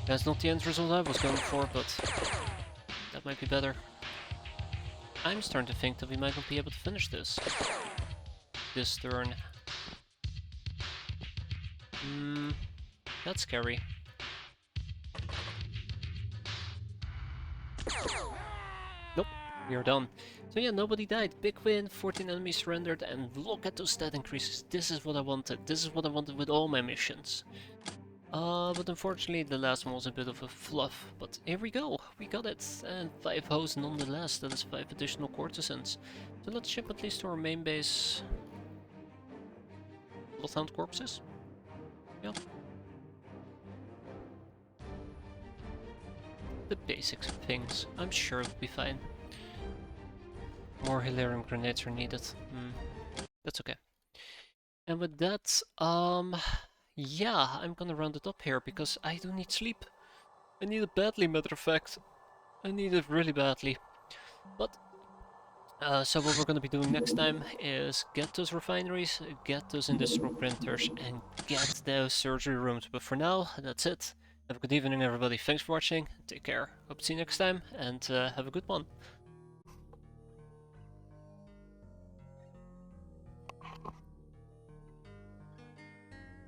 That's not the end result I was going for, but that might be better. I'm starting to think that we might not be able to finish this turn. That's scary. Nope, we are done. So yeah, nobody died. Big win, 14 enemies surrendered, and look at those stat increases. This is what I wanted. This is what I wanted with all my missions. But unfortunately the last one was a bit of a fluff. But here we go, we got it, and 5 hosts nonetheless, that is 5 additional courtesans. So let's ship at least to our main base. Bloodhound corpses? Yeah. The basics of things, I'm sure it'll be fine. More Hilarium grenades are needed. That's okay. And with that, yeah, I'm gonna round it up here because I do need sleep. I need it badly, matter of fact. I need it really badly. But, so what we're gonna be doing next time is get those refineries, get those industrial printers, and get those surgery rooms. But for now, that's it. Have a good evening, everybody. Thanks for watching. Take care. Hope to see you next time, and have a good one.